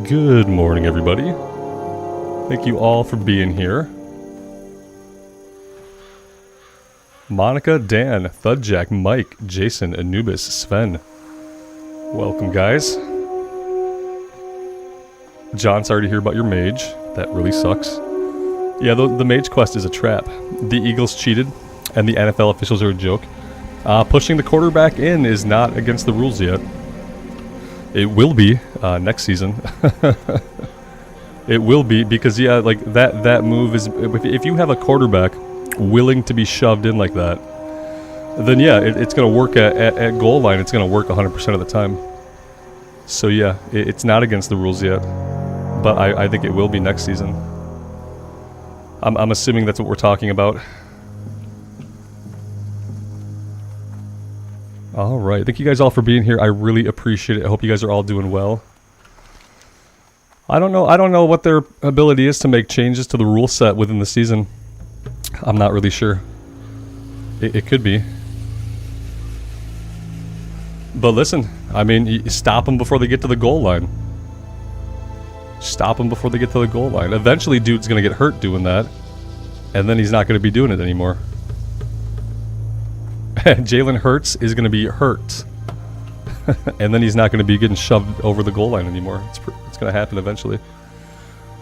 Good morning, everybody. Thank you all for being here. Monica, Dan, Thudjack, Mike, Jason, Anubis, Sven. Welcome, guys. John, sorry to hear about your mage. That really sucks. Yeah, the mage quest is a trap. The Eagles cheated, and the NFL officials are a joke. Pushing the quarterback in is not against the rules yet. It will be next season. It will be because yeah, like that move is if you have a quarterback willing to be shoved in like that, then yeah, it's gonna work at goal line. It's gonna work 100% of the time. So yeah, it's not against the rules yet, but I think it will be next season. I'm assuming that's what we're talking about. Alright, thank you guys all for being here. I really appreciate it. I hope you guys are all doing well. I don't know what their ability is to make changes to the rule set within the season. I'm not really sure. It could be. But listen, I mean, you stop them before they get to the goal line. Stop them before they get to the goal line. Eventually, dude's gonna get hurt doing that. And then he's not gonna be doing it anymore. Jalen Hurts is going to be hurt, and then he's not going to be getting shoved over the goal line anymore. It's going to happen eventually.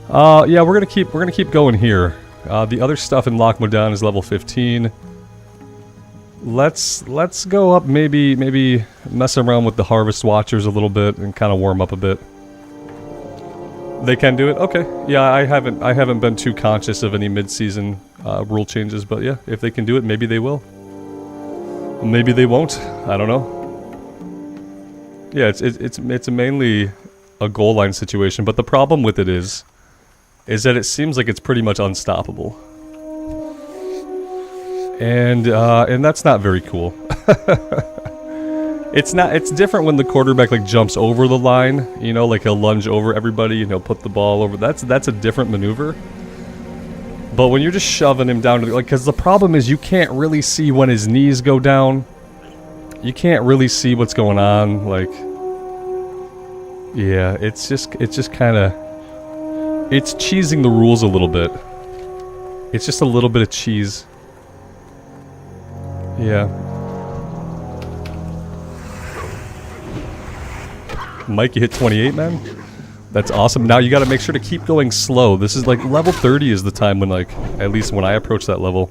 Yeah, we're gonna keep going here. The other stuff in Lock Modan is level 15. Let's go up. Maybe mess around with the Harvest Watchers a little bit and kind of warm up a bit. They can do it. Okay. Yeah, I haven't been too conscious of any mid-season rule changes, but yeah, if they can do it, maybe they will. Maybe they won't. I don't know. Yeah, it's mainly a goal line situation, but the problem with it is that it seems like it's pretty much unstoppable, and that's not very cool. It's not. It's different when the quarterback like jumps over the line. You know, like he'll lunge over everybody and he'll put the ball over. That's a different maneuver. But when you're just shoving him down to the, like, because the problem is you can't really see when his knees go down. You can't really see what's going on. Like, yeah, it's just kind of, it's cheesing the rules a little bit. It's just a little bit of cheese. Yeah. Mike, you hit 28, man. That's awesome. Now you gotta make sure to keep going slow. This is like level 30 is the time when, like, at least when I approach that level.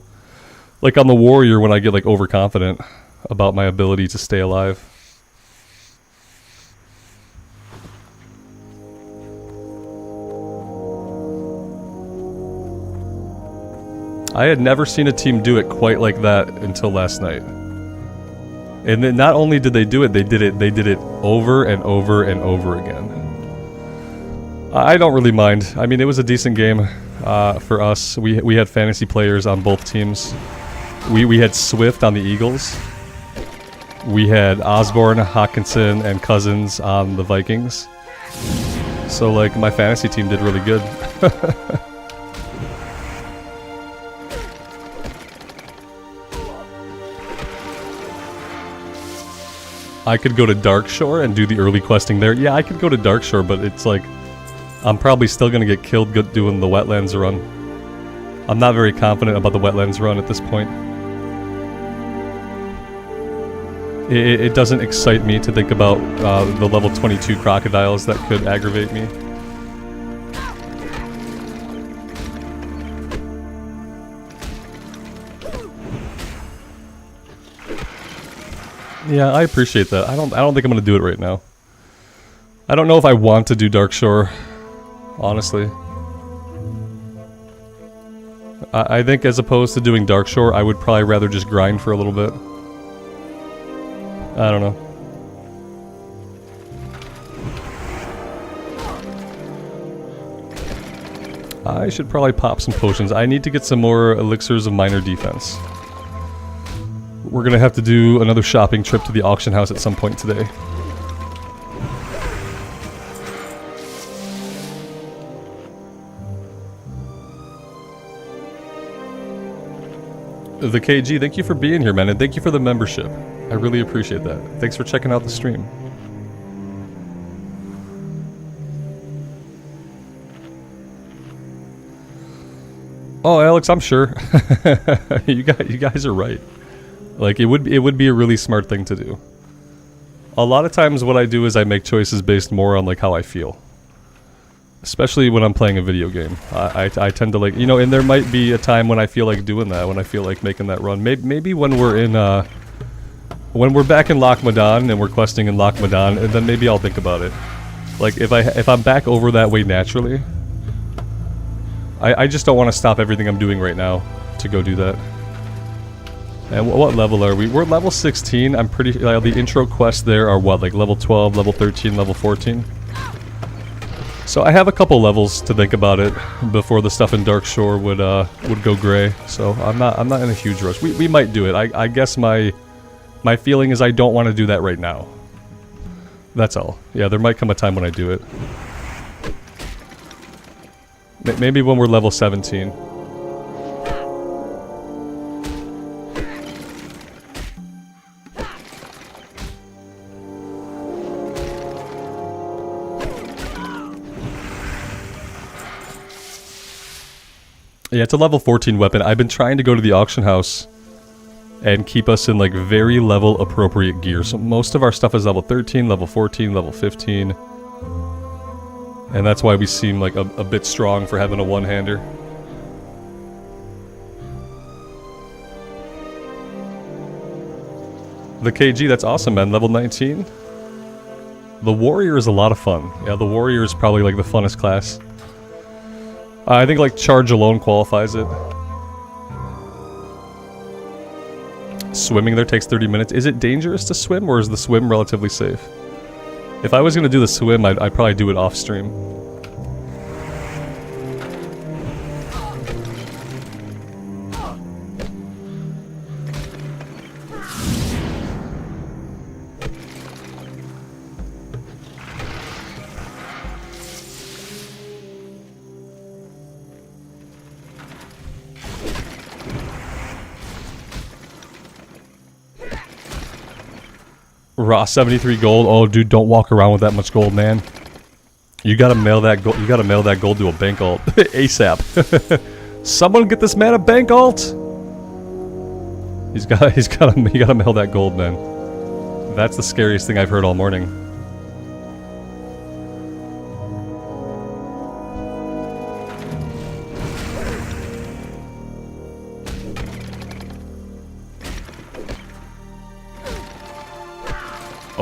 Like on the warrior when I get like overconfident about my ability to stay alive. I had never seen a team do it quite like that until last night. And then not only did they do it, they did it over and over and over again. I don't really mind. I mean, it was a decent game for us. We had fantasy players on both teams. We had Swift on the Eagles. We had Osborne, Hawkinson, and Cousins on the Vikings. So, like, my fantasy team did really good. I could go to Darkshore and do the early questing there. Yeah, I could go to Darkshore, but it's like, I'm probably still going to get killed doing the wetlands run. I'm not very confident about the wetlands run at this point. It doesn't excite me to think about the level 22 crocodiles that could aggravate me. Yeah, I appreciate that. I don't think I'm going to do it right now. I don't know if I want to do Darkshore. Honestly, I think as opposed to doing Darkshore, I would probably rather just grind for a little bit. I don't know. I should probably pop some potions. I need to get some more elixirs of minor defense. We're gonna have to do another shopping trip to the auction house at some point today. The KG, thank you for being here, man, and thank you for the membership. I really appreciate that. Thanks for checking out the stream. Oh, Alex, I'm sure. you guys are right. Like, it would be a really smart thing to do. A lot of times what I do is I make choices based more on, like, how I feel. Especially when I'm playing a video game. I tend to, like, you know, and there might be a time when I feel like doing that, when I feel like making that run. Maybe when we're in, when we're back in Loch Madan and we're questing in Loch Madan, and then maybe I'll think about it. Like, if I'm back over that way naturally, I just don't want to stop everything I'm doing right now to go do that. And what level are we? We're level 16. I'm pretty... the intro quests there are what? Like level 12, level 13, level 14? So I have a couple levels to think about it before the stuff in Darkshore would go gray. So I'm not in a huge rush. We might do it. I guess my feeling is I don't want to do that right now. That's all. Yeah, there might come a time when I do it. Maybe when we're level 17. Yeah, it's a level 14 weapon. I've been trying to go to the auction house and keep us in, like, very level appropriate gear. So most of our stuff is level 13, level 14, level 15. And that's why we seem like a bit strong for having a one-hander. The KG, that's awesome, man. Level 19. The Warrior is a lot of fun. Yeah, the Warrior is probably, like, the funnest class. I think, like, Charge alone qualifies it. Swimming there takes 30 minutes. Is it dangerous to swim, or is the swim relatively safe? If I was going to do the swim, I'd probably do it off stream. Raw 73 gold. Oh, dude, don't walk around with that much gold, man. You gotta mail that gold. You gotta mail that gold to a bank alt ASAP. Someone get this man a bank alt. You gotta mail that gold, man. That's the scariest thing I've heard all morning.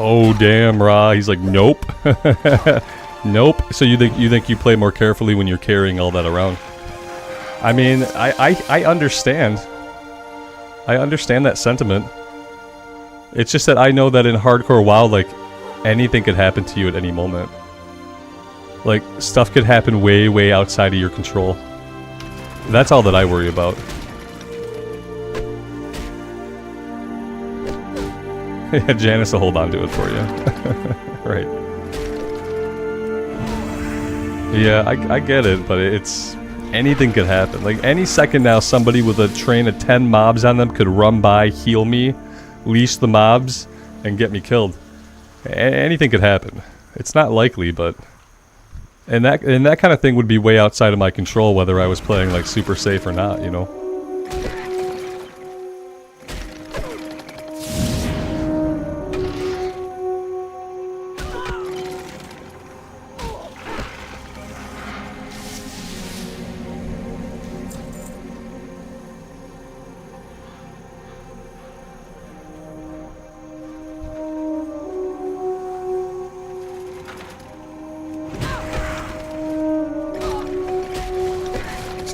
Oh damn, Ra. He's like, nope. Nope. So you think you play more carefully when you're carrying all that around? I mean, I understand. I understand that sentiment. It's just that I know that in hardcore WoW, like, anything could happen to you at any moment. Like, stuff could happen way, way outside of your control. That's all that I worry about. Yeah, Janice will hold on to it for you. Right. Yeah, I get it, but it's... anything could happen. Like, any second now, somebody with a train of 10 mobs on them could run by, heal me, leash the mobs, and get me killed. Anything could happen. It's not likely, but... And that kind of thing would be way outside of my control, whether I was playing, like, super safe or not, you know?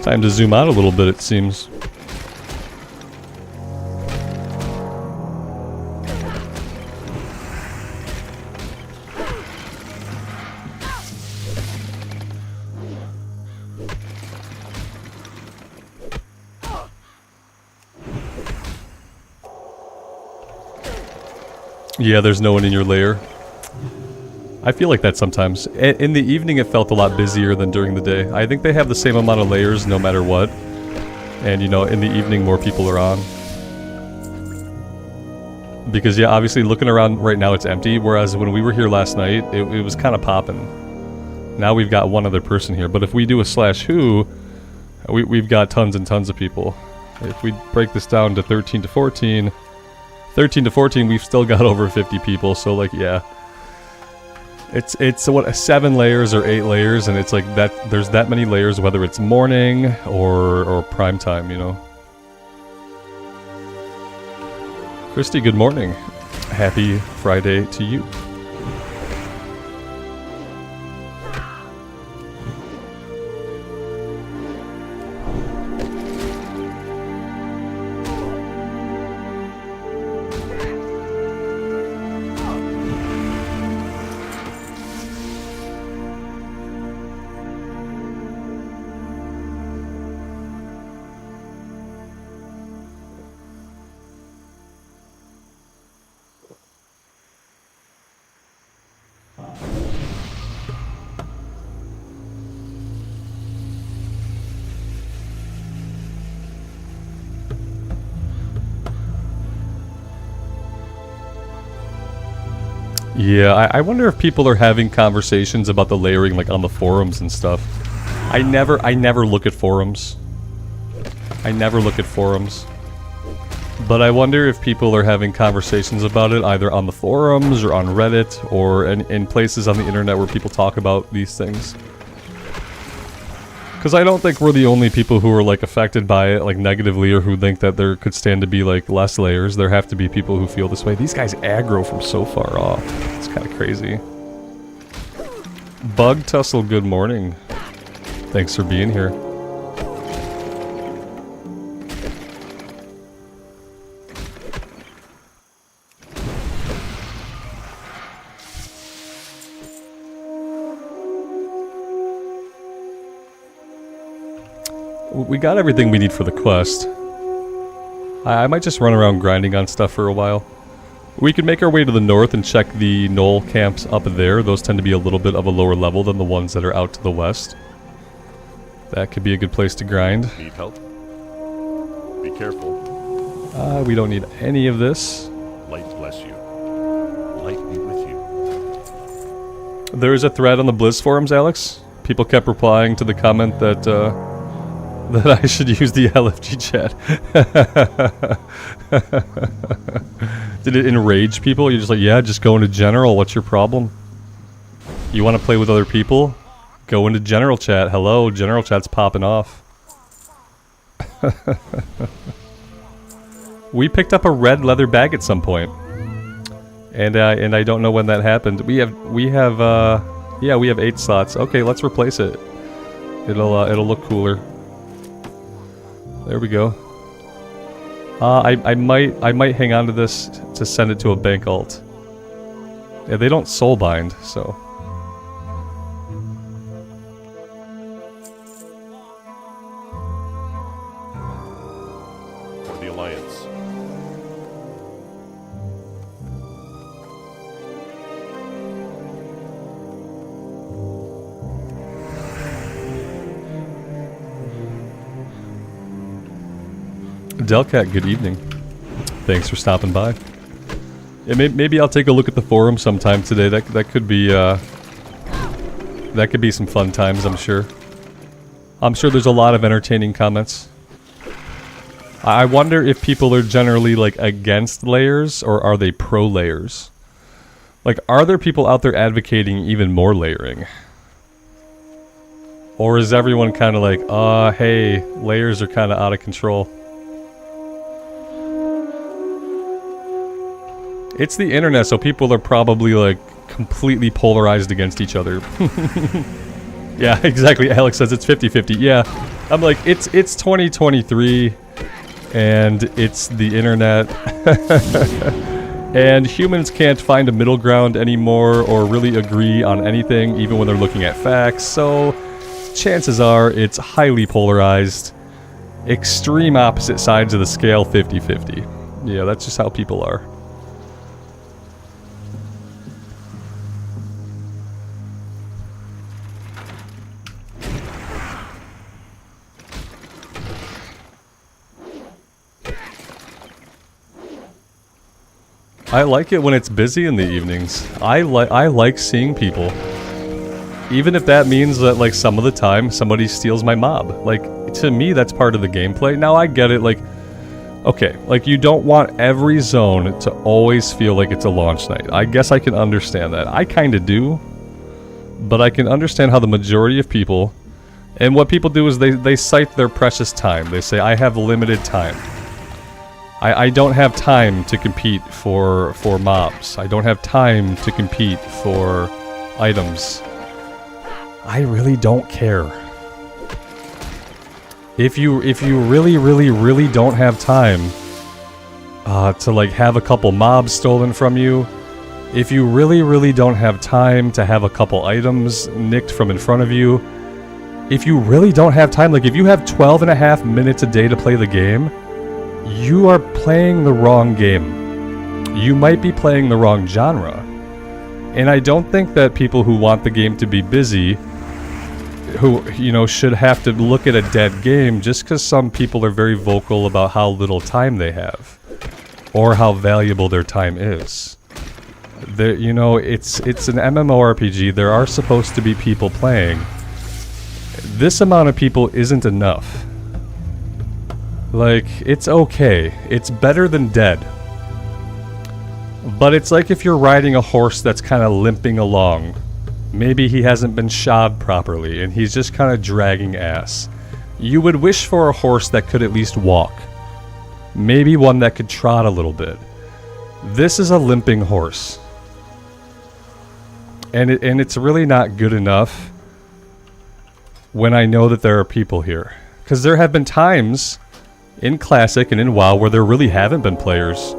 Time to zoom out a little bit, it seems. Yeah, there's no one in your lair. I feel like that sometimes. In the evening it felt a lot busier than during the day. I think they have the same amount of layers no matter what. And, you know, in the evening more people are on. Because, yeah, obviously looking around right now it's empty, whereas when we were here last night, it was kind of popping. Now we've got one other person here, but if we do a /who, We've got tons and tons of people. If we break this down to 13 to 14, 13 to 14, we've still got over 50 people. So like, yeah, it's what, 7 layers or 8 layers, and it's like that. There's that many layers, whether it's morning or prime time, you know. Questie, good morning. Happy Friday to you. Yeah, I wonder if people are having conversations about the layering like on the forums and stuff. I never look at forums. I never look at forums. But I wonder if people are having conversations about it either on the forums or on Reddit or in places on the internet where people talk about these things. Because I don't think we're the only people who are like affected by it like negatively or who think that there could stand to be like less layers. There have to be people who feel this way. These guys aggro from so far off. It's kind of crazy. Bug Tussle, good morning. Thanks for being here. We got everything we need for the quest. I might just run around grinding on stuff for a while. We could make our way to the north and check the knoll camps up there. Those tend to be a little bit of a lower level than the ones that are out to the west. That could be a good place to grind. Need help? Be careful. We don't need any of this. Light bless you. Light be with you. There is a thread on the Blizz forums, Alex. People kept replying to the comment that that I should use the LFG chat. Did it enrage people? You're just like, yeah, just go into general. What's your problem? You want to play with other people? Go into general chat. Hello, general chat's popping off. We picked up a red leather bag at some point, and I don't know when that happened. We have 8 slots. Okay, let's replace it. It'll look cooler. There we go. I might hang on to this to send it to a bank alt. Yeah, they don't soul bind, so. For the Alliance. Delcat, good evening. Thanks for stopping by. Yeah, maybe I'll take a look at the forum sometime today. That could be some fun times, I'm sure. I'm sure there's a lot of entertaining comments. I wonder if people are generally like against layers or are they pro layers? Like, are there people out there advocating even more layering? Or is everyone kind of like, hey, layers are kind of out of control? It's the internet, so people are probably like completely polarized against each other. Yeah, exactly. Alex says it's 50-50. Yeah, I'm like, it's 2023, and it's the internet, and humans can't find a middle ground anymore or really agree on anything, even when they're looking at facts. So chances are it's highly polarized, extreme opposite sides of the scale, 50-50. Yeah, that's just how people are. I like it when it's busy in the evenings. I like seeing people. Even if that means that, like, some of the time somebody steals my mob. Like, to me, that's part of the gameplay. Now, I get it, like, okay, like, you don't want every zone to always feel like it's a launch night. I guess I can understand that. I kind of do, but I can understand how the majority of people, and what people do is they cite their precious time. They say, I have limited time. I don't have time to compete for mobs. I don't have time to compete for items. I really don't care. If you really don't have time to, like, have a couple mobs stolen from you, if you really don't have time to have a couple items nicked from in front of you, if you really don't have time, like, if you have 12.5 minutes a day to play the game, you are playing the wrong game. You might be playing the wrong genre. And I don't think that people who want the game to be busy, who, you know, should have to look at a dead game just because some people are very vocal about how little time they have. Or how valuable their time is. You know, it's an MMORPG. There are supposed to be people playing. This amount of people isn't enough. Like, it's okay. It's better than dead. But it's like if you're riding a horse that's kind of limping along. Maybe he hasn't been shod properly, and he's just kind of dragging ass. You would wish for a horse that could at least walk. Maybe one that could trot a little bit. This is a limping horse. And it's really not good enough when I know that there are people here. Because there have been times in Classic and in WoW where there really haven't been players.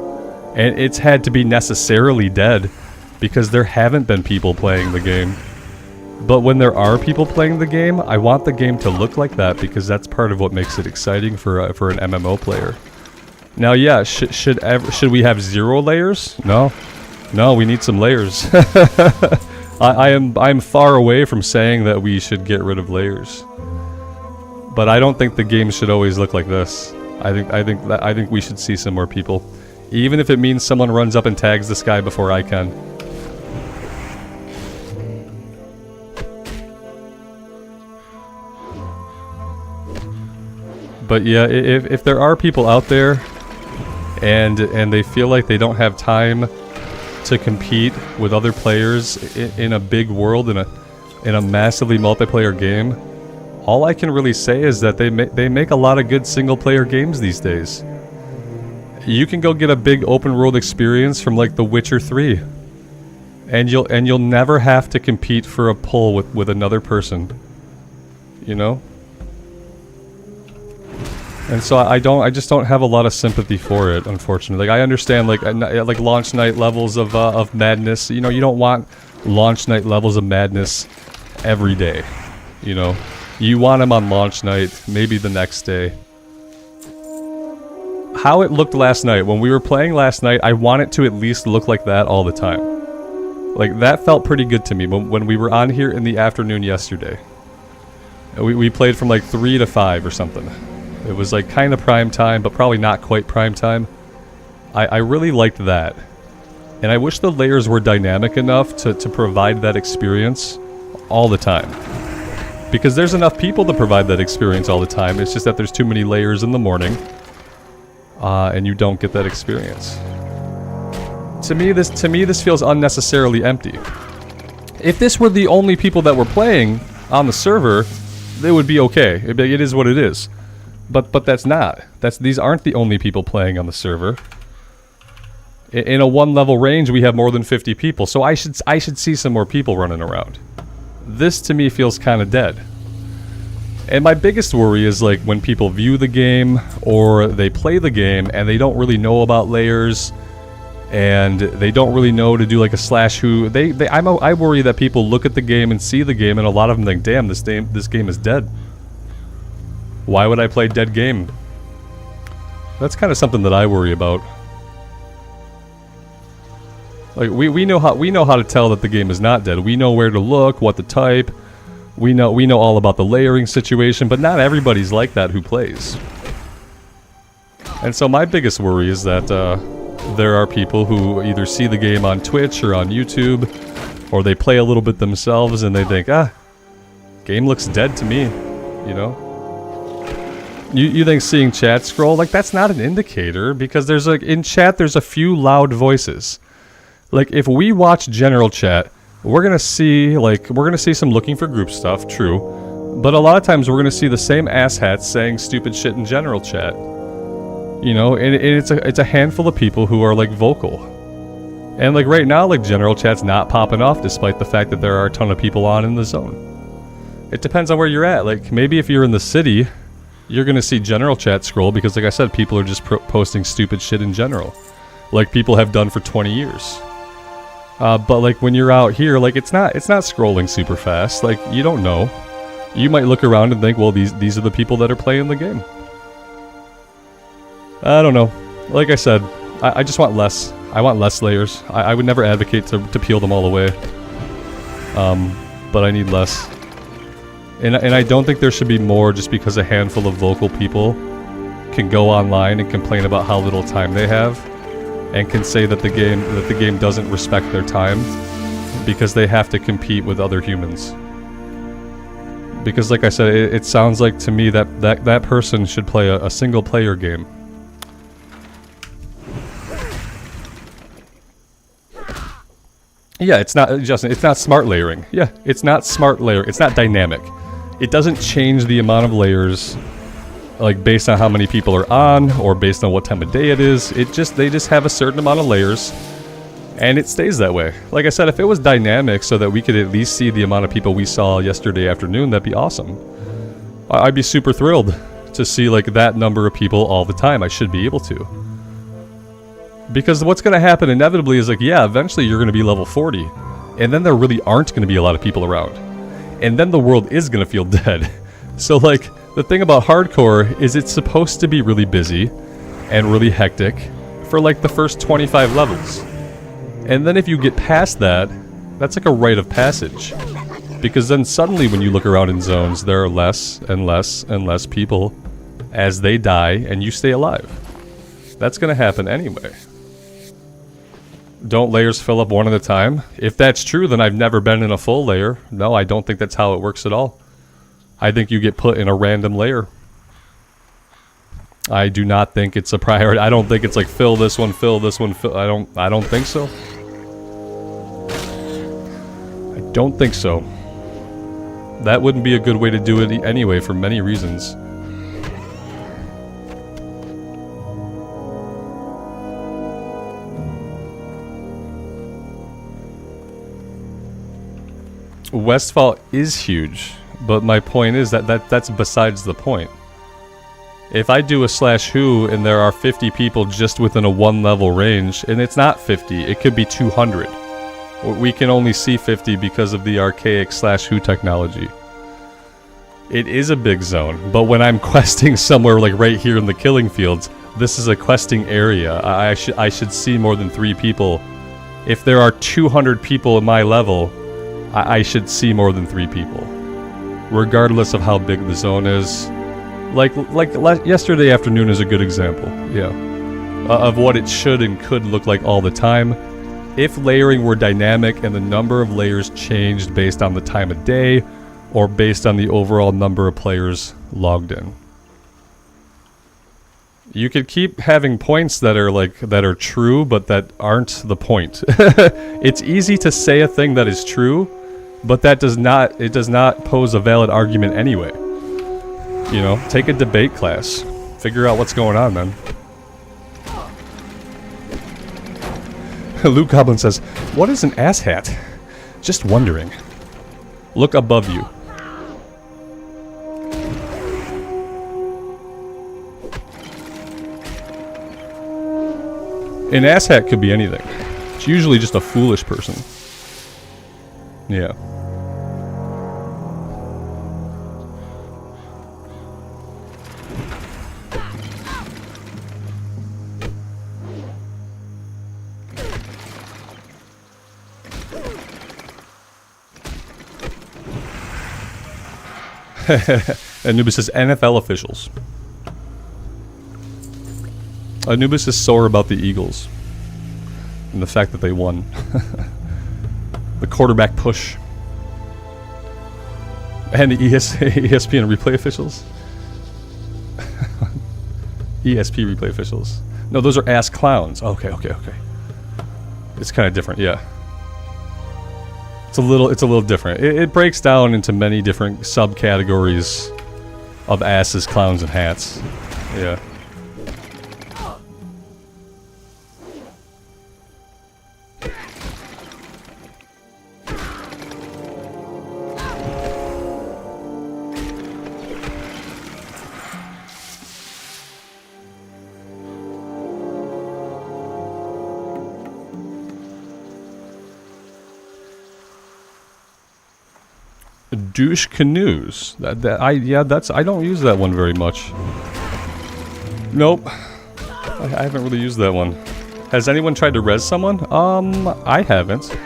And it's had to be necessarily dead because there haven't been people playing the game. But when there are people playing the game, I want the game to look like that because that's part of what makes it exciting for an MMO player. Now, yeah, should we have 0 layers? No, we need some layers. I'm far away from saying that we should get rid of layers, but I don't think the game should always look like this. I think we should see some more people, even if it means someone runs up and tags this guy before I can. But yeah, if there are people out there and they feel like they don't have time to compete with other players in a big world, in a massively multiplayer game, all I can really say is that they make a lot of good single player games these days. You can go get a big open world experience from, like, The Witcher 3, and you'll never have to compete for a pull with another person, you know? And so I just don't have a lot of sympathy for it, unfortunately. Like, I understand, like launch night levels of madness. You know, you don't want launch night levels of madness every day. You know, you want them on launch night, maybe the next day. How it looked last night, when we were playing last night, I want it to at least look like that all the time. Like, that felt pretty good to me when we were on here in the afternoon yesterday. We played from like 3 to 5 or something. It was like kind of prime time, but probably not quite prime time. I really liked that. And I wish the layers were dynamic enough to provide that experience all the time. Because there's enough people to provide that experience all the time. It's just that there's too many layers in the morning. And you don't get that experience. To me, this feels unnecessarily empty. If this were the only people that were playing on the server, they would be okay. It is what it is. But that's not. These aren't the only people playing on the server. In a 1-level range, we have more than 50 people, so I should see some more people running around. This, to me, feels kind of dead. And my biggest worry is, like, when people view the game, or they play the game, and they don't really know about layers, and they don't really know to do, like, a slash who. I worry that people look at the game and see the game, and a lot of them think, damn, this game is dead. Why would I play dead game? That's kind of something that I worry about. Like, we know how to tell that the game is not dead. We know where to look, what to type. We know all about the layering situation, but not everybody's like that who plays. And so my biggest worry is that there are people who either see the game on Twitch or on YouTube, Or they play a little bit themselves and they think, ah, game looks dead to me, you know? You think seeing chat scroll, like, that's not an indicator, because there's like, in chat there's a few loud voices. Like, if we watch general chat, we're gonna see some looking for group stuff, true. But a lot of times we're gonna see the same asshats saying stupid shit in general chat. You know, and it's a handful of people who are like vocal. And like right now, like general chat's not popping off despite the fact that there are a ton of people on in the zone. It depends on where you're at. Like maybe if you're in the city, you're gonna see general chat scroll because like I said, people are just posting stupid shit in general. Like people have done for 20 years. But like when you're out here, like it's not scrolling super fast. Like you don't know. You might look around and think, well, these are the people that are playing the game. I don't know. Like I said, I just want less. I want less layers. I would never advocate to peel them all away. But I need less. And I don't think there should be more just because a handful of vocal people can go online and complain about how little time they have and can say that the game doesn't respect their time because they have to compete with other humans. Because like I said, it sounds like to me that person should play a single player game. Yeah, it's not, Justin, it's not smart layering. Yeah, it's not smart layering. It's not dynamic. It doesn't change the amount of layers, like, based on how many people are on, or based on what time of day it is. They just have a certain amount of layers, and it stays that way. Like I said, if it was dynamic so that we could at least see the amount of people we saw yesterday afternoon, that'd be awesome. I'd be super thrilled to see, like, that number of people all the time. I should be able to. Because what's going to happen inevitably is like, yeah, eventually you're going to be level 40. And then there really aren't going to be a lot of people around. And then the world is going to feel dead. So like, the thing about hardcore is it's supposed to be really busy and really hectic for like the first 25 levels. And then if you get past that, that's like a rite of passage. Because then suddenly when you look around in zones, there are less and less and less people as they die and you stay alive. That's going to happen anyway. Don't layers fill up one at a time? If that's true, then I've never been in a full layer. No, I don't think that's how it works at all. I think you get put in a random layer. I do not think it's a priority. I don't think it's like fill this one, fill. I don't think so. I don't think so. That wouldn't be a good way to do it anyway for many reasons. Westfall is huge, but my point is that's besides the point. If I do a /who and there are 50 people just within a 1 level range, and it's not 50, it could be 200. We can only see 50 because of the archaic /who technology. It is a big zone, but when I'm questing somewhere like right here in the killing fields, this is a questing area. I should see more than 3 people. If there are 200 people in my level, I should see more than 3 people, regardless of how big the zone is. Like yesterday afternoon is a good example, yeah, of what it should and could look like all the time. If layering were dynamic and the number of layers changed based on the time of day, or based on the overall number of players logged in. You could keep having points that are true, but that aren't the point. It's easy to say a thing that is true, but it does not pose a valid argument anyway. You know, take a debate class. Figure out what's going on, man. Luke Goblin says, "What is an asshat? Just wondering." Look above you. An asshat could be anything. It's usually just a foolish person. Yeah. Anubis says NFL officials. Anubis is sore about the Eagles and the fact that they won. The quarterback push. And the ESPN replay officials. ESP replay officials. No, those are ass clowns. Okay. It's kind of different, yeah. It's a little different. It breaks down into many different subcategories of asses, clowns, and hats. Yeah. Douche canoes. I don't use that one very much. Nope. I haven't really used that one. Has anyone tried to res someone? I haven't.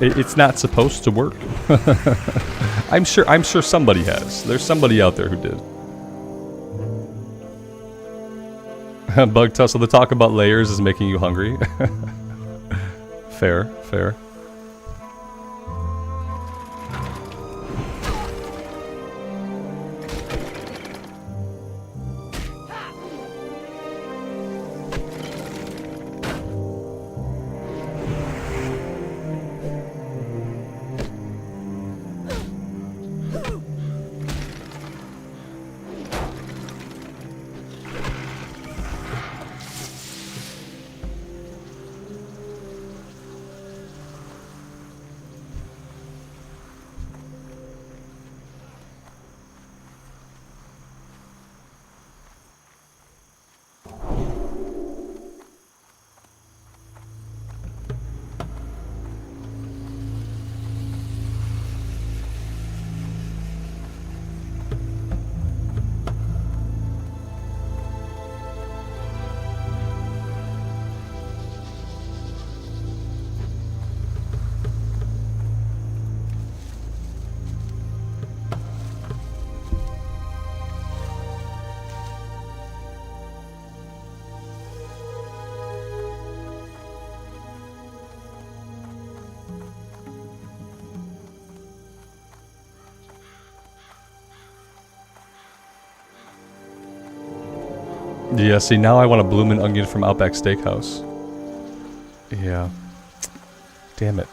It's not supposed to work. I'm sure somebody has. There's somebody out there who did. Bug Tussle, the talk about layers is making you hungry. Fair. Yeah, see, now I want a bloomin' onion from Outback Steakhouse. Yeah. Damn it.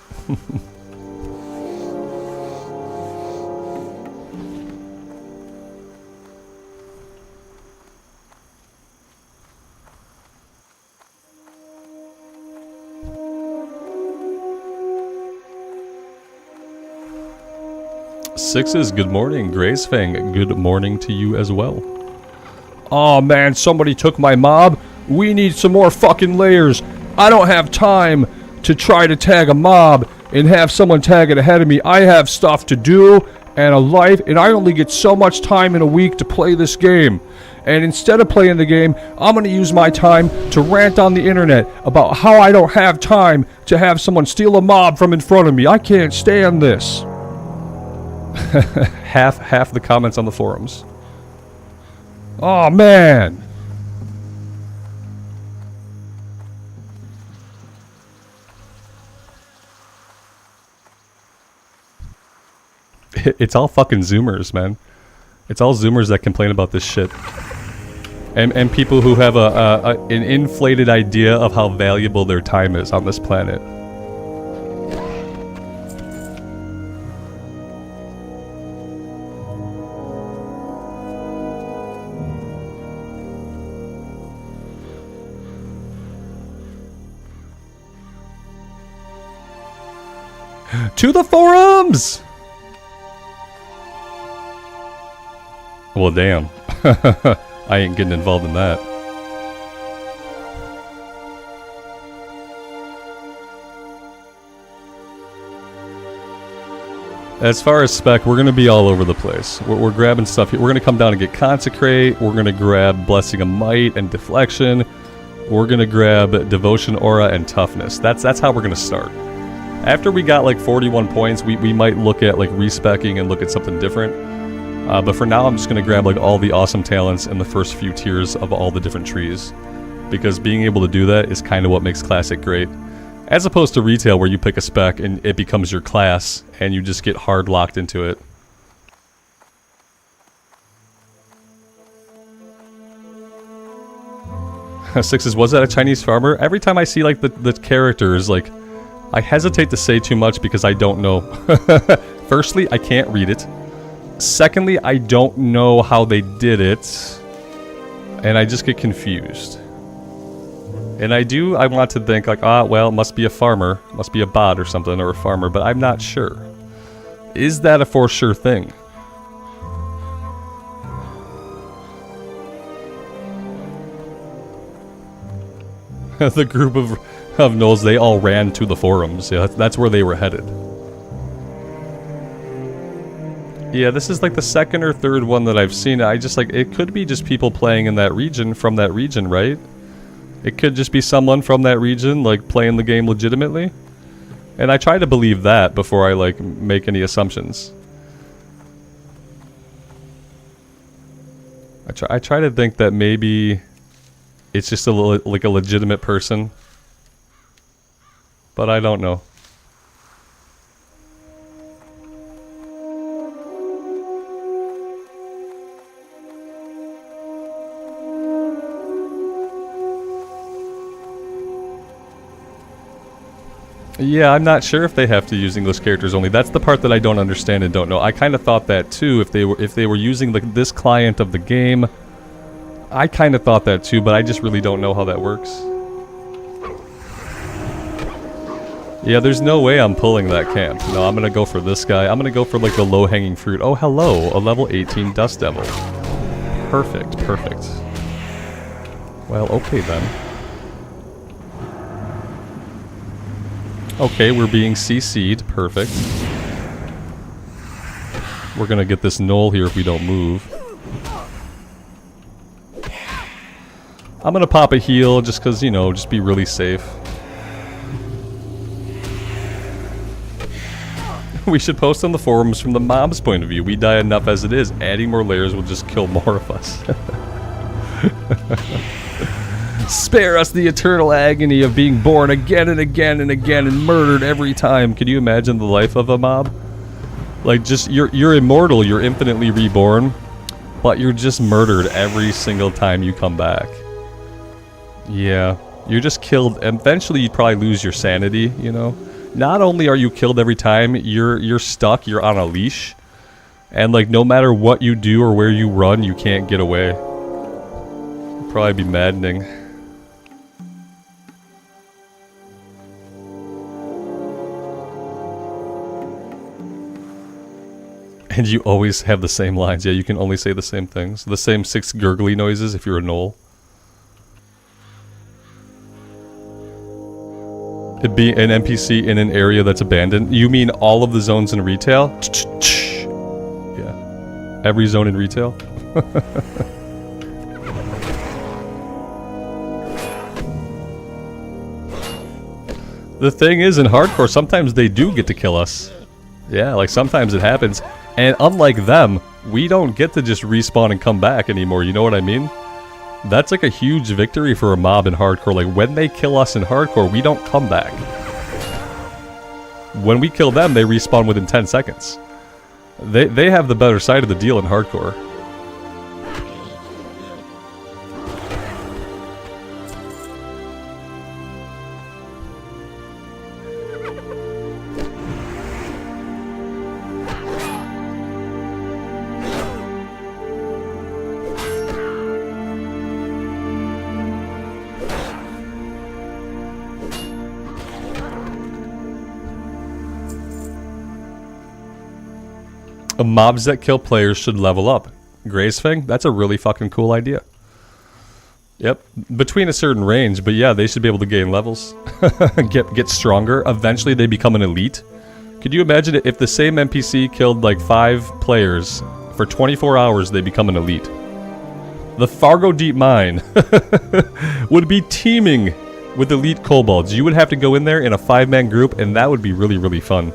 Sixes, good morning. Graysfang, good morning to you as well. Aw, man, somebody took my mob. We need some more fucking layers. I don't have time to try to tag a mob and have someone tag it ahead of me. I have stuff to do and a life, and I only get so much time in a week to play this game. And instead of playing the game, I'm going to use my time to rant on the internet about how I don't have time to have someone steal a mob from in front of me. I can't stand this. half the comments on the forums. Oh, man. It's all fucking Zoomers, man. It's all Zoomers that complain about this shit. And people who have an inflated idea of how valuable their time is on this planet. To the forums! Well, damn. I ain't getting involved in that. As far as spec, we're going to be all over the place. We're grabbing stuff here. We're going to come down and get Consecrate. We're going to grab Blessing of Might and Deflection. We're going to grab Devotion, Aura, and Toughness. That's how we're going to start. After we got like 41 points, we might look at like respecking and look at something different. But for now, I'm just going to grab like all the awesome talents in the first few tiers of all the different trees. Because being able to do that is kind of what makes Classic great. As opposed to retail where you pick a spec and it becomes your class and you just get hard locked into it. Sixes, was that a Chinese farmer? Every time I see like the characters, like, I hesitate to say too much because I don't know. Firstly, I can't read it. Secondly, I don't know how they did it. And I just get confused. And I want to think like, well, it must be a farmer. Must be a bot or something, or a farmer, but I'm not sure. Is that a for sure thing? The group of gnolls, they all ran to the forums. Yeah, that's where they were headed. Yeah, this is like the second or third one that I've seen. I just like, it could be just people playing in that region, from that region, right? It could just be someone from that region, like, playing the game legitimately. And I try to believe that before I, like, make any assumptions. I try to think that maybe it's just like a legitimate person. But I don't know. Yeah, I'm not sure if they have to use English characters only. That's the part that I don't understand and don't know. I kind of thought that too. If they were using this client of the game, I kind of thought that too, but I just really don't know how that works. Yeah, there's no way I'm pulling that camp. No, I'm gonna go for this guy. I'm gonna go for like the low-hanging fruit. Oh, hello, a level 18 Dust Devil. Perfect, perfect. Well, okay then. Okay, we're being CC'd. Perfect. We're gonna get this gnoll here if we don't move. I'm gonna pop a heal just cause, you know, just be really safe. We should post on the forums from the mob's point of view. We die enough as it is. Adding more layers will just kill more of us. Spare us the eternal agony of being born again and again and again and murdered every time. Can you imagine the life of a mob? Like, just, you're immortal, you're infinitely reborn, but you're just murdered every single time you come back. Yeah, you're just killed. Eventually you'd probably lose your sanity, you know? Not only are you killed every time, you're stuck, you're on a leash. And like, no matter what you do or where you run, you can't get away. It'd probably be maddening. And you always have the same lines. Yeah, you can only say the same things. The same 6 gurgly noises if you're a gnoll. It'd be an NPC in an area that's abandoned. You mean all of the zones in retail? Yeah. Every zone in retail? The thing is, in hardcore, sometimes they do get to kill us. Yeah, like sometimes it happens. And unlike them, we don't get to just respawn and come back anymore, you know what I mean? That's like a huge victory for a mob in hardcore. Like, when they kill us in hardcore, we don't come back. When we kill them, they respawn within 10 seconds. They have the better side of the deal in hardcore. Mobs that kill players should level up. Gracefang? That's a really fucking cool idea. Yep. Between a certain range, but yeah, they should be able to gain levels. get stronger. Eventually they become an elite. Could you imagine it if the same NPC killed like 5 players for 24 hours, they become an elite? The Fargo Deep Mine would be teeming with elite kobolds. You would have to go in there in a 5-man group, and that would be really, really fun.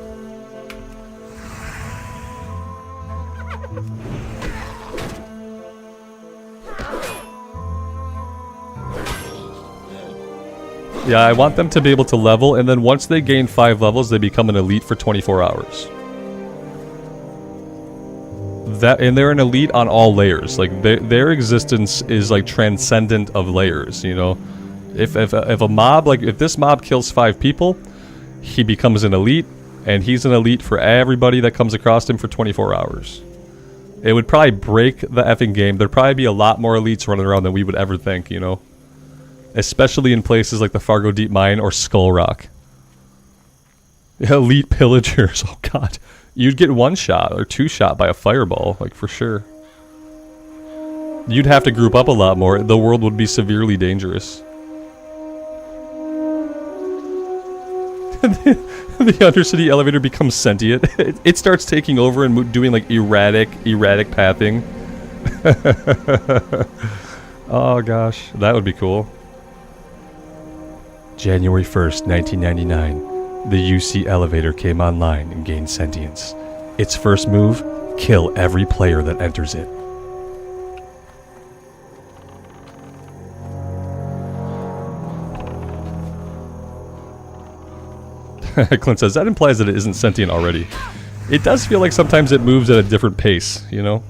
Yeah, I want them to be able to level, and then once they gain 5 levels, they become an elite for 24 hours. And they're an elite on all layers. Like, their existence is, like, transcendent of layers, you know? If a mob, like, if this mob kills 5 people, he becomes an elite, and he's an elite for everybody that comes across him for 24 hours. It would probably break the effing game. There'd probably be a lot more elites running around than we would ever think, you know? Especially in places like the Fargo Deep Mine or Skull Rock. Elite pillagers, oh god. You'd get 1 shot or 2 shot by a fireball, like for sure. You'd have to group up a lot more. The world would be severely dangerous. The Undercity elevator becomes sentient. It starts taking over and doing like erratic pathing. Oh gosh, that would be cool. January 1st, 1999. The UC elevator came online and gained sentience. Its first move, kill every player that enters it. Clint says, that implies that it isn't sentient already. It does feel like sometimes it moves at a different pace, you know?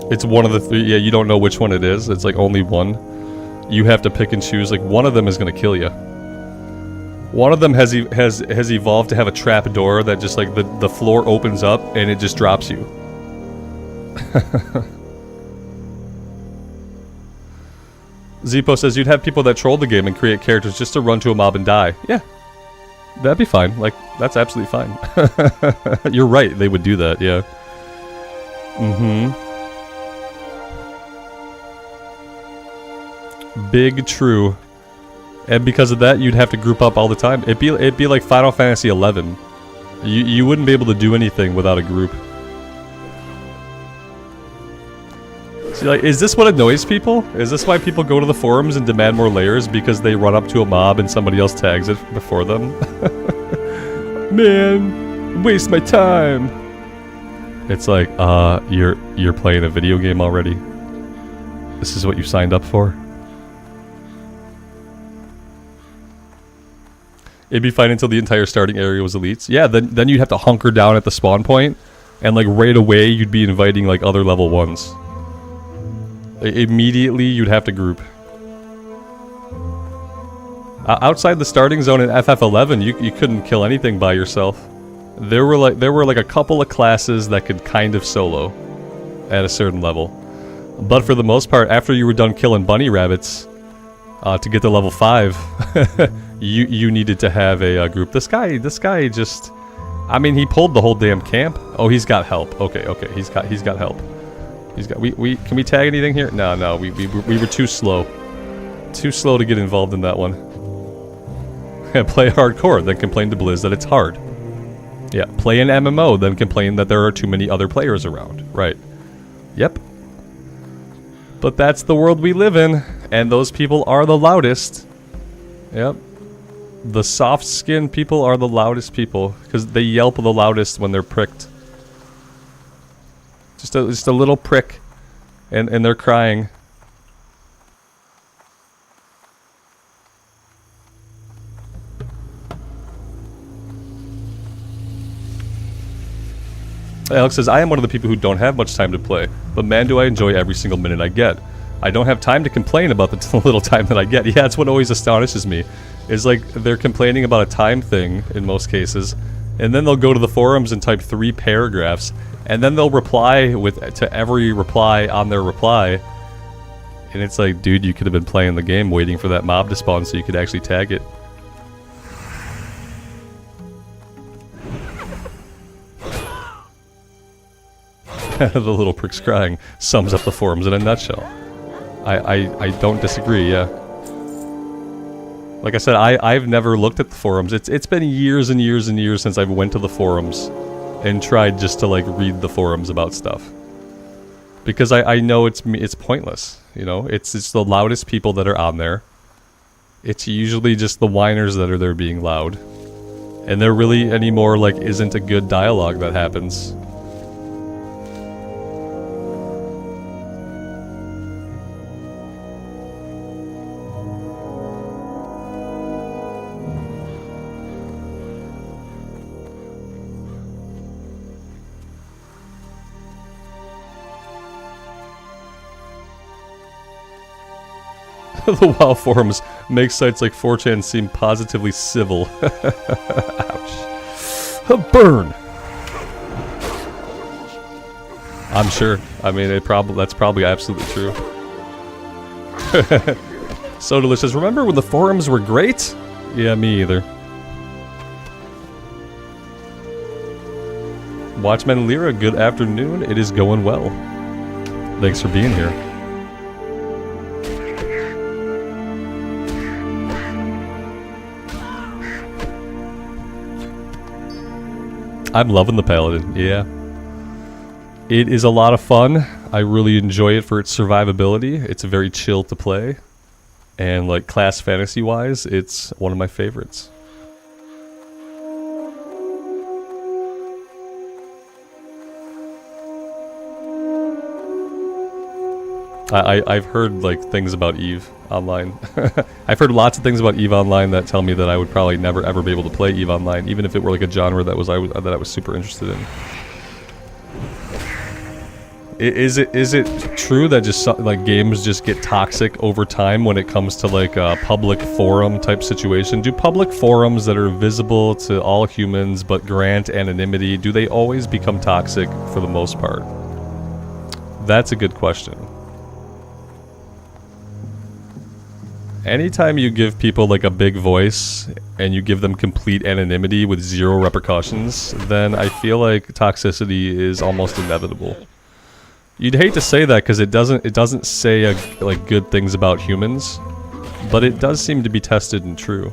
It's one of the 3, yeah, you don't know which one it is. It's like only one. You have to pick and choose, like one of them is gonna kill you. One of them has evolved to have a trap door that just like the floor opens up and it just drops you. Zepo says you'd have people that troll the game and create characters just to run to a mob and die. Yeah. That'd be fine. Like, that's absolutely fine. You're right, they would do that, yeah. Big true. And because of that, you'd have to group up all the time. It'd be like Final Fantasy 11. You wouldn't be able to do anything without a group. See, like, is this what annoys people? Is this why people go to the forums and demand more layers? Because they run up to a mob and somebody else tags it before them? Man, waste my time. It's like, you're playing a video game already. This is what you signed up for? It'd be fine until the entire starting area was elites. Yeah, then you'd have to hunker down at the spawn point, and like right away you'd be inviting like other level 1s. Immediately you'd have to group. Outside the starting zone in FF11, you couldn't kill anything by yourself. There were like a couple of classes that could kind of solo at a certain level. But for the most part, after you were done killing bunny rabbits, to get to level 5, you needed to have a group. This guy just, I mean, he pulled the whole damn camp. Oh, he's got help. Okay, he's got help. He's got. Can we tag anything here? No, we were too slow. Too slow to get involved in that one. Play hardcore, then complain to Blizz that it's hard. Yeah, play an MMO, then complain that there are too many other players around. Right. Yep. But that's the world we live in, and those people are the loudest. Yep. The soft-skinned people are the loudest people, because they yelp the loudest when they're pricked. Just a little prick, and they're crying. Alex says, I am one of the people who don't have much time to play, but man do I enjoy every single minute I get. I don't have time to complain about the little time that I get. Yeah, that's what always astonishes me. Is like, they're complaining about a time thing, in most cases, and then they'll go to the forums and type 3 paragraphs, and then they'll reply to every reply on their reply, and it's like, dude, you could have been playing the game waiting for that mob to spawn so you could actually tag it. The little prick's crying sums up the forums in a nutshell. I don't disagree, yeah. Like I said, I've never looked at the forums. It's been years and years and years since I went to the forums and tried just to like read the forums about stuff. Because I know it's pointless, you know? It's the loudest people that are on there. It's usually just the whiners that are there being loud. And there really anymore, like, isn't a good dialogue that happens. The WoW forums make sites like 4chan seem positively civil. Ouch. A burn! I'm sure. I mean, that's probably absolutely true. So delicious. Remember when the forums were great? Yeah, me either. Watchman Lyra, good afternoon. It is going well. Thanks for being here. I'm loving the Paladin, yeah. It is a lot of fun. I really enjoy it for its survivability. It's very chill to play. And like class fantasy wise, it's one of my favorites. I've heard like things about EVE Online. I've heard lots of things about EVE Online that tell me that I would probably never ever be able to play EVE Online, even if it were like a genre that I was super interested in. Is it true that just like games just get toxic over time when it comes to like a public forum type situation? Do public forums that are visible to all humans but grant anonymity, do they always become toxic for the most part? That's a good question. Anytime you give people like a big voice and you give them complete anonymity with zero repercussions, then I feel like toxicity is almost inevitable. You'd hate to say that because it doesn't say like good things about humans, but it does seem to be tested and true.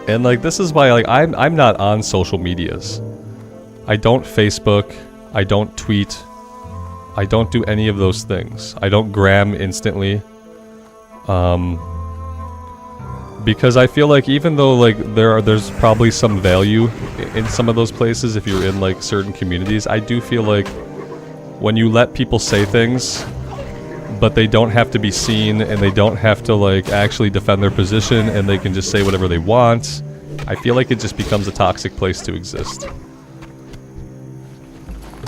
And like this is why like I'm not on social medias. I don't Facebook, I don't tweet, I don't do any of those things. I don't gram instantly. Because I feel like even though like there's probably some value in some of those places if you're in like certain communities, I do feel like when you let people say things but they don't have to be seen and they don't have to like actually defend their position and they can just say whatever they want, I feel like it just becomes a toxic place to exist.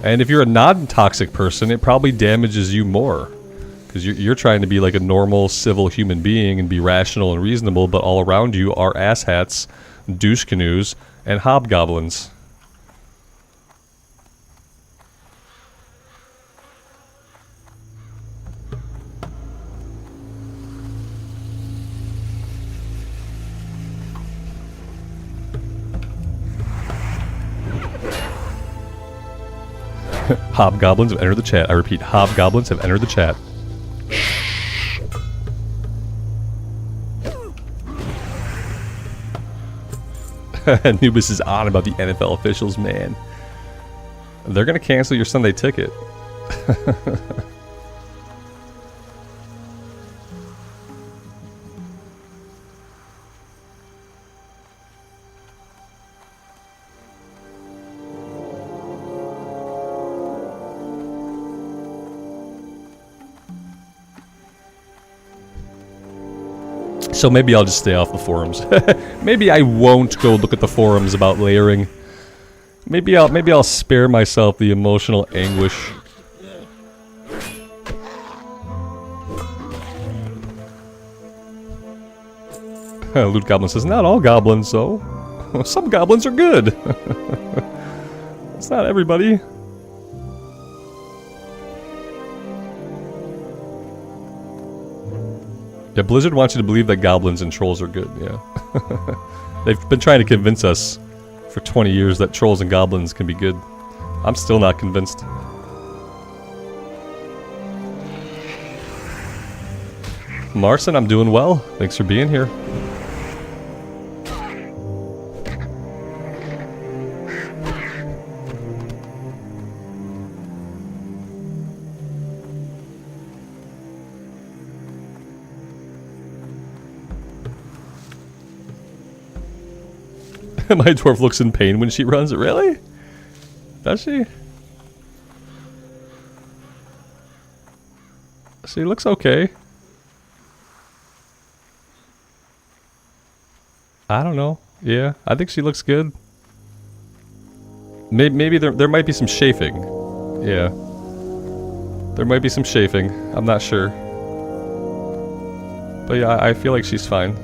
And if you're a non-toxic person, it probably damages you more. Because you're trying to be like a normal, civil human being and be rational and reasonable, but all around you are asshats, douche canoes, and hobgoblins. Hobgoblins have entered the chat. I repeat, hobgoblins have entered the chat. Anubis is on about the NFL officials, man. They're gonna cancel your Sunday ticket. So maybe I'll just stay off the forums. Maybe I won't go look at the forums about layering. Maybe I'll spare myself the emotional anguish. Loot Goblin says, not all goblins, though. Some goblins are good. It's not everybody. Yeah, Blizzard wants you to believe that goblins and trolls are good, yeah. They've been trying to convince us for 20 years that trolls and goblins can be good. I'm still not convinced. Marson, I'm doing well. Thanks for being here. My dwarf looks in pain when she runs. Really? Does she? She looks okay. I don't know. Yeah, I think she looks good. Maybe there might be some chafing. Yeah. There might be some chafing. I'm not sure. But yeah, I feel like she's fine.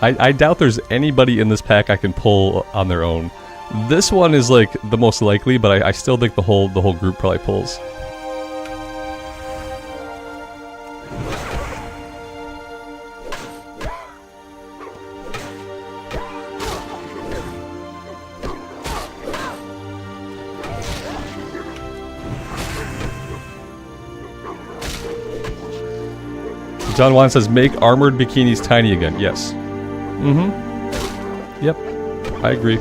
I doubt there's anybody in this pack I can pull on their own. This one is like the most likely, but I still think the whole group probably pulls. John Juan says, make armored bikinis tiny again. Yes. Yep. I agree.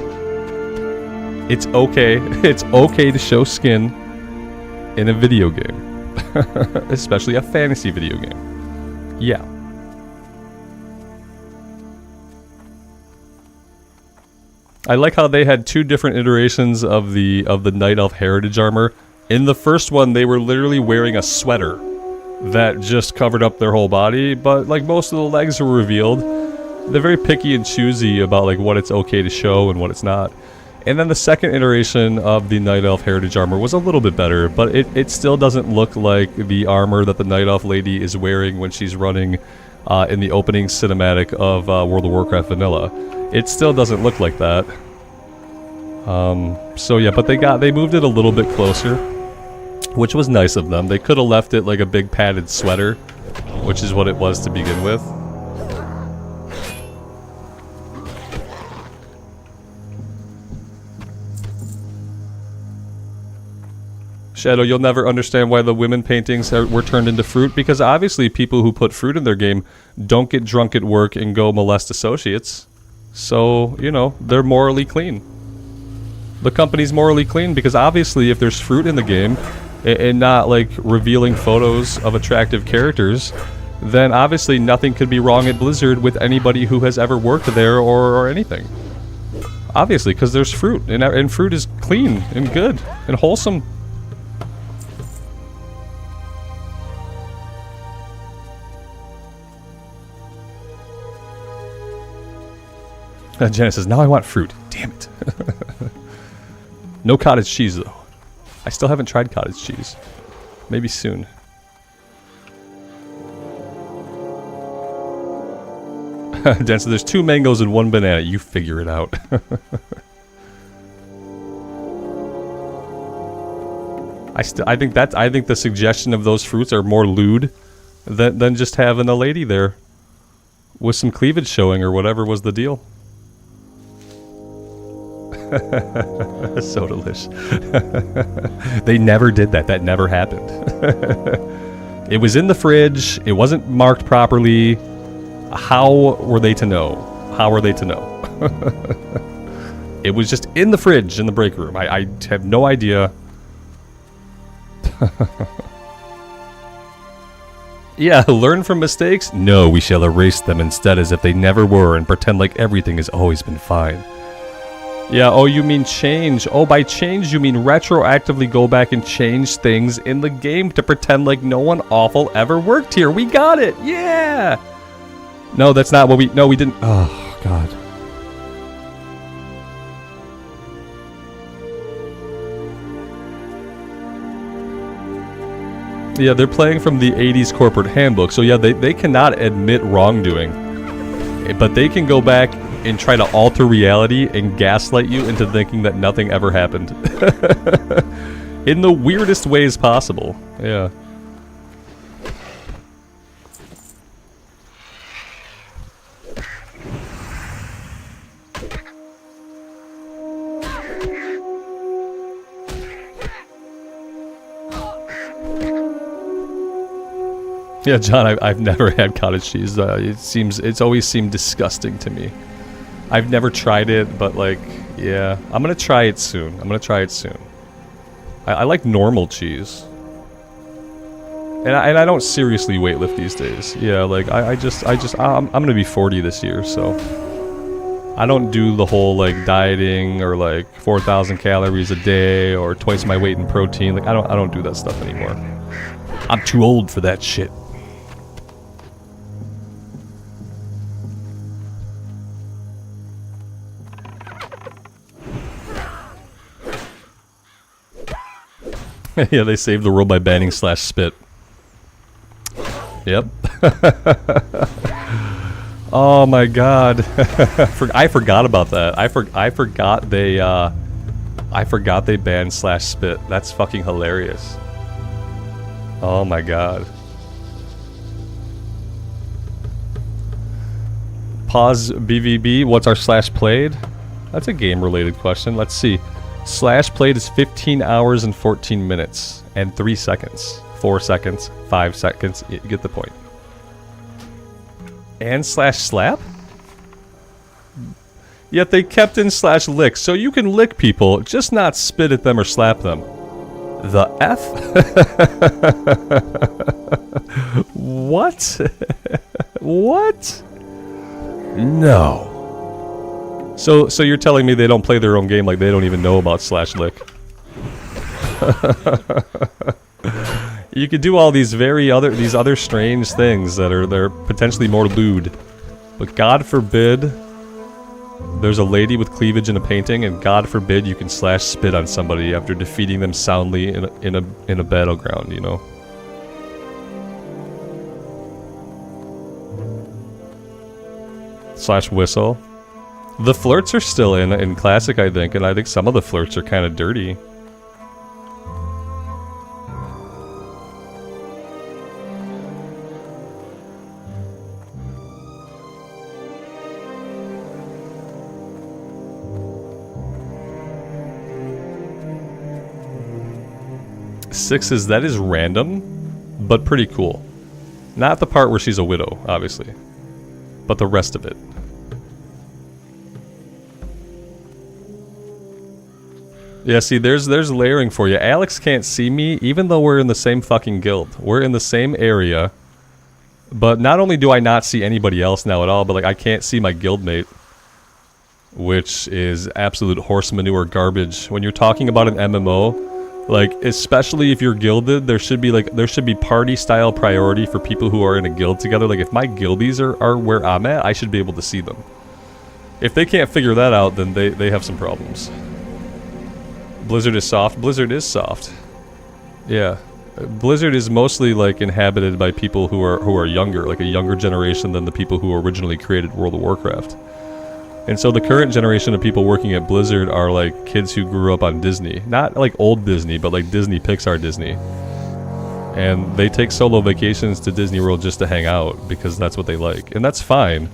It's okay. It's okay to show skin in a video game. Especially a fantasy video game. Yeah. I like how they had two different iterations of the Night Elf Heritage armor. In the first one, they were literally wearing a sweater that just covered up their whole body, but like most of the legs were revealed. They're very picky and choosy about like what it's okay to show and what it's not. And then the second iteration of the Night Elf Heritage armor was a little bit better, but it still doesn't look like the armor that the Night Elf lady is wearing when she's running in the opening cinematic of World of Warcraft Vanilla. It still doesn't look like that. So yeah, but they moved it a little bit closer, which was nice of them. They could have left it like a big padded sweater, which is what it was to begin with. Shadow, you'll never understand why the women paintings were turned into fruit, because obviously people who put fruit in their game don't get drunk at work and go molest associates. So, you know, they're morally clean. The company's morally clean because obviously if there's fruit in the game and not like revealing photos of attractive characters, then obviously nothing could be wrong at Blizzard with anybody who has ever worked there or anything. Obviously, because there's fruit, and fruit is clean and good and wholesome. Janice says, now I want fruit. Damn it. No cottage cheese, though. I still haven't tried cottage cheese. Maybe soon. Jen says, there's 2 mangoes and 1 banana. You figure it out. I think the suggestion of those fruits are more lewd than just having a lady there with some cleavage showing or whatever was the deal. So delish. They never did that. That never happened. It was in the fridge. It wasn't marked properly. How were they to know? How were they to know? It was just in the fridge in the break room. I have no idea. Yeah, learn from mistakes? No, we shall erase them instead as if they never were and pretend like everything has always been fine. Yeah, oh, you mean change. Oh, by change, you mean retroactively go back and change things in the game to pretend like no one awful ever worked here. We got it. Yeah. No, that's not what we... No, we didn't... Oh, God. Yeah, they're playing from the 80s corporate handbook. So yeah, they cannot admit wrongdoing. But they can go back and try to alter reality and gaslight you into thinking that nothing ever happened. In the weirdest ways possible. Yeah. Yeah, John, I've never had cottage cheese. It's always seemed disgusting to me. I've never tried it, but like, Yeah, I'm gonna try it soon. I like normal cheese. And I don't seriously weightlift these days. Yeah, like I'm gonna be 40 this year, so I don't do the whole like dieting or like 4,000 calories a day or twice my weight in protein. Like I don't do that stuff anymore. I'm too old for that shit. Yeah, they saved the world by banning /spit. Yep. Oh my god. I forgot about that. I forgot they banned /spit. That's fucking hilarious. Oh my god. Pause BVB. What's our /played? That's a game related question. Let's see. /played is 15 hours and 14 minutes and 3 seconds. 4 seconds, 5 seconds, you get the point. And /slap? Yet they kept in /lick, so you can lick people, just not spit at them or slap them. The F? What? What? No. So you're telling me they don't play their own game, like they don't even know about /lick? You could do all these these other strange things that they're potentially more lewd, but God forbid there's a lady with cleavage in a painting, and God forbid you can /spit on somebody after defeating them soundly in a battleground, you know. /whistle. The flirts are still in Classic, I think, and I think some of the flirts are kind of dirty. Sixes, that is random, but pretty cool. Not the part where she's a widow, obviously, but the rest of it. Yeah, see, there's layering for you. Alex can't see me, even though we're in the same fucking guild. We're in the same area, but not only do I not see anybody else now at all, but like I can't see my guildmate, which is absolute horse manure garbage. When you're talking about an MMO, like, especially if you're gilded, there should be party style priority for people who are in a guild together. Like, if my guildies are where I'm at, I should be able to see them. If they can't figure that out, then they have some problems. Blizzard is soft. Blizzard is soft. Yeah. Blizzard is mostly like inhabited by people who are younger, like a younger generation than the people who originally created World of Warcraft. And so the current generation of people working at Blizzard are like kids who grew up on Disney. Not like old Disney, but like Disney, Pixar Disney. And they take solo vacations to Disney World just to hang out because that's what they like. And that's fine.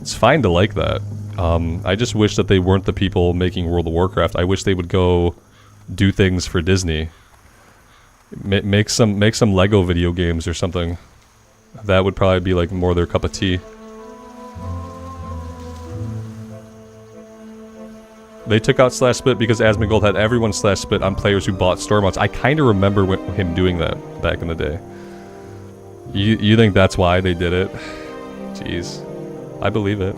It's fine to like that. I just wish that they weren't the people making World of Warcraft. I wish they would go do things for Disney. Make some Lego video games or something. That would probably be like more their cup of tea. They took out /spit because Asmongold had everyone /spit on players who bought store mounts. I kind of remember him doing that back in the day. You think that's why they did it? Jeez. I believe it.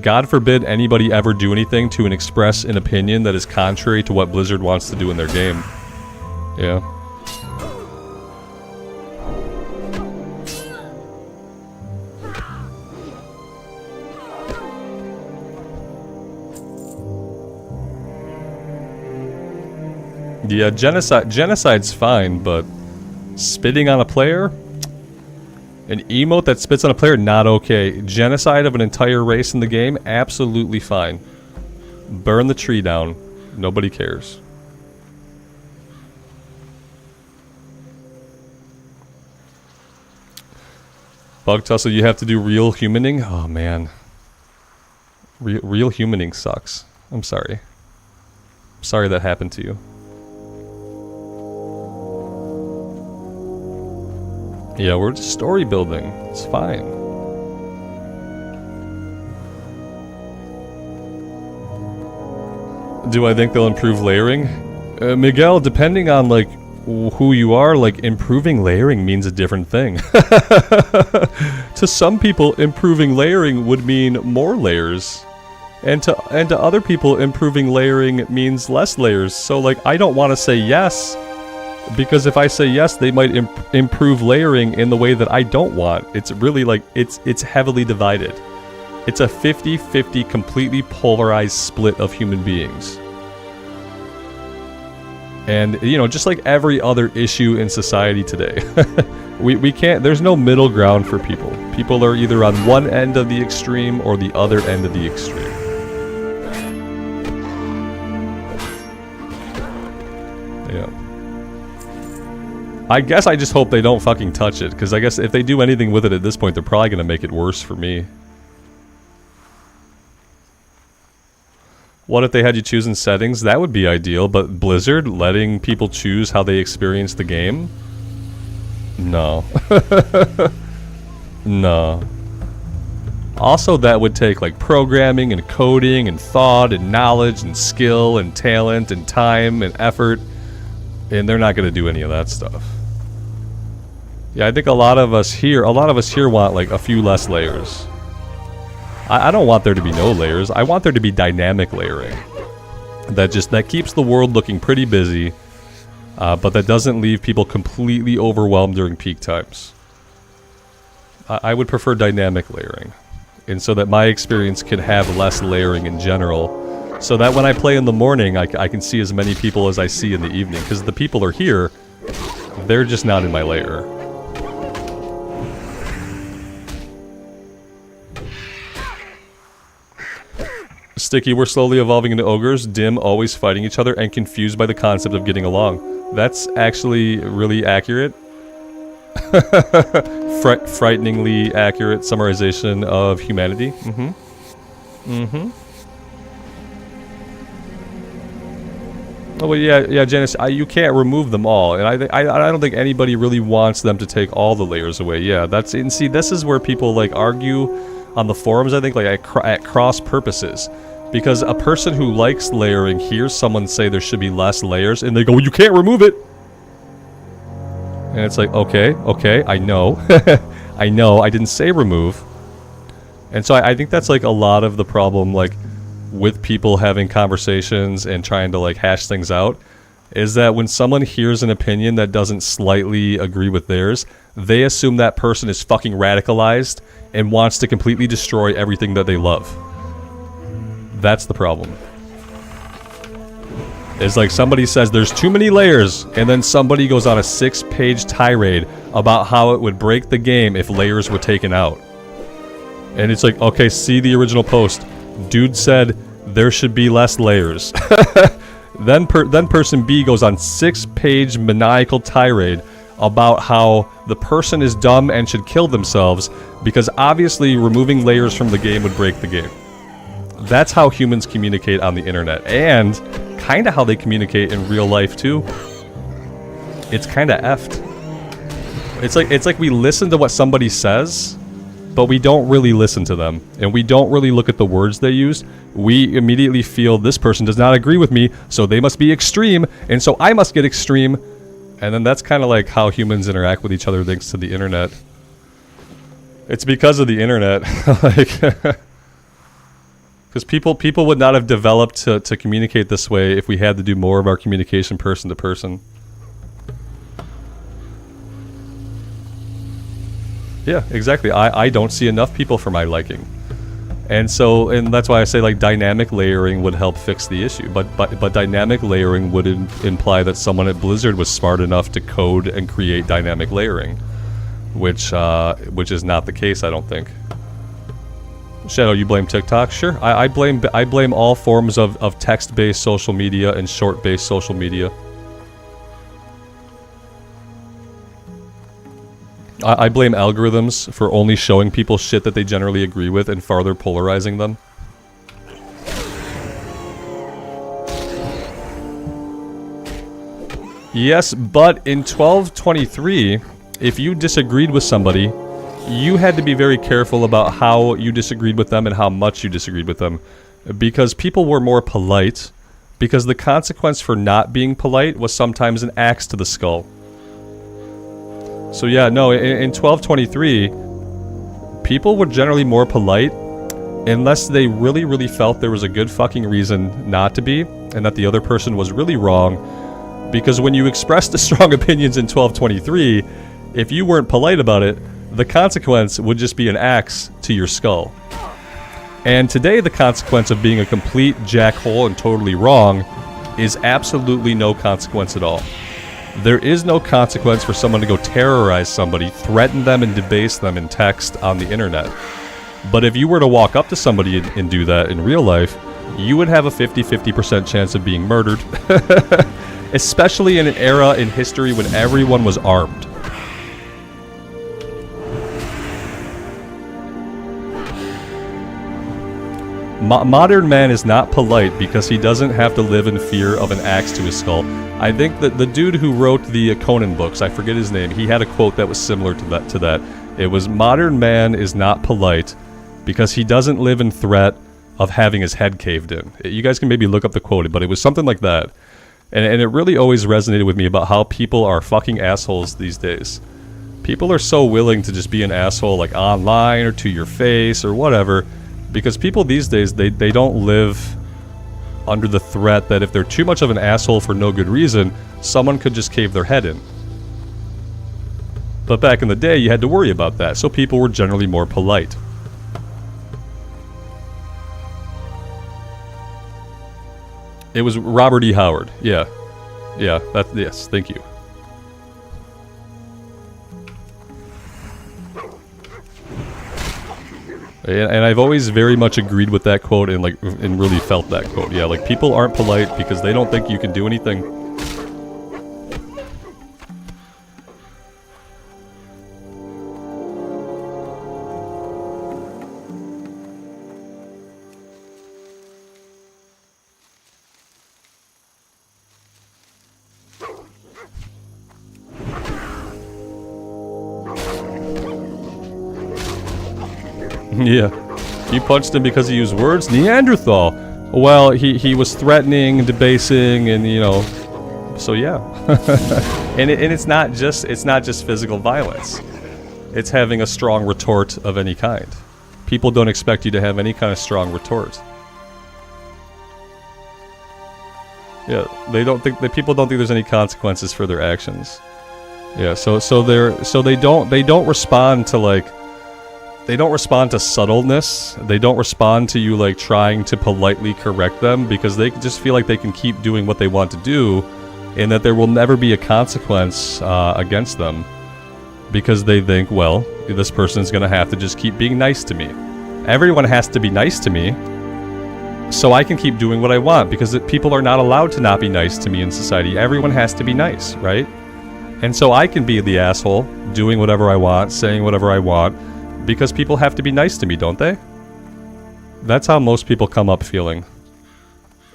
God forbid anybody ever do anything to express an opinion that is contrary to what Blizzard wants to do in their game. Yeah. Yeah, genocide's fine, but spitting on a player? An emote that spits on a player? Not okay. Genocide of an entire race in the game? Absolutely fine. Burn the tree down. Nobody cares. Bug Tussle, you have to do real humaning? Oh, man. Real humaning sucks. I'm sorry. I'm sorry that happened to you. Yeah, we're just story building. It's fine. Do I think they'll improve layering? Miguel, depending on, like, who you are, like, improving layering means a different thing. To some people, improving layering would mean more layers. And to other people, improving layering means less layers. So, like, I don't want to say yes, because if I say yes, they might improve layering in the way that I don't want. It's really, like, it's heavily divided. It's a 50-50 completely polarized split of human beings. And, you know, just like every other issue in society today, we can't, there's no middle ground for people. People are either on one end of the extreme or the other end of the extreme. Yeah. I guess I just hope they don't fucking touch it, because I guess if they do anything with it at this point, they're probably going to make it worse for me. What if they had you choose in settings? That would be ideal, but Blizzard letting people choose how they experience the game? No. No. Also, that would take, like, programming and coding and thought and knowledge and skill and talent and time and effort. And they're not going to do any of that stuff. Yeah, I think a lot of us here want, like, a few less layers. I don't want there to be no layers. I want there to be dynamic layering. That keeps the world looking pretty busy, but that doesn't leave people completely overwhelmed during peak times. I would prefer dynamic layering. And so that my experience can have less layering in general. So that when I play in the morning, I can see as many people as I see in the evening. Because the people are here, they're just not in my layer. Sticky, we're slowly evolving into ogres, dim, always fighting each other, and confused by the concept of getting along. That's actually really accurate. Frighteningly accurate summarization of humanity. Oh, well, yeah, Janice, you can't remove them all, and I don't think anybody really wants them to take all the layers away. Yeah, and see, this is where people, like, argue on the forums, I think, like, at cross purposes. Because a person who likes layering hears someone say there should be less layers, and they go, well, you can't remove it! And it's like, okay, I know. I know, I didn't say remove. And so I think that's, like, a lot of the problem, like, with people having conversations and trying to, like, hash things out, is that when someone hears an opinion that doesn't slightly agree with theirs, they assume that person is fucking radicalized and wants to completely destroy everything that they love. That's the problem. It's like somebody says there's too many layers, and then somebody goes on a 6-page tirade about how it would break the game if layers were taken out. And it's like, okay, see the original post. Dude said there should be less layers. Then person B goes on 6-page maniacal tirade about how the person is dumb and should kill themselves because obviously removing layers from the game would break the game. That's how humans communicate on the internet, and kind of how they communicate in real life too. It's kind of effed. It's like we listen to what somebody says, but we don't really listen to them, and we don't really look at the words they use. We immediately feel this person does not agree with me, so they must be extreme, and so I must get extreme. And then that's kind of like how humans interact with each other thanks to the internet. It's because of the internet. Like, because people would not have developed to communicate this way if we had to do more of our communication person to person. Yeah, exactly. I don't see enough people for my liking. And that's why I say, like, dynamic layering would help fix the issue. But dynamic layering would imply that someone at Blizzard was smart enough to code and create dynamic layering, which is not the case, I don't think. Shadow, you blame TikTok? Sure. I blame all forms of text-based social media and short-based social media. I blame algorithms for only showing people shit that they generally agree with and farther polarizing them. Yes, but in 1223, if you disagreed with somebody, you had to be very careful about how you disagreed with them and how much you disagreed with them. Because people were more polite because the consequence for not being polite was sometimes an axe to the skull. So yeah, no, in 1223, people were generally more polite unless they really, really felt there was a good fucking reason not to be, and that the other person was really wrong. Because when you expressed strong opinions in 1223, if you weren't polite about it, the consequence would just be an axe to your skull. And today, the consequence of being a complete jackhole and totally wrong is absolutely no consequence at all. There is no consequence for someone to go terrorize somebody, threaten them, and debase them in text on the internet. But if you were to walk up to somebody and do that in real life, you would have a 50-50% chance of being murdered. Especially in an era in history when everyone was armed. Modern man is not polite because he doesn't have to live in fear of an axe to his skull. I think that the dude who wrote the Conan books, I forget his name, he had a quote that was similar to that. It was, modern man is not polite because he doesn't live in threat of having his head caved in. You guys can maybe look up the quote, but it was something like that. And it really always resonated with me about how people are fucking assholes these days. People are so willing to just be an asshole, like online or to your face or whatever, because people these days, they don't live under the threat that if they're too much of an asshole for no good reason, someone could just cave their head in. But back in the day, you had to worry about that, so people were generally more polite. It was Robert E. Howard. Yeah. Yeah, yes, thank you. And I've always very much agreed with that quote and really felt that quote. Yeah, like people aren't polite because they don't think you can do anything. Yeah. You punched him because he used words? Neanderthal! Well, he was threatening, debasing, and so yeah. and it's not just physical violence. It's having a strong retort of any kind. People don't expect you to have any kind of strong retort. Yeah, people don't think there's any consequences for their actions. Yeah, so they don't respond to they don't respond to subtleness. They don't respond to you trying to politely correct them because they just feel like they can keep doing what they want to do and that there will never be a consequence against them because they think, well, this person's going to have to just keep being nice to me. Everyone has to be nice to me so I can keep doing what I want because people are not allowed to not be nice to me in society. Everyone has to be nice, right? And so I can be the asshole doing whatever I want, saying whatever I want, because people have to be nice to me, don't they? That's how most people come up feeling.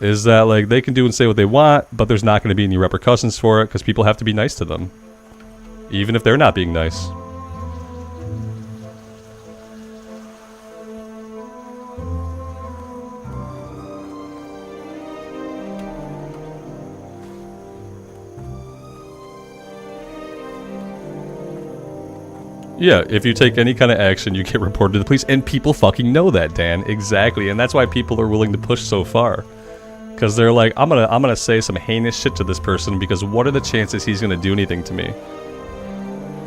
Is that they can do and say what they want, but there's not going to be any repercussions for it because people have to be nice to them. Even if they're not being nice. Yeah, if you take any kind of action, you get reported to the police, and people fucking know that, Dan. Exactly, and that's why people are willing to push so far, because they're like, I'm gonna say some heinous shit to this person because what are the chances he's gonna do anything to me?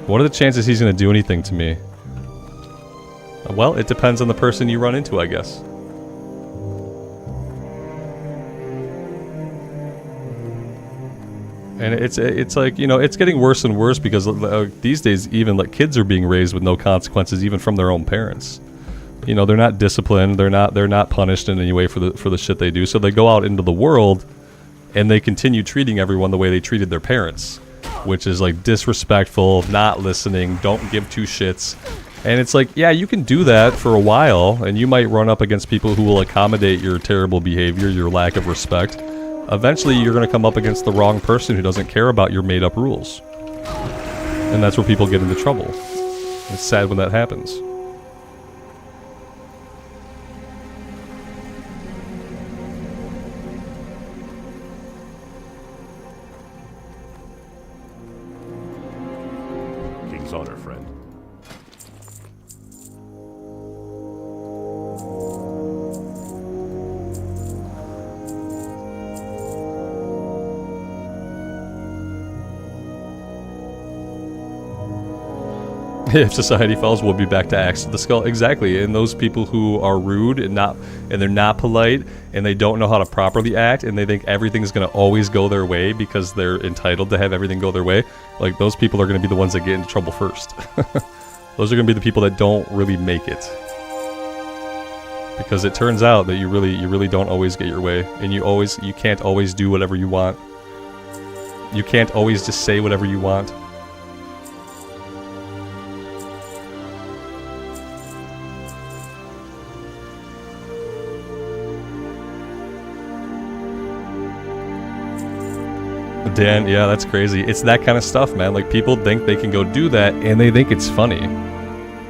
What are the chances he's gonna do anything to me? Well, it depends on the person you run into, I guess. And it's it's getting worse and worse because these days even kids are being raised with no consequences even from their own parents. They're not disciplined, they're not punished in any way for the shit they do. So they go out into the world and they continue treating everyone the way they treated their parents, which is disrespectful, not listening, don't give two shits. And it's yeah, you can do that for a while and you might run up against people who will accommodate your terrible behavior, your lack of respect. Eventually, you're going to come up against the wrong person who doesn't care about your made-up rules. And that's where people get into trouble. It's sad when that happens. King's honor, friend. If society falls, we'll be back to axe to the skull. Exactly, and those people who are rude and they're not polite and they don't know how to properly act and they think everything's gonna always go their way because they're entitled to have everything go their way. Like those people are gonna be the ones that get into trouble first. Those are gonna be the people that don't really make it. Because it turns out that you really don't always get your way, and you can't always do whatever you want. You can't always just say whatever you want. Dan, yeah, that's crazy. It's that kind of stuff, man. Like, people think they can go do that, and they think it's funny.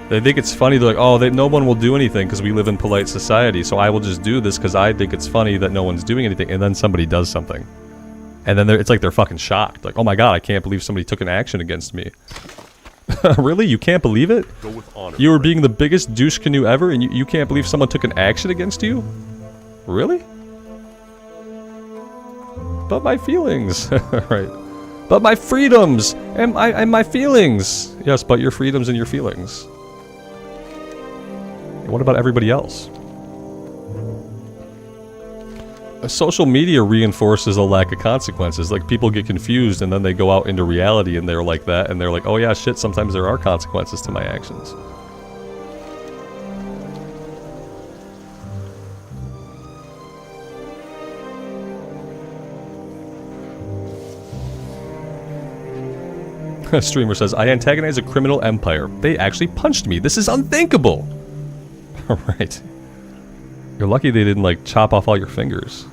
They think it's funny. They're like, oh, no one will do anything because we live in polite society, so I will just do this because I think it's funny that no one's doing anything, and then somebody does something. And then it's like they're fucking shocked. Like, oh my god, I can't believe somebody took an action against me. Really? You can't believe it? Go with honor, you were being the biggest douche canoe ever, and you can't believe someone took an action against you? Really? But my feelings. Right. But my freedoms and my feelings. Yes, but your freedoms and your feelings. And what about everybody else? Social media reinforces a lack of consequences. Like, people get confused and then they go out into reality and they're like that and they're like, oh yeah, shit, sometimes there are consequences to my actions. Streamer says, I antagonize a criminal empire. They actually punched me. This is unthinkable. Alright. You're lucky they didn't, like, chop off all your fingers.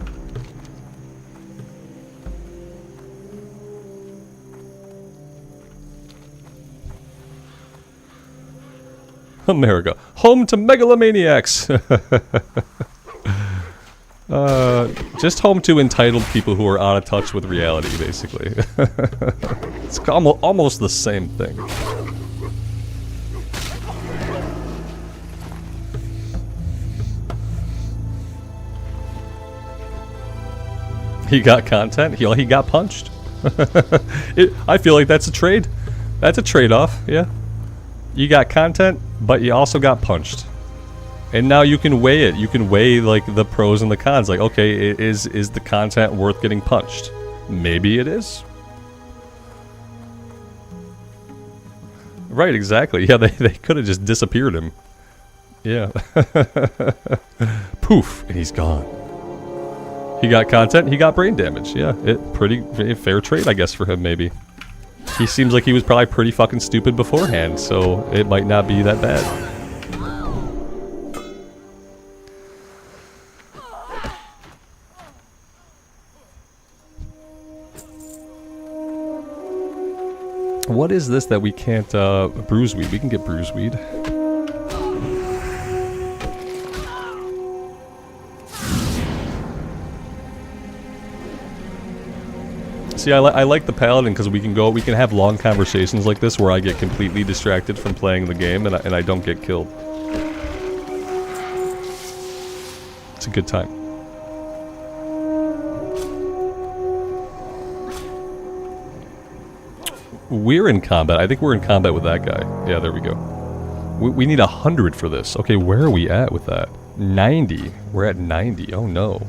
America. Home to megalomaniacs! Just home to entitled people who are out of touch with reality, basically. It's almost the same thing. He got content, he got punched. I feel like that's a trade. That's a trade-off, yeah. You got content, but you also got punched. And now you can weigh it. You can weigh, like, the pros and the cons. Like, okay, is the content worth getting punched? Maybe it is. Right, exactly. Yeah, they could have just disappeared him. Yeah. Poof, and he's gone. He got content, he got brain damage. Yeah, pretty fair trade, I guess, for him, maybe. He seems like he was probably pretty fucking stupid beforehand, so it might not be that bad. What is this that we can't, bruiseweed? We can get bruiseweed. See, I like the Paladin because we can have long conversations like this where I get completely distracted from playing the game and I don't get killed. It's a good time. We're in combat. I think we're in combat with that guy. Yeah, there we go. We need 100 for this. Okay, where are we at with that? 90. We're at 90. Oh no.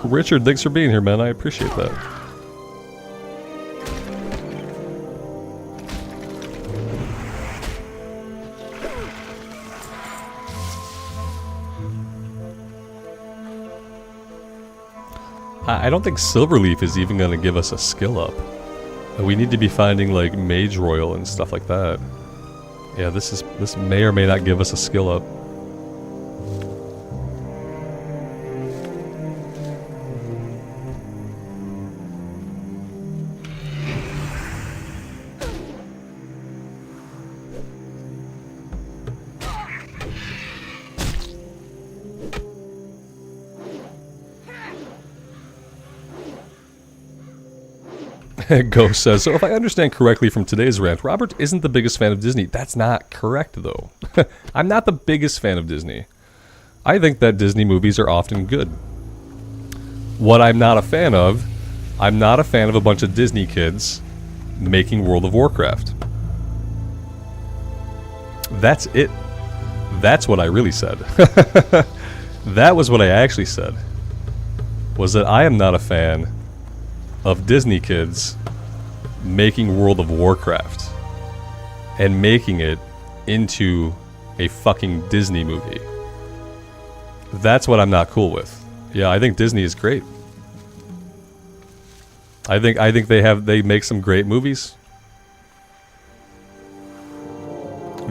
Richard, thanks for being here, man. I appreciate that. I don't think Silverleaf is even going to give us a skill up. We need to be finding, like, Mage Royal and stuff like that. Yeah, this may or may not give us a skill up. Ghost says, so if I understand correctly from today's rant, Robert isn't the biggest fan of Disney. That's not correct, though. I'm not the biggest fan of Disney. I think that Disney movies are often good. What I'm not a fan of, I'm not a fan of a bunch of Disney kids making World of Warcraft. That's it. That's what I really said. That was what I actually said. Was that I am not a fan of Disney kids making World of Warcraft and making it into a fucking Disney movie. That's what I'm not cool with. Yeah, I think Disney is great. I think they make some great movies.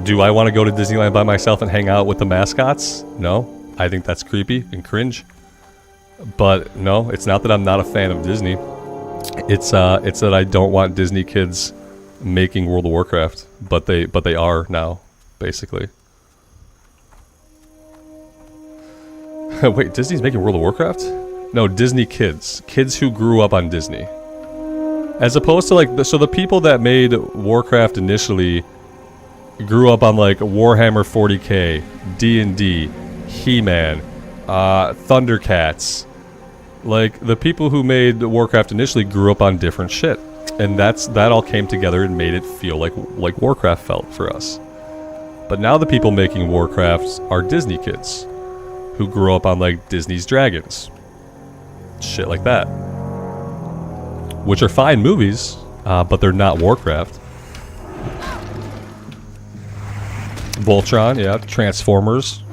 Do I want to go to Disneyland by myself and hang out with the mascots? No. I think that's creepy and cringe. But no, it's not that I'm not a fan of Disney. It's that I don't want Disney kids making World of Warcraft, but they are now, basically. Wait, Disney's making World of Warcraft? No, Disney kids. Kids who grew up on Disney. As opposed to like, so the people that made Warcraft initially grew up on like Warhammer 40k, D&D, He-Man, Thundercats. Like, the people who made Warcraft initially grew up on different shit. And that all came together and made it feel like Warcraft felt for us. But now the people making Warcraft are Disney kids who grew up on like Disney's Dragons. Shit like that. Which are fine movies, but they're not Warcraft. Voltron, yeah, Transformers.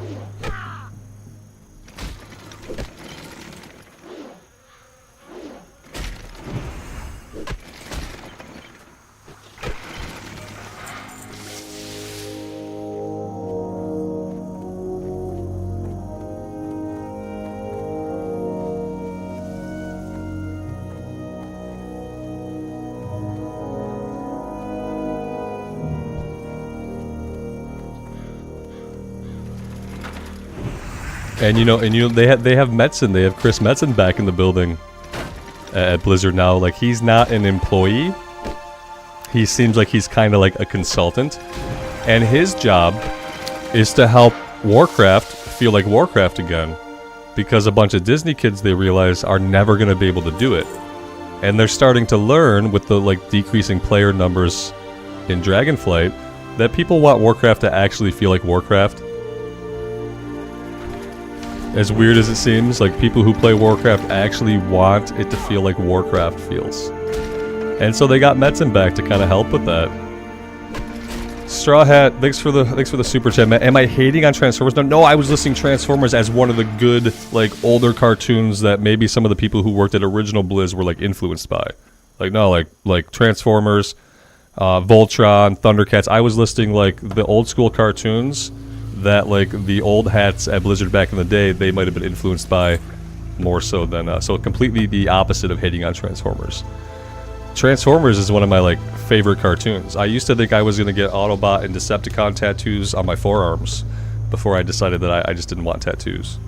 And they have Metzen. They have Chris Metzen back in the building at Blizzard now. Like, he's not an employee. He seems like he's kind of like a consultant, and his job is to help Warcraft feel like Warcraft again, because a bunch of Disney kids, they realize, are never going to be able to do it, and they're starting to learn with the like decreasing player numbers in Dragonflight that people want Warcraft to actually feel like Warcraft. As weird as it seems, like, people who play Warcraft actually want it to feel like Warcraft feels. And so they got Metzen back to kind of help with that. Straw Hat, thanks for the super chat, man. Am I hating on Transformers? No, I was listing Transformers as one of the good, like, older cartoons that maybe some of the people who worked at original Blizz were, like, influenced by. Like, no, like Transformers, Voltron, Thundercats. I was listing, like, the old school cartoons that, like, the old hats at Blizzard back in the day, they might have been influenced by more so than, so completely the opposite of hating on Transformers. Transformers is one of my, like, favorite cartoons. I used to think I was going to get Autobot and Decepticon tattoos on my forearms before I decided that I just didn't want tattoos.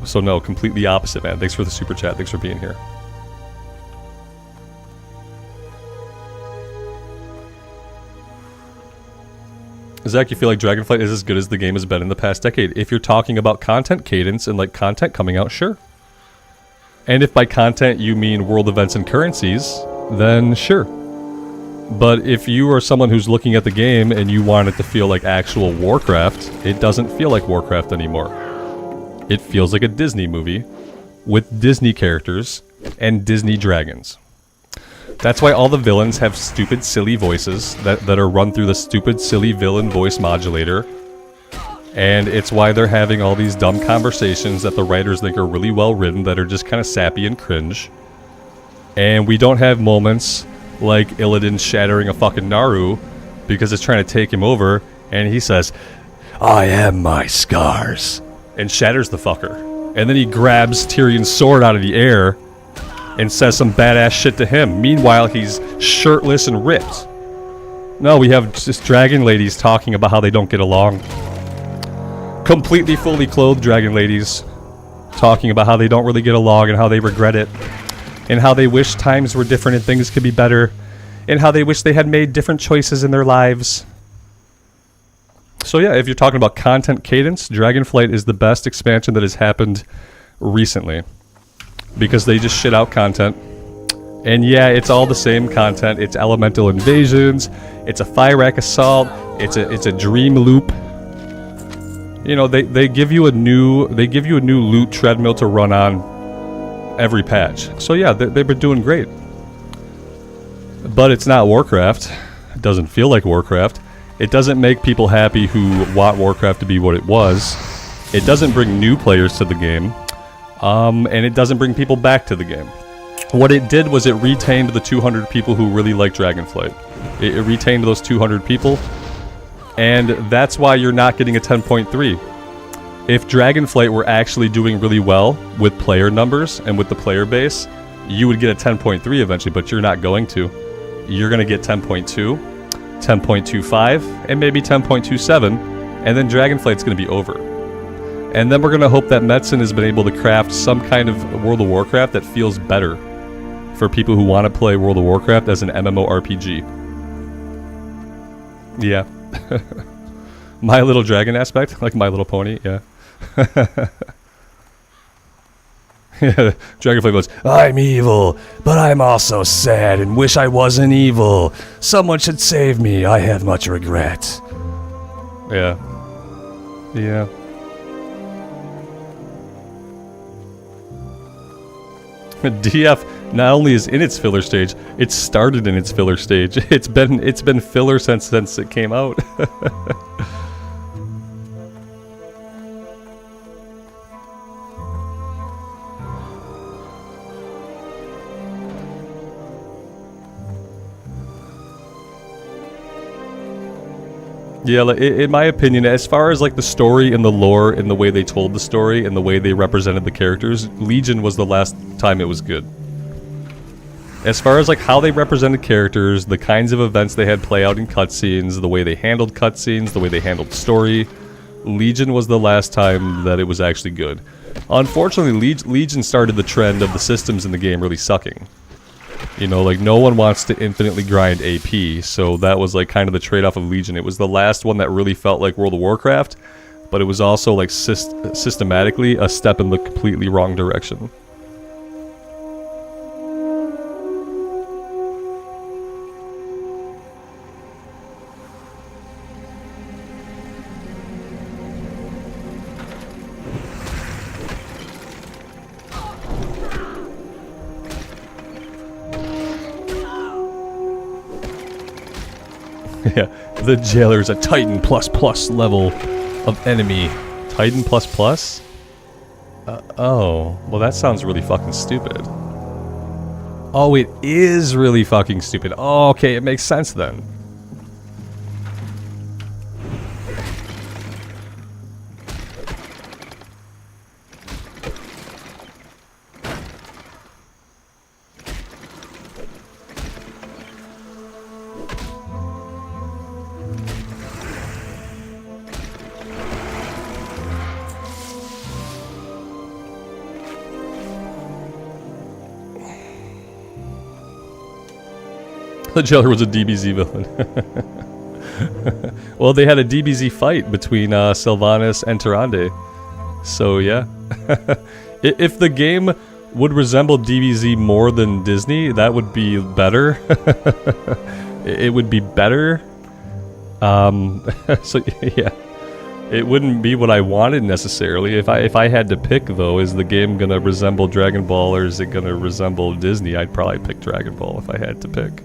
So no, completely opposite, man. Thanks for the super chat. Thanks for being here. Zach, you feel like Dragonflight is as good as the game has been in the past decade? If you're talking about content cadence and, like, content coming out, sure. And if by content you mean world events and currencies, then sure. But if you are someone who's looking at the game and you want it to feel like actual Warcraft, it doesn't feel like Warcraft anymore. It feels like a Disney movie with Disney characters and Disney dragons. That's why all the villains have stupid, silly voices that are run through the stupid, silly villain voice modulator. And it's why they're having all these dumb conversations that the writers think are really well written that are just kind of sappy and cringe. And we don't have moments like Illidan shattering a fucking Naru because it's trying to take him over, and he says, "I am my scars," and shatters the fucker. And then he grabs Tyrion's sword out of the air and says some badass shit to him. Meanwhile, he's shirtless and ripped. No, we have just dragon ladies talking about how they don't get along. Completely fully clothed dragon ladies talking about how they don't really get along and how they regret it. and how they wish times were different and things could be better, and how they wish they had made different choices in their lives. So yeah, if you're talking about content cadence, Dragonflight is the best expansion that has happened recently, because they just shit out content. And yeah, it's all the same content. It's elemental invasions, it's a fire rack assault, it's a dream loop. You know, they give you a new loot treadmill to run on every patch. So yeah, they've been doing great. But it's not Warcraft. It doesn't feel like Warcraft. It doesn't make people happy who want Warcraft to be what it was. It doesn't bring new players to the game. And it doesn't bring people back to the game. What it did was it retained the 200 people who really like Dragonflight. It retained those 200 people. And that's why you're not getting a 10.3. If Dragonflight were actually doing really well with player numbers and with the player base, you would get a 10.3 eventually, but you're not going to. You're going to get 10.2, 10.25, and maybe 10.27, and then Dragonflight's going to be over. And then we're going to hope that Metzen has been able to craft some kind of World of Warcraft that feels better for people who want to play World of Warcraft as an MMORPG. Yeah. My Little Dragon aspect, like My Little Pony, yeah. Yeah, Dragonflight goes, I'm evil, but I'm also sad and wish I wasn't evil. Someone should save me, I have much regret. Yeah. Yeah. DF not only is in its filler stage, it started in its filler stage. It's been filler since it came out. Yeah, like, in my opinion, as far as like the story and the lore and the way they told the story and the way they represented the characters, Legion was the last time it was good. As far as like how they represented characters, the kinds of events they had play out in cutscenes, the way they handled cutscenes, the way they handled story, Legion was the last time that it was actually good. Unfortunately, Legion started the trend of the systems in the game really sucking. You know, like, no one wants to infinitely grind AP, so that was, like, kind of the trade-off of Legion. It was the last one that really felt like World of Warcraft, but it was also, like, systematically a step in the completely wrong direction. Yeah, the Jailer's a Titan ++ level of enemy. Titan ++? Oh, well that sounds really fucking stupid. Oh, it is really fucking stupid. Oh, okay, it makes sense then. The Jailer was a DBZ villain. Well, they had a DBZ fight between Sylvanas and Tyrande. So, yeah. If the game would resemble DBZ more than Disney, that would be better. It would be better. So, yeah. It wouldn't be what I wanted necessarily. If I had to pick, though, is the game gonna resemble Dragon Ball or is it gonna resemble Disney? I'd probably pick Dragon Ball if I had to pick.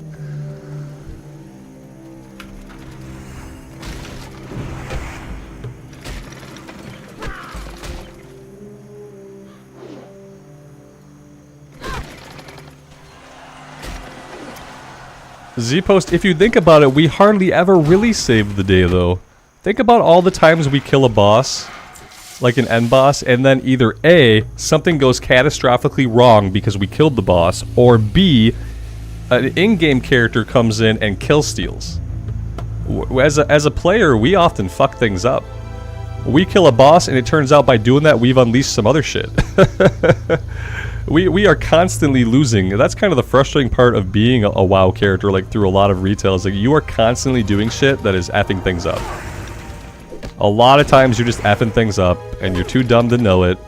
Z-Post, if you think about it, we hardly ever really saved the day, though. Think about all the times we kill a boss, like an end boss, and then either A, something goes catastrophically wrong because we killed the boss, or B, an in-game character comes in and kill steals. As a player, we often fuck things up. We kill a boss, and it turns out by doing that, we've unleashed some other shit. we are constantly losing. That's kind of the frustrating part of being a WoW character, like through a lot of retail, is like you are constantly doing shit that is effing things up. A lot of times you're just effing things up, and you're too dumb to know it,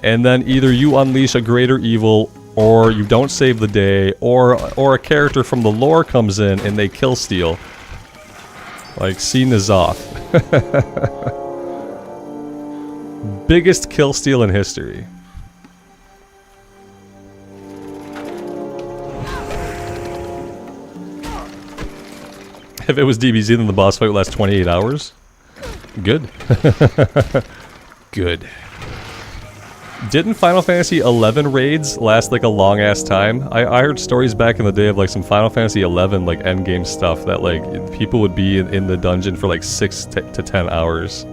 and then either you unleash a greater evil, or you don't save the day, or a character from the lore comes in and they kill steal. Like, scene is off. Biggest kill steal in history. If it was DBZ, then the boss fight would last 28 hours. Good. Good. Didn't Final Fantasy 11 raids last like a long ass time? I heard stories back in the day of like some Final Fantasy 11 like endgame stuff that like people would be in the dungeon for like 6 to 10 hours.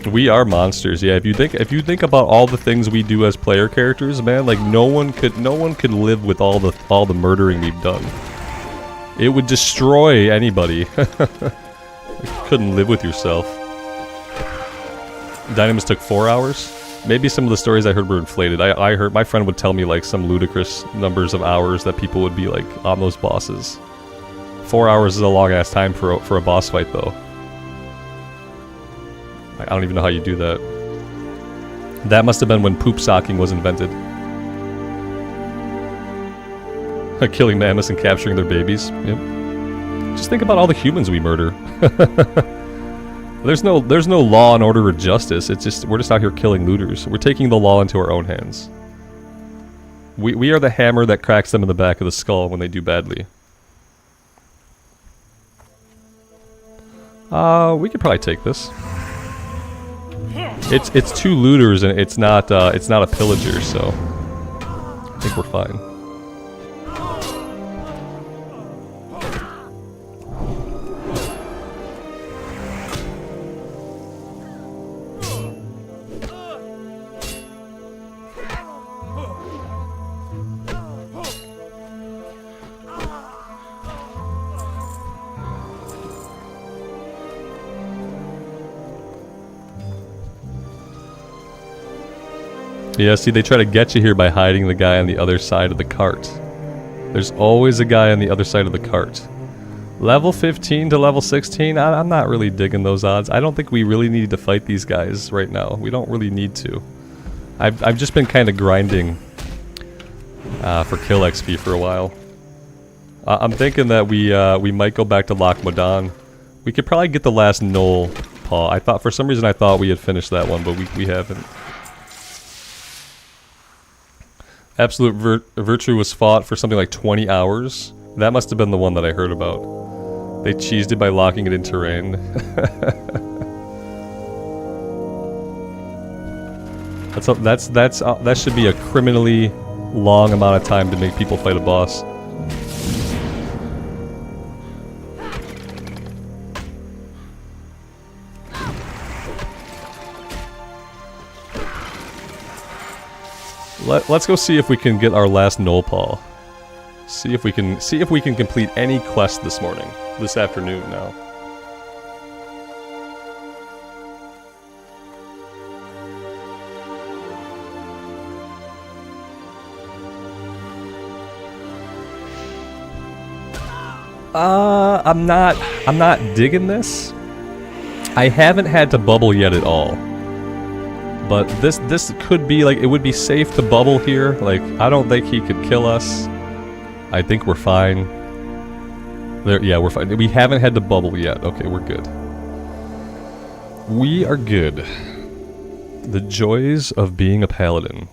We are monsters, yeah. If you think about all the things we do as player characters, man, like no one could live with all the murdering we've done. It would destroy anybody. Couldn't live with yourself. Dynamis took 4 hours. Maybe some of the stories I heard were inflated. I heard my friend would tell me like some ludicrous numbers of hours that people would be like on those bosses. 4 hours is a long ass time for a boss fight though. I don't even know how you do that. That must have been when poop socking was invented. Killing mammoths and capturing their babies. Yep. Just think about all the humans we murder. There's no law and order or justice. It's just we're just out here killing looters. We're taking the law into our own hands. We are the hammer that cracks them in the back of the skull when they do badly. We could probably take this. It's 2 looters and it's not a pillager, so I think we're fine. Yeah, see, they try to get you here by hiding the guy on the other side of the cart. There's always a guy on the other side of the cart. Level 15 to level 16, I'm not really digging those odds. I don't think we really need to fight these guys right now. We don't really need to. I've just been kind of grinding for kill XP for a while. I'm thinking that we might go back to Loch Modan. We could probably get the last Knoll paw. For some reason I thought we had finished that one, but we haven't. Absolute Virtue was fought for something like 20 hours. That must have been the one that I heard about. They cheesed it by locking it in terrain. That should be a criminally long amount of time to make people fight a boss. Let's go see if we can get our last Knoll paw. See if we can complete any quest this afternoon now. I'm not digging this. I haven't had to bubble yet at all. But this could be like, it would be safe to bubble here. Like, I don't think he could kill us. I think we're fine. Yeah, we're fine. We haven't had to bubble yet. Okay, we're good. We are good. The joys of being a paladin.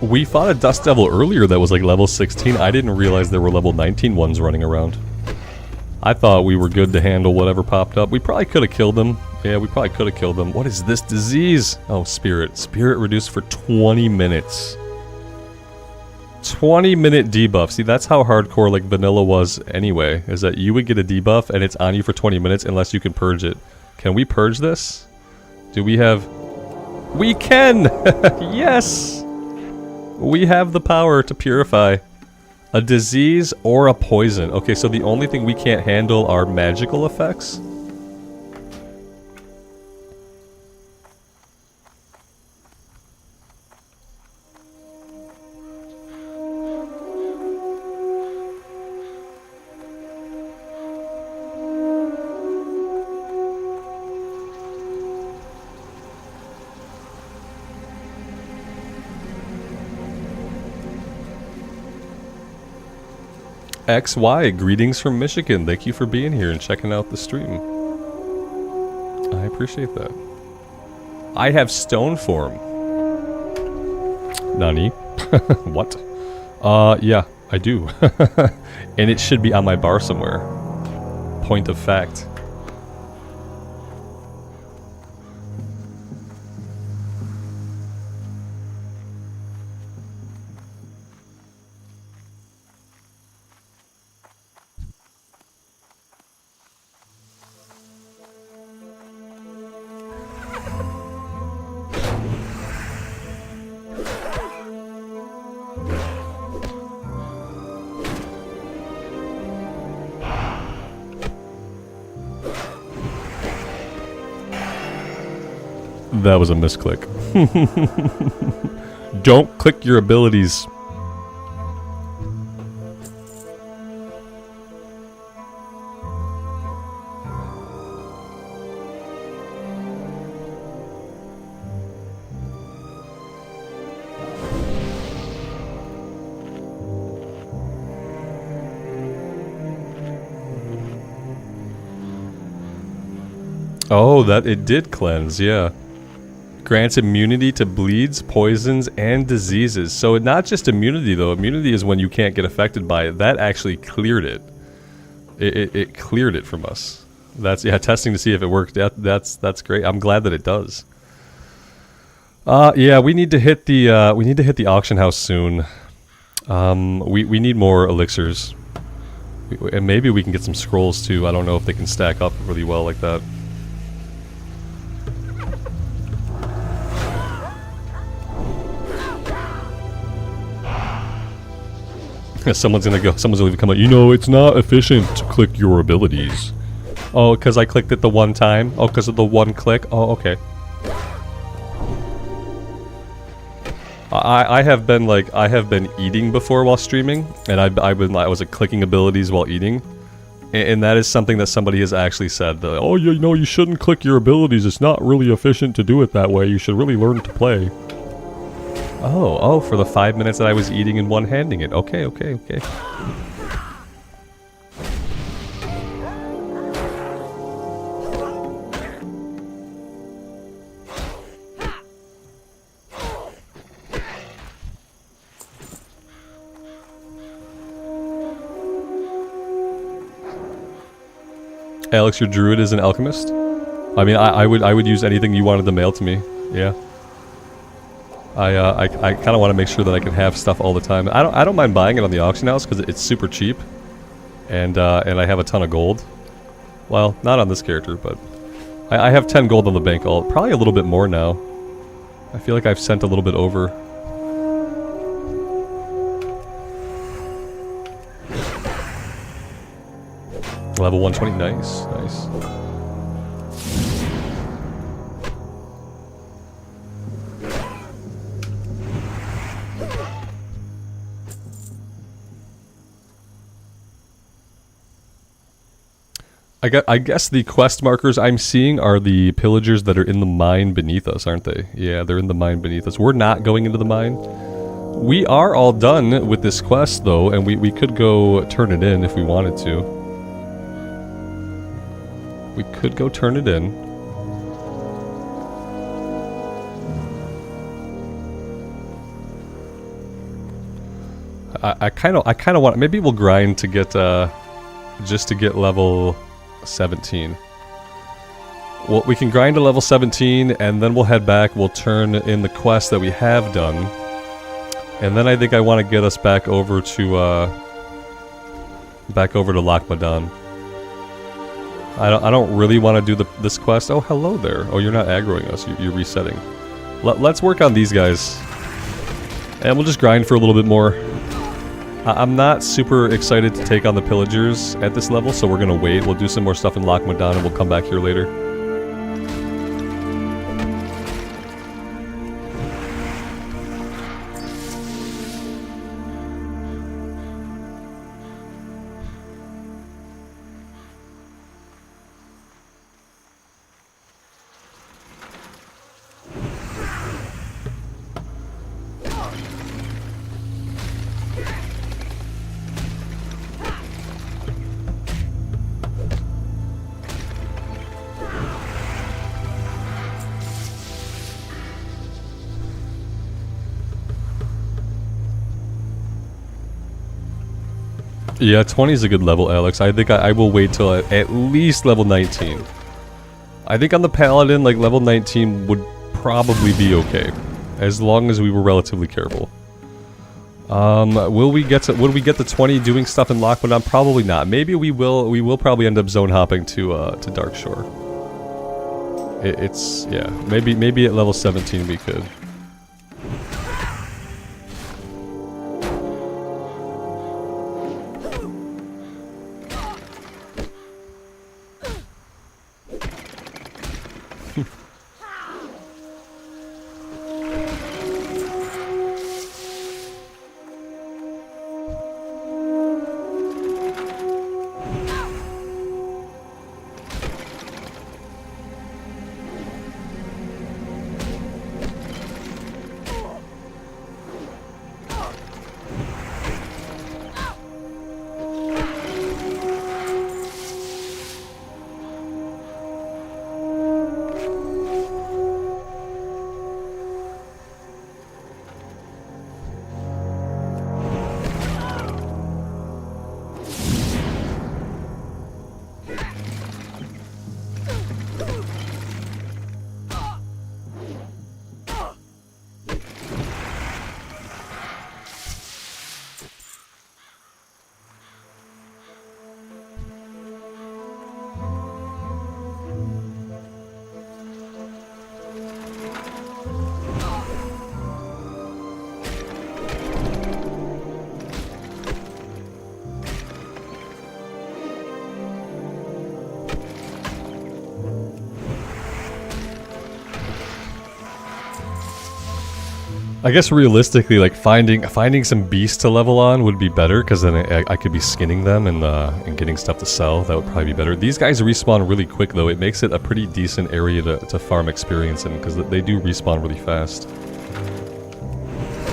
We fought a Dust Devil earlier that was like level 16. I didn't realize there were level 19 ones running around. I thought we were good to handle whatever popped up. We probably could have killed them. Yeah, we probably could have killed them. What is this disease? Oh, Spirit. Spirit reduced for 20 minutes. 20-minute debuff. See, that's how hardcore like vanilla was anyway, is that you would get a debuff and it's on you for 20 minutes unless you can purge it. Can we purge this? Do we have... We can! Yes! We have the power to purify a disease or a poison. Okay, so the only thing we can't handle are magical effects. XY, greetings from Michigan. Thank you for being here and checking out the stream. I appreciate that. I have stone form. Nani? What? Yeah, I do. And it should be on my bar somewhere. Point of fact. That was a misclick. Don't click your abilities. Oh, that it did cleanse, yeah. Grants immunity to bleeds, poisons, and diseases. So not just immunity though. Immunity is when you can't get affected by it. That actually cleared it. It cleared it from us. That's, yeah, testing to see if it worked. That's great. I'm glad that it does. Yeah, we need to hit the auction house soon. We need more elixirs. And maybe we can get some scrolls too. I don't know if they can stack up really well like that. Someone's gonna come out, you know, it's not efficient to click your abilities. Oh, because I clicked it the one time? Oh, because of the one click? Oh, okay. I have been eating before while streaming, and I was clicking abilities while eating. And that is something that somebody has actually said. Oh, you know, you shouldn't click your abilities. It's not really efficient to do it that way. You should really learn to play. Oh, for the 5 minutes that I was eating and one-handing it. Okay. Alex, your druid is an alchemist? I mean, I would use anything you wanted to mail to me. Yeah. I kind of want to make sure that I can have stuff all the time. I don't mind buying it on the auction house because it's super cheap, and I have a ton of gold. Well, not on this character, but I have 10 gold on the bank. Probably a little bit more now. I feel like I've sent a little bit over. Level 120, nice. I guess the quest markers I'm seeing are the pillagers that are in the mine beneath us, aren't they? Yeah, they're in the mine beneath us. We're not going into the mine. We are all done with this quest, though, and we could go turn it in if we wanted to. We could go turn it in. I kind of want. Maybe we'll grind to get just to get level 17. Well, we can grind to level 17, and then we'll head back. We'll turn in the quest that we have done. And then I think I want to get us back over to Lochmadon. I don't really want to do this quest. Oh, hello there. Oh, you're not aggroing us. You're resetting. Let's work on these guys. And we'll just grind for a little bit more. I'm not super excited to take on the Pillagers at this level, so we're going to wait. We'll do some more stuff in Lochmadon and we'll come back here later. Yeah, 20 is a good level, Alex. I think I will wait till at least level 19. I think on the Paladin, like, level 19 would probably be okay. As long as we were relatively careful. Will we get the 20 doing stuff in Lochmadon? Probably not. Maybe we will probably end up zone hopping to Darkshore. It's, yeah, maybe at level 17 we could. I guess realistically, like finding some beasts to level on would be better, because then I could be skinning them and getting stuff to sell. That would probably be better. These guys respawn really quick though. It makes it a pretty decent area to farm experience in, because they do respawn really fast.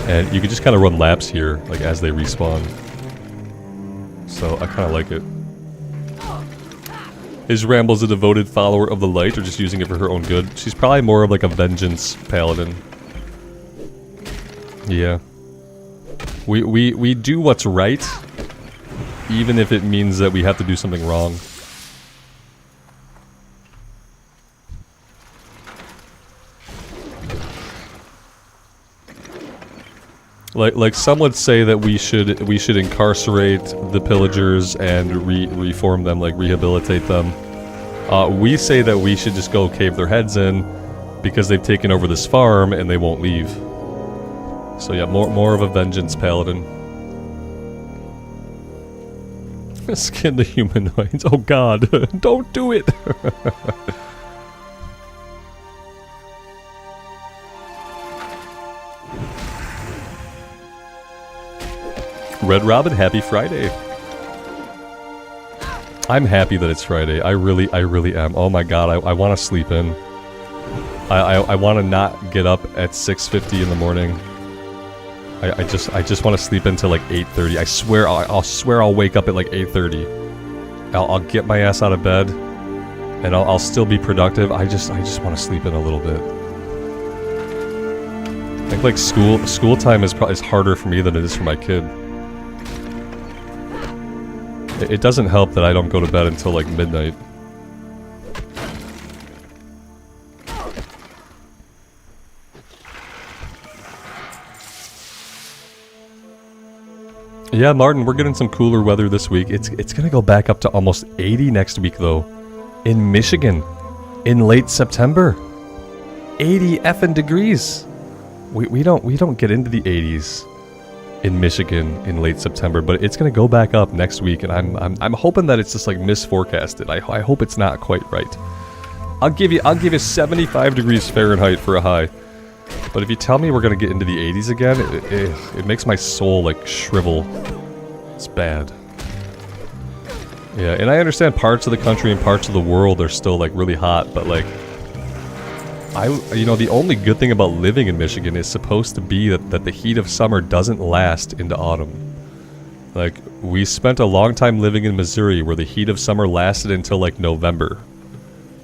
And you can just kind of run laps here, like as they respawn. So I kind of like it. Is Rambles a devoted follower of the light, or just using it for her own good? She's probably more of like a vengeance paladin. Yeah. We do what's right, even if it means that we have to do something wrong. Like some would say that we should incarcerate the pillagers and reform them, like rehabilitate them. We say that we should just go cave their heads in because they've taken over this farm and they won't leave. So yeah, more of a vengeance paladin. Skin the humanoids. Oh god, don't do it! Red Robin, happy Friday. I'm happy that it's Friday. I really am. Oh my god, I want to sleep in. I want to not get up at 6:50 in the morning. I just want to sleep until like 8:30. I swear I'll wake up at like 8:30. I'll get my ass out of bed, and I'll still be productive. I just want to sleep in a little bit. I think like school time is harder for me than it is for my kid. It doesn't help that I don't go to bed until like midnight. Yeah, Martin, we're getting some cooler weather this week. It's gonna go back up to almost 80 next week though. In Michigan. In late September. 80 effing degrees. We don't get into the 80s in Michigan in late September, but it's gonna go back up next week, and I'm hoping that it's just like misforecasted. I hope it's not quite right. I'll give you 75 degrees Fahrenheit for a high. But if you tell me we're gonna get into the 80s again, it makes my soul like shrivel. It's bad. Yeah, and I understand parts of the country and parts of the world are still like really hot, but like, the only good thing about living in Michigan is supposed to be that the heat of summer doesn't last into autumn. Like, we spent a long time living in Missouri where the heat of summer lasted until like November.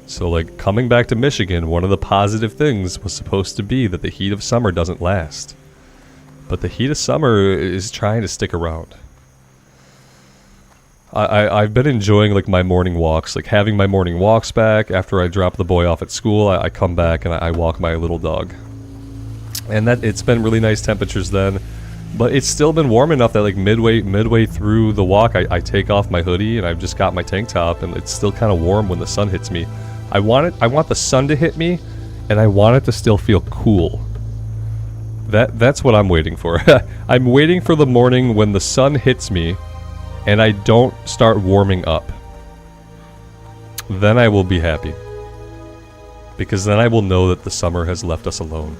So like, coming back to Michigan, one of the positive things was supposed to be that the heat of summer doesn't last. But the heat of summer is trying to stick around. I've been enjoying like my morning walks, like having my morning walks back. After I drop the boy off at school, I come back and I walk my little dog. And it's been really nice temperatures then. But it's still been warm enough that like midway through the walk, I take off my hoodie and I've just got my tank top, and it's still kind of warm when the sun hits me. I want the sun to hit me, and I want it to still feel cool. That's what I'm waiting for. I'm waiting for the morning when the sun hits me and I don't start warming up. Then I will be happy. Because then I will know that the summer has left us alone.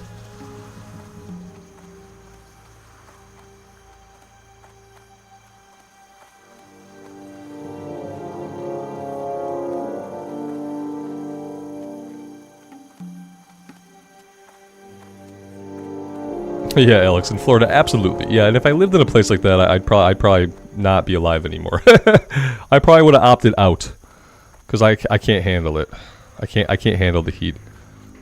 Yeah, Alex, in Florida, absolutely. Yeah, and if I lived in a place like that, I'd probably not be alive anymore. I probably would have opted out, because I can't handle it. I can't handle the heat.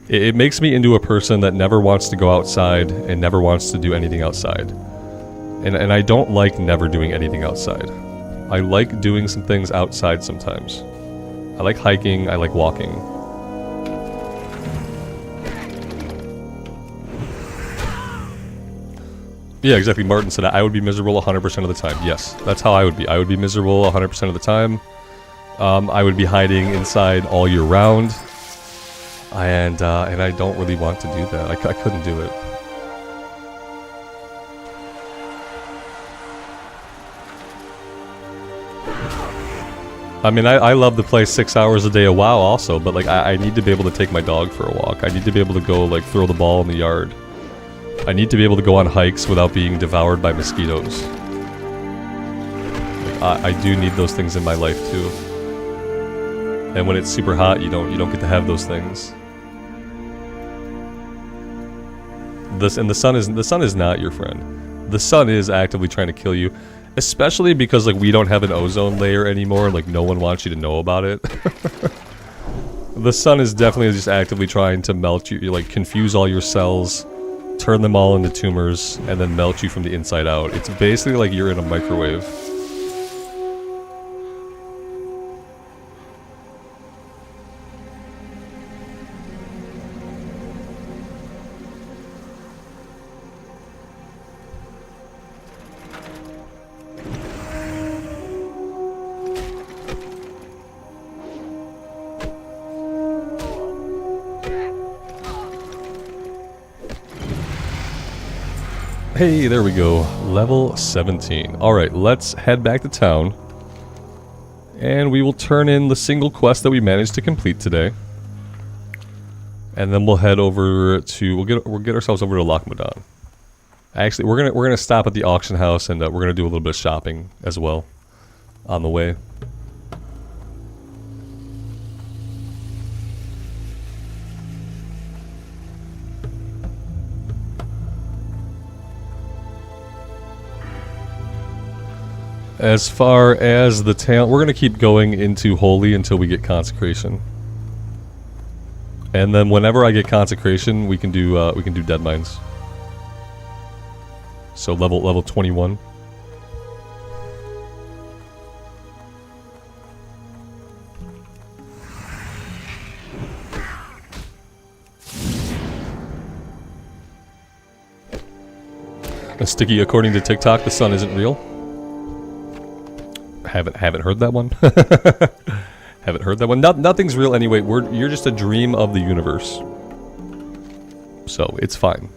It makes me into a person that never wants to go outside and never wants to do anything outside. And I don't like never doing anything outside. I like doing some things outside sometimes. I like hiking. I like walking. Yeah, exactly. Martin said I would be miserable 100% of the time. Yes, that's how I would be. I would be miserable 100% of the time. I would be hiding inside all year round. And I don't really want to do that. I couldn't do it. I mean, I love to play 6 hours a day of WoW also, but like I need to be able to take my dog for a walk. I need to be able to go like throw the ball in the yard. I need to be able to go on hikes without being devoured by mosquitoes. Like, I do need those things in my life too. And when it's super hot, you don't get to have those things. The sun is not your friend. The sun is actively trying to kill you, especially because like we don't have an ozone layer anymore. Like no one wants you to know about it. The sun is definitely just actively trying to melt you, like confuse all your cells, turn them all into tumors, and then melt you from the inside out. It's basically like you're in a microwave. Hey, there we go. Level 17. Alright, let's head back to town. And we will turn in the single quest that we managed to complete today. And then we'll head over to... We'll get ourselves over to Lochmadon. Actually, we're gonna stop at the auction house, and we're gonna do a little bit of shopping as well on the way. As far as the talent, we're gonna keep going into Holy until we get Consecration. And then whenever I get Consecration, we can do Dead Mines. So level 21. Sticky, according to TikTok, the sun isn't real. Haven't heard that one. Haven't heard that one. Nothing's real anyway. You're just a dream of the universe. So it's fine.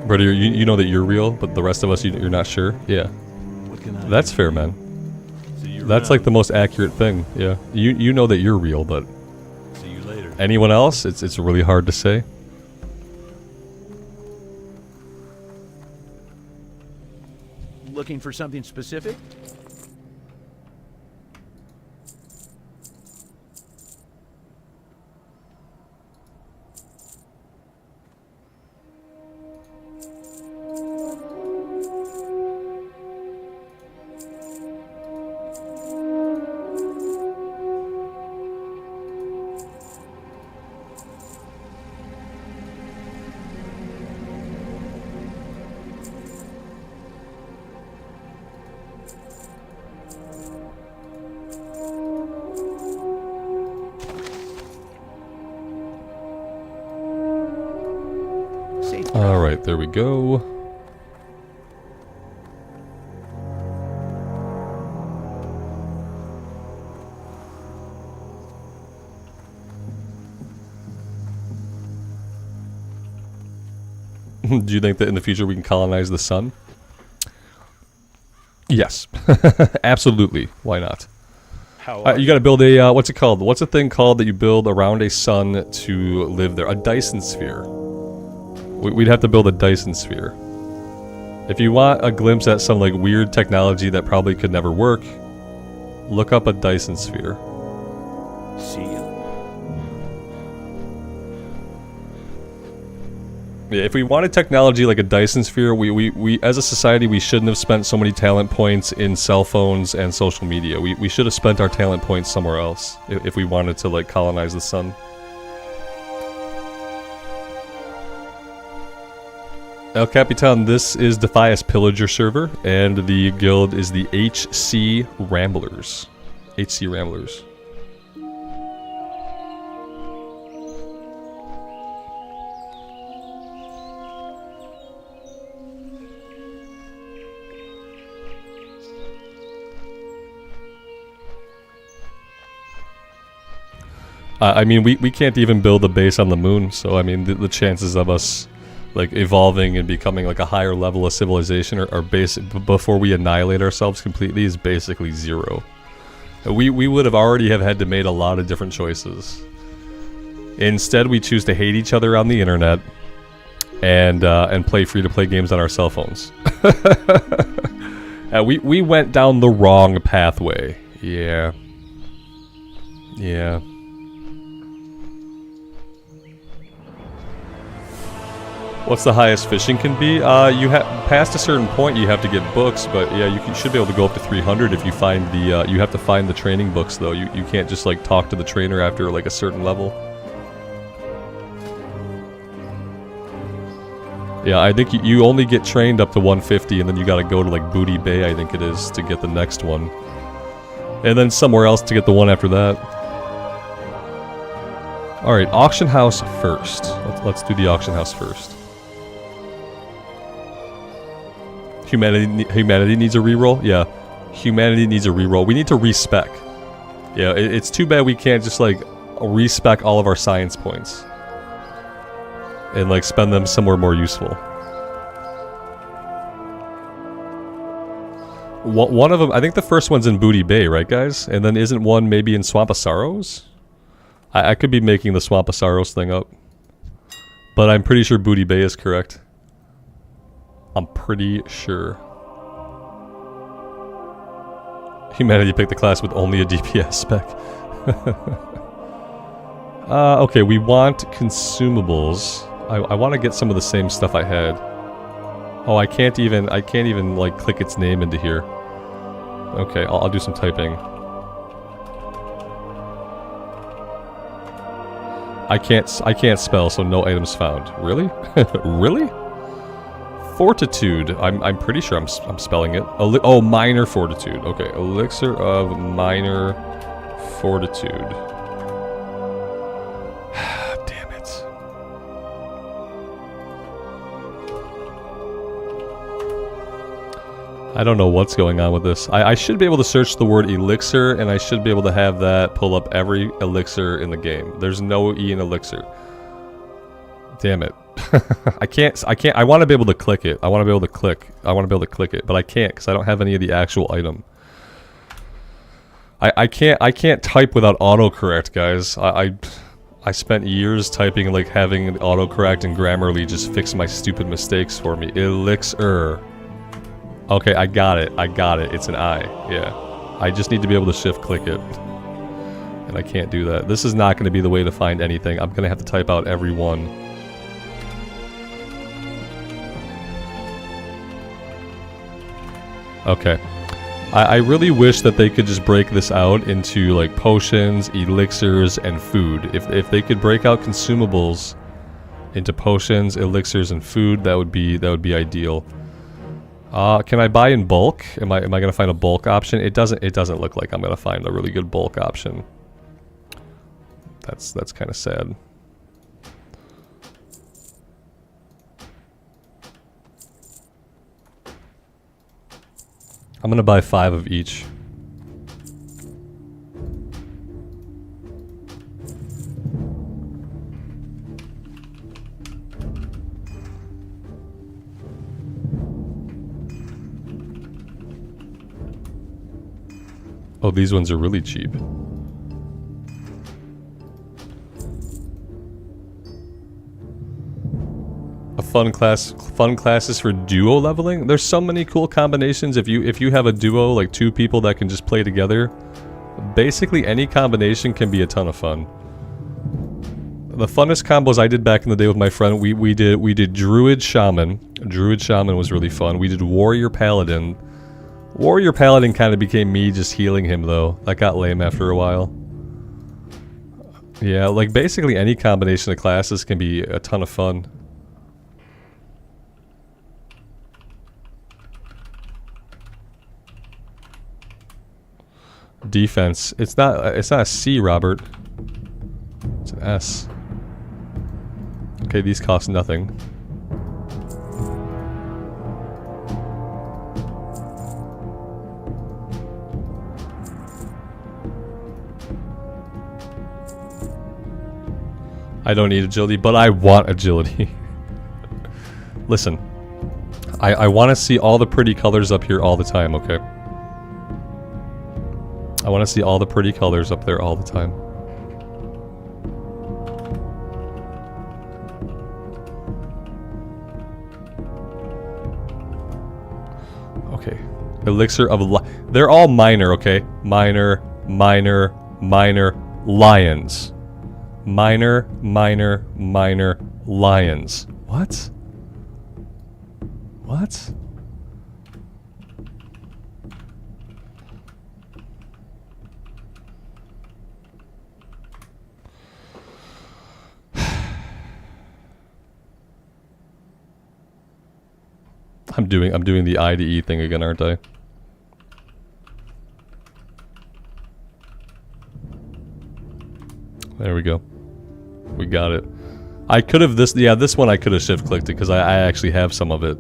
Brother, you know that you're real, but the rest of us, you're not sure? Yeah. What can I That's do? fair, man. See you That's around. like the most accurate thing, yeah. You know that you're real, but See you later. anyone else, it's really hard to say. Looking for something specific? Alright, there we go. Do you think that in the future we can colonize the sun? Yes. Absolutely. Why not? How You gotta build a, what's it called? What's a thing called that you build around a sun to live there? A Dyson sphere. We'd have to build a Dyson sphere. If you want a glimpse at some like weird technology that probably could never work, look up a Dyson sphere. See you. Yeah, if we wanted technology like a Dyson sphere, we as a society, we shouldn't have spent so many talent points in cell phones and social media. We should have spent our talent points somewhere else if we wanted to like colonize the sun. El Capitan, this is Defias Pillager server, and the guild is the HC Ramblers. HC Ramblers. I mean, we can't even build a base on the moon, so I mean, the chances of us like evolving and becoming like a higher level of civilization are basic before we annihilate ourselves completely is basically zero. We would have already have had to made a lot of different choices. Instead, we choose to hate each other on the internet and play free-to-play games on our cell phones. We went down the wrong pathway. Yeah. Yeah. What's the highest fishing can be? You have past a certain point, you have to get books, but yeah, you should be able to go up to 300 if you find the. You have to find the training books though. You can't just like talk to the trainer after like a certain level. Yeah, I think you only get trained up to 150, and then you got to go to like Booty Bay, I think it is, to get the next one, and then somewhere else to get the one after that. All right, auction house first. Let's do the auction house first. Humanity needs a reroll? Yeah. Humanity needs a reroll. We need to respec. Yeah, it's too bad we can't just like respec all of our science points. And like spend them somewhere more useful. One of them, I think the first one's in Booty Bay, right guys? And then isn't one maybe in Swamp of Sorrows? I could be making the Swamp of Sorrows thing up. But I'm pretty sure Booty Bay is correct. I'm pretty sure. Humanity picked the class with only a DPS spec. Okay, we want consumables. I want to get some of the same stuff I had. Oh, I can't even like click its name into here. Okay, I'll do some typing. I can't spell, so no items found. Really? Really? Fortitude. I'm pretty sure I'm spelling it. Oh, minor fortitude. Okay, elixir of minor fortitude. Damn it. I don't know what's going on with this. I should be able to search the word elixir, and I should be able to have that pull up every elixir in the game. There's no E in elixir. Damn it. I can't, I want to be able to click it. I want to be able to click it, but I can't because I don't have any of the actual item. I can't type without autocorrect, guys. I spent years typing, like having autocorrect and Grammarly just fix my stupid mistakes for me. Elixir. Okay, I got it. It's an I. Yeah. I just need to be able to shift click it. And I can't do that. This is not going to be the way to find anything. I'm going to have to type out every one. Okay. I really wish that they could just break this out into like potions, elixirs, and food. If they could break out consumables into potions, elixirs, and food, that would be ideal. Can I buy in bulk? Am I gonna find a bulk option? It doesn't look like I'm gonna find a really good bulk option. That's kind of sad. I'm gonna buy 5 of each. Oh, these ones are really cheap. A fun classes for duo leveling. There's so many cool combinations. If you have a duo, like 2 people that can just play together, basically any combination can be a ton of fun. The funnest combos I did back in the day with my friend, we did Druid Shaman. Druid Shaman was really fun. We did Warrior Paladin. Warrior Paladin kind of became me just healing him though. That got lame after a while. Yeah, like basically any combination of classes can be a ton of fun. Defense. It's not a C, Robert. It's an S. Okay, these cost nothing. I don't need agility, but I want agility. Listen, I want to see all the pretty colors up here all the time, okay? I want to see all the pretty colors up there all the time. Okay. Elixir of Lions. They're all minor, okay? Minor, minor, minor, lions. Minor, minor, minor, lions. What? What? I'm doing the I to E thing again, aren't I? There we go. We got it. I could have this one I could have shift clicked it because I actually have some of it.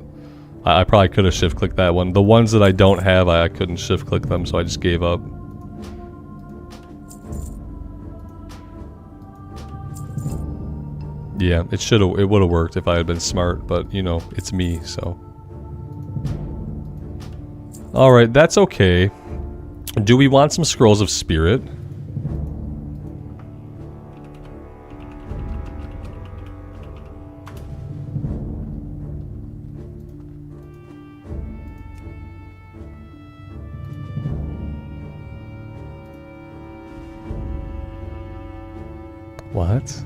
I probably could have shift clicked that one. The ones that I don't have, I couldn't shift click them, so I just gave up. Yeah, it would have worked if I had been smart, but you know, it's me, so. Alright, that's okay. Do we want some Scrolls of Spirit? What?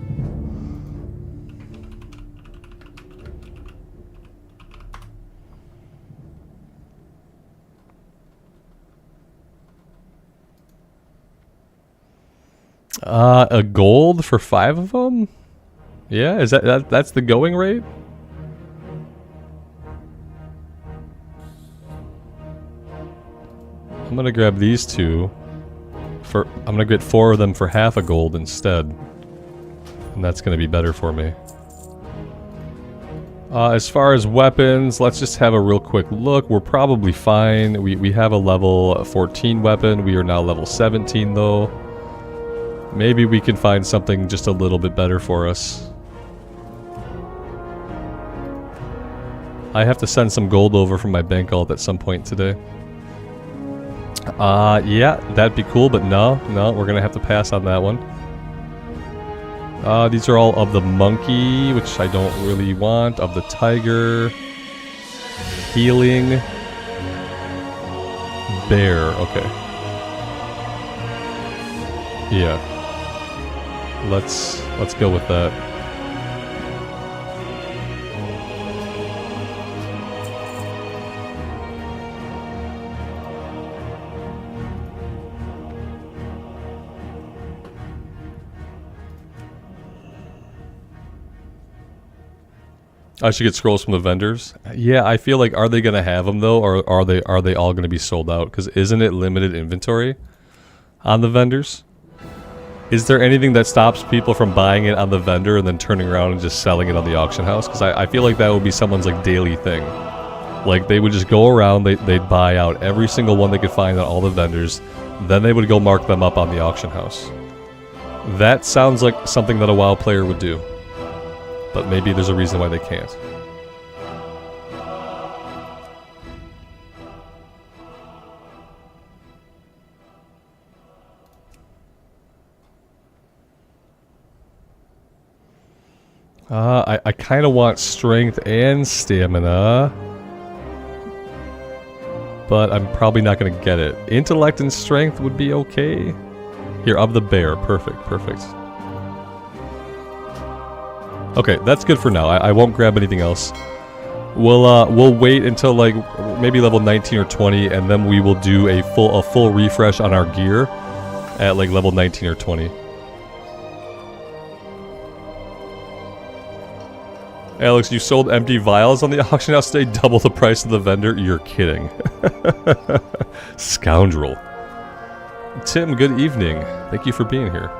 A gold for 5 of them? Yeah, is that's the going rate? I'm gonna grab these two. I'm gonna get 4 of them for half a gold instead. And that's gonna be better for me. As far as weapons, let's just have a real quick look. We're probably fine. We have a level 14 weapon. We are now level 17 though. Maybe we can find something just a little bit better for us. I have to send some gold over from my bank alt at some point today. Yeah, that'd be cool, but no, we're gonna have to pass on that one. These are all of the monkey, which I don't really want, of the tiger, healing, bear, okay. Yeah. Let's go with that. I should get scrolls from the vendors. Yeah, I feel like, are they gonna have them though, or are they all gonna be sold out? Because isn't it limited inventory on the vendors? Is there anything that stops people from buying it on the vendor and then turning around and just selling it on the auction house? Because I feel like that would be someone's like daily thing. Like they would just go around, they'd buy out every single one they could find on all the vendors, then they would go mark them up on the auction house. That sounds like something that a WoW player would do. But maybe there's a reason why they can't. I kind of want strength and stamina. But I'm probably not going to get it. Intellect and strength would be okay. Here, of the bear. Perfect, perfect. Okay, that's good for now. I won't grab anything else. We'll wait until like maybe level 19 or 20, and then we will do a full refresh on our gear at like level 19 or 20. Alex, you sold empty vials on the auction house today, double the price of the vendor? You're kidding. Scoundrel. Tim, good evening. Thank you for being here.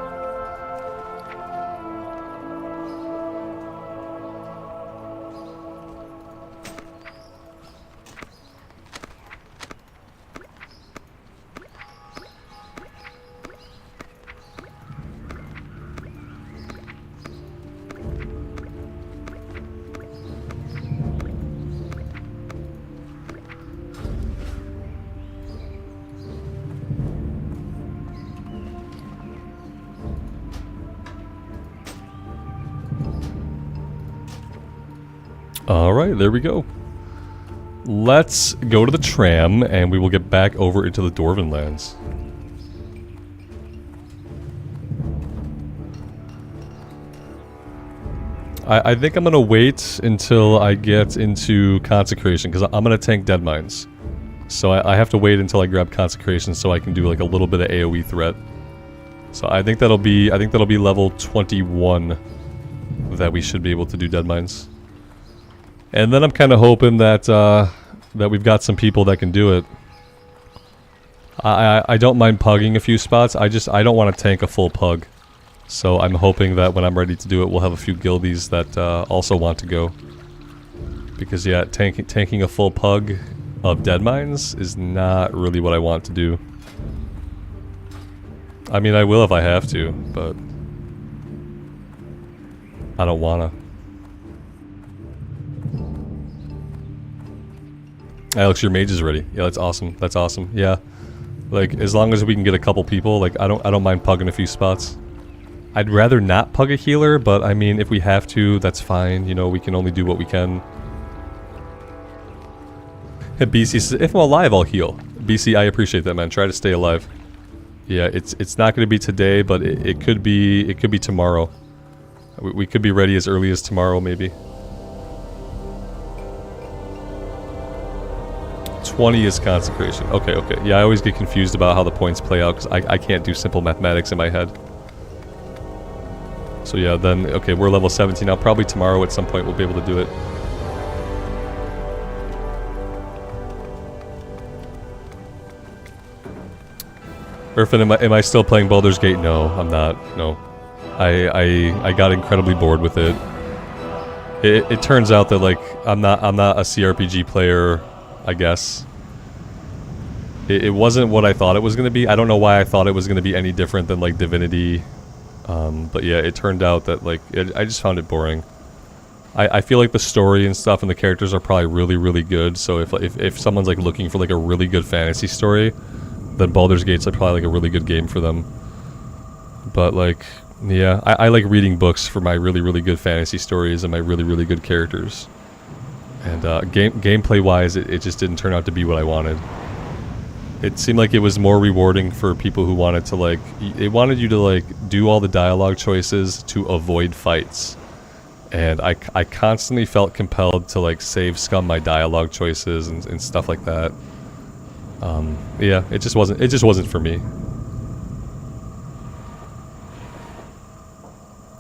Alright, there we go. Let's go to the tram, and we will get back over into the Dwarven lands. I think I'm going to wait until I get into Consecration, because I'm going to tank Dead Mines. So I have to wait until I grab Consecration so I can do like a little bit of AoE threat. So I think that'll be level 21 that we should be able to do Dead Mines. And then I'm kind of hoping that that we've got some people that can do it. I don't mind pugging a few spots. I don't want to tank a full pug. So I'm hoping that when I'm ready to do it, we'll have a few guildies that also want to go. Because yeah, tanking a full pug of Dead Mines is not really what I want to do. I mean, I will if I have to, but I don't wanna. Alex, your mage is ready. Yeah, that's awesome. That's awesome. Yeah, like as long as we can get a couple people, like I don't mind pugging a few spots. I'd rather not pug a healer, but I mean, if we have to, that's fine. You know, we can only do what we can. BC says, if I'm alive, I'll heal. BC, I appreciate that, man. Try to stay alive. Yeah, it's not going to be today, but it could be tomorrow. We could be ready as early as tomorrow, maybe. 20 is consecration. Okay, okay. Yeah, I always get confused about how the points play out, because I can't do simple mathematics in my head. So yeah, then, okay, we're level 17 now. Probably tomorrow at some point we'll be able to do it. Irfan, am I still playing Baldur's Gate? No, I'm not. No. I got incredibly bored with it. It turns out that, like, I'm not a CRPG player, I guess. It wasn't what I thought it was going to be. I don't know why I thought it was going to be any different than, like, Divinity. But yeah, it turned out that, like, I just found it boring. I feel like the story and stuff and the characters are probably really, really good. So if someone's, like, looking for, like, a really good fantasy story, then Baldur's Gate's like probably like a really good game for them. But like, yeah, I like reading books for my really, really good fantasy stories and my really, really good characters. And gameplay wise, it just didn't turn out to be what I wanted. It seemed like it was more rewarding for people who wanted to, like, they wanted you to, like, do all the dialogue choices to avoid fights. And I constantly felt compelled to, like, save scum my dialogue choices and stuff like that. Yeah, it just wasn't for me.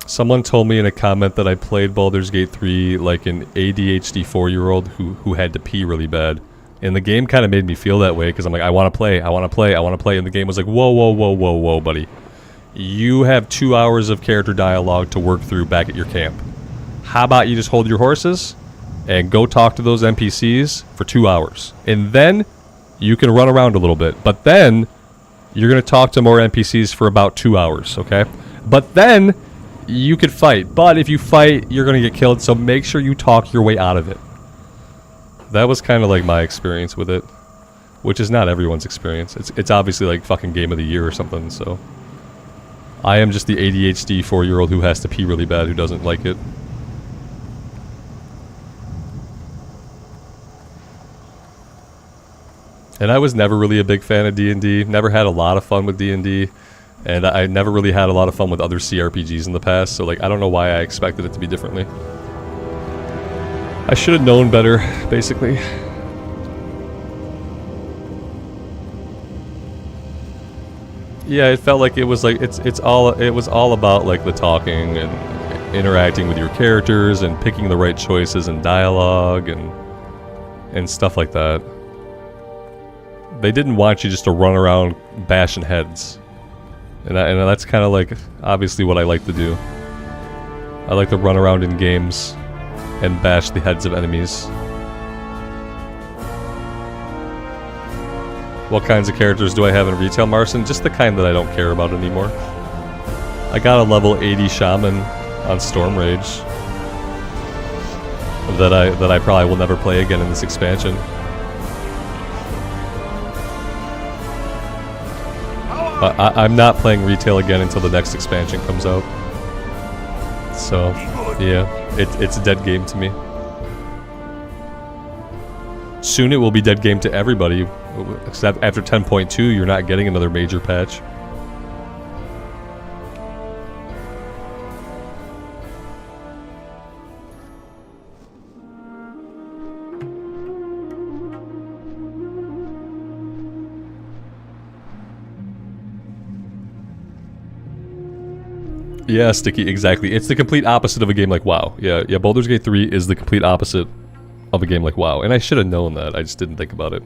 Someone told me in a comment that I played Baldur's Gate 3 like an ADHD 4-year-old who had to pee really bad. And the game kind of made me feel that way, because I'm like, I want to play, and the game was like, whoa, buddy. You have 2 hours of character dialogue to work through back at your camp. How about you just hold your horses and go talk to those NPCs for 2 hours. And then you can run around a little bit. But then you're going to talk to more NPCs for about 2 hours, okay? But then you could fight. But if you fight, you're going to get killed, so make sure you talk your way out of it. That was kind of like my experience with it, which is not everyone's experience. It's obviously like fucking Game of the Year or something, so. I am just the ADHD 4-year-old who has to pee really bad, who doesn't like it. And I was never really a big fan of D&D, never had a lot of fun with D&D, and I never really had a lot of fun with other CRPGs in the past, so like I don't know why I expected it to be differently. I should have known better, basically. Yeah, it felt like it was like it was all about like the talking and interacting with your characters and picking the right choices and dialogue and stuff like that. They didn't want you just to run around bashing heads. And that's kind of like obviously what I like to do. I like to run around in games and bash the heads of enemies. What kinds of characters do I have in retail, Marson? Just the kind that I don't care about anymore. I got a level 80 shaman on Storm Rage that I probably will never play again in this expansion. I'm not playing retail again until the next expansion comes out. So, yeah, it's a dead game to me. Soon it will be dead game to everybody, except after 10.2 you're not getting another major patch. Yeah, Sticky, exactly. It's the complete opposite of a game like WoW. Yeah, Baldur's Gate 3 is the complete opposite of a game like WoW, and I should have known that, I just didn't think about it.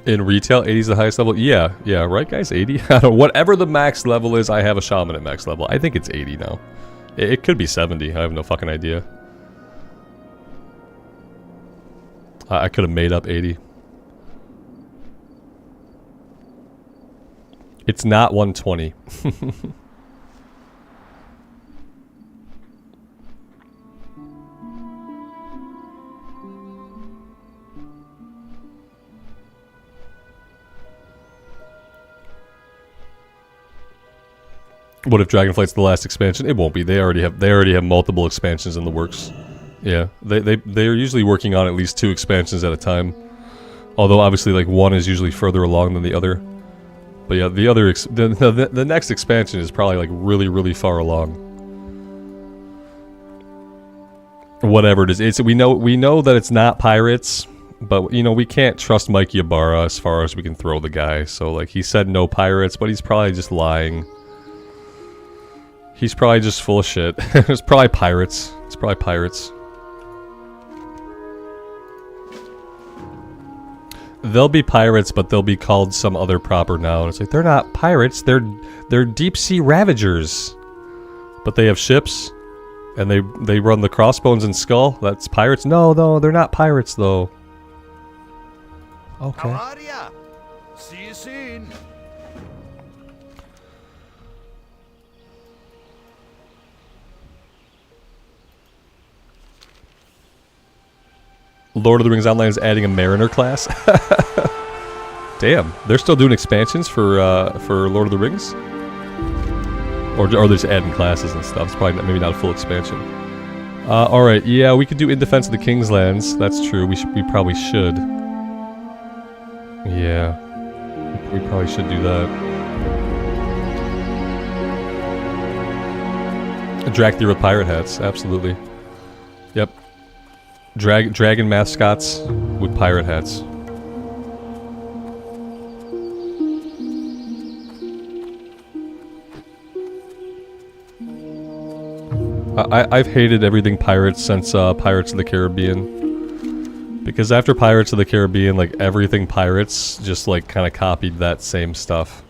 In retail, 80 is the highest level? Yeah, right guys, 80? I don't know, whatever the max level is, I have a shaman at max level. I think it's 80 now. It could be 70, I have no fucking idea. I could have made up 80. It's not 120. What if Dragonflight's the last expansion? It won't be. They already have multiple expansions in the works. Yeah, they're usually working on at least 2 expansions at a time. Although obviously like one is usually further along than the other. But yeah, the next expansion is probably like really far along. Whatever it is, we know that it's not pirates, but you know we can't trust Mikey Ibarra as far as we can throw the guy. So like he said no pirates, but he's probably just lying. He's probably just full of shit. It's probably pirates. It's probably pirates. They'll be pirates, but they'll be called some other proper noun. It's like they're not pirates. They're deep sea ravagers, but they have ships, and they run the crossbones and skull. That's pirates. No, they're not pirates though. Okay. How are ya? See you soon. Lord of the Rings Online is adding a Mariner class. Damn, they're still doing expansions for Lord of the Rings, or they're just adding classes and stuff. It's probably maybe not a full expansion. All right, yeah, we could do In Defense of the King's Lands. That's true. We probably should. Yeah, we probably should do that. Dracula with pirate hats, absolutely. Yep. Dragon mascots with pirate hats. I've hated everything pirates since Pirates of the Caribbean. Because after Pirates of the Caribbean, like everything pirates just like kind of copied that same stuff.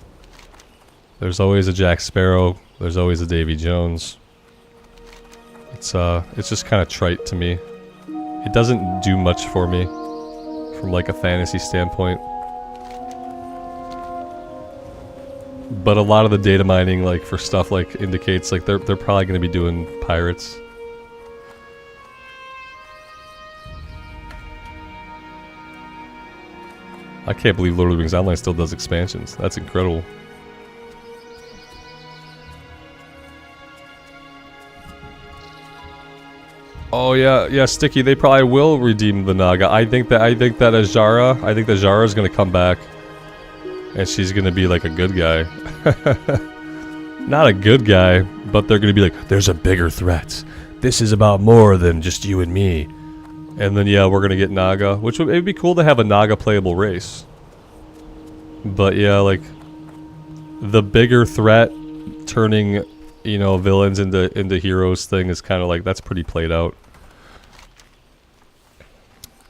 There's always a Jack Sparrow. There's always a Davy Jones. It's just kind of trite to me. It doesn't do much for me from like a fantasy standpoint. But a lot of the data mining like for stuff like indicates like they're probably going to be doing pirates. I can't believe Lord of the Rings Online still does expansions. That's incredible. Oh yeah, Sticky. They probably will redeem the Naga. I think that Azara. I think that Azara is gonna come back, and she's gonna be like a good guy. Not a good guy, but they're gonna be like, there's a bigger threat. This is about more than just you and me. And then yeah, we're gonna get Naga, which would it'd be cool to have a Naga playable race. But yeah, like the bigger threat turning, you know, villains into heroes thing is kind of like that's pretty played out.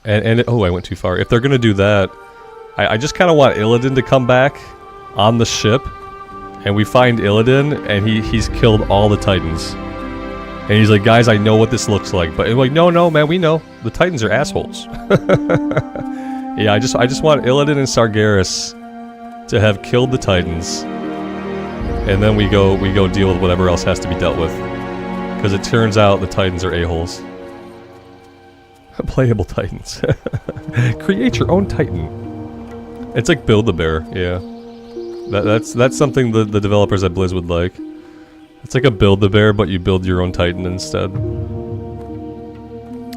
And oh, I went too far. If they're gonna do that, I just kind of want Illidan to come back on the ship, and we find Illidan, and he's killed all the Titans, and he's like, guys, I know what this looks like, but like, no, man, we know the Titans are assholes. Yeah, I just want Illidan and Sargeras to have killed the Titans, and then we go deal with whatever else has to be dealt with, because it turns out the Titans are a-holes. Playable Titans. Create your own Titan. It's like Build-A-Bear, yeah. That's something the developers at Blizz would like. It's like a Build-A-Bear, but you build your own Titan instead.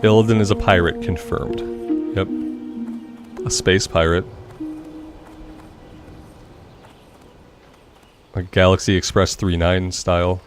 Illidan is a pirate, confirmed. Yep. A space pirate. A Galaxy Express 39 style.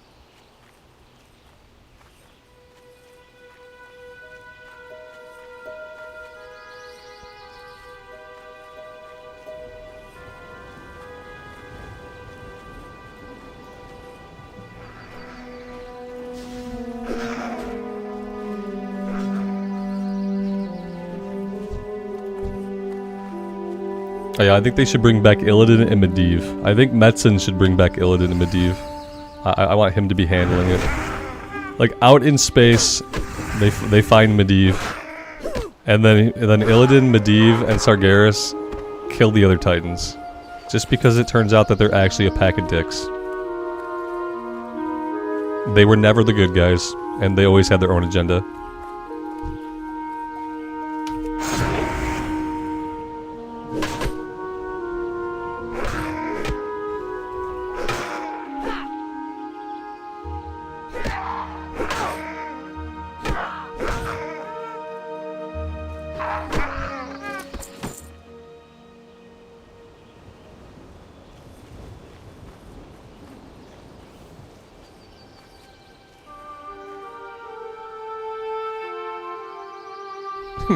Oh, yeah, I think they should bring back Illidan and Medivh. I think Metzen should bring back Illidan and Medivh. I want him to be handling it. Like, out in space, they find Medivh. And then Illidan, Medivh, and Sargeras kill the other Titans. Just because it turns out that they're actually a pack of dicks. They were never the good guys, and they always had their own agenda.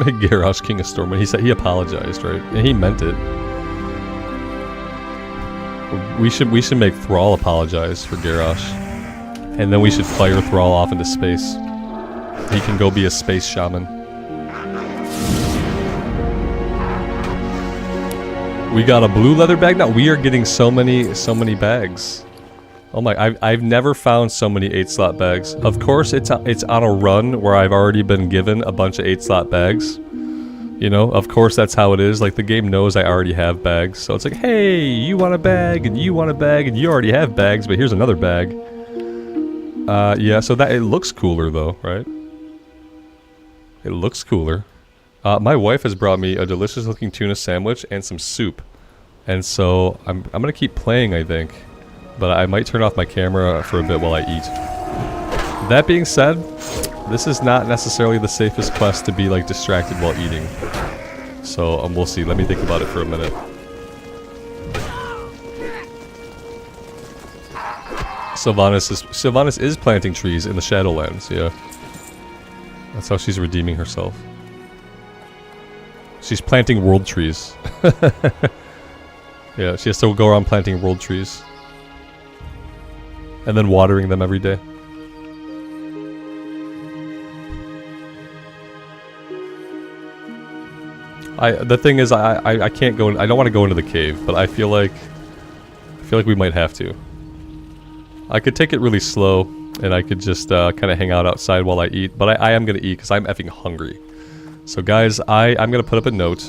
Make Garrosh King of Stormwind. He said he apologized, right? And he meant it. We should make Thrall apologize for Garrosh. And then we should fire Thrall off into space. He can go be a space shaman. We got a blue leather bag now. We are getting so many bags. Oh my! I've never found so many 8-slot bags. Of course, it's on a run where I've already been given a bunch of 8-slot bags. You know, of course that's how it is. Like the game knows I already have bags, so it's like, hey, you want a bag, and you want a bag, and you already have bags, but here's another bag. Yeah. So that it looks cooler though, right? It looks cooler. My wife has brought me a delicious-looking tuna sandwich and some soup, and so I'm gonna keep playing, I think. But I might turn off my camera for a bit while I eat. That being said, this is not necessarily the safest quest to be like distracted while eating. So we'll see. Let me think about it for a minute. Sylvanas is planting trees in the Shadowlands, yeah. That's how she's redeeming herself. She's planting world trees. Yeah, she has to go around planting world trees. And then watering them every day. The thing is, I can't go in, I don't want to go into the cave, but I feel like we might have to. I could take it really slow, and I could just kind of hang out outside while I eat, but I am going to eat because I'm effing hungry. So guys, I'm going to put up a note.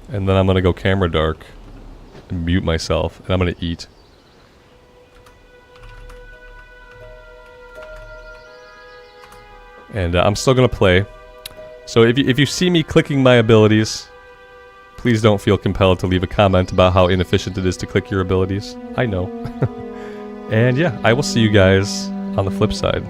And then I'm going to go camera dark. And mute myself, and I'm gonna eat. And I'm still gonna play. So if you see me clicking my abilities, please don't feel compelled to leave a comment about how inefficient it is to click your abilities. I know. And yeah, I will see you guys on the flip side.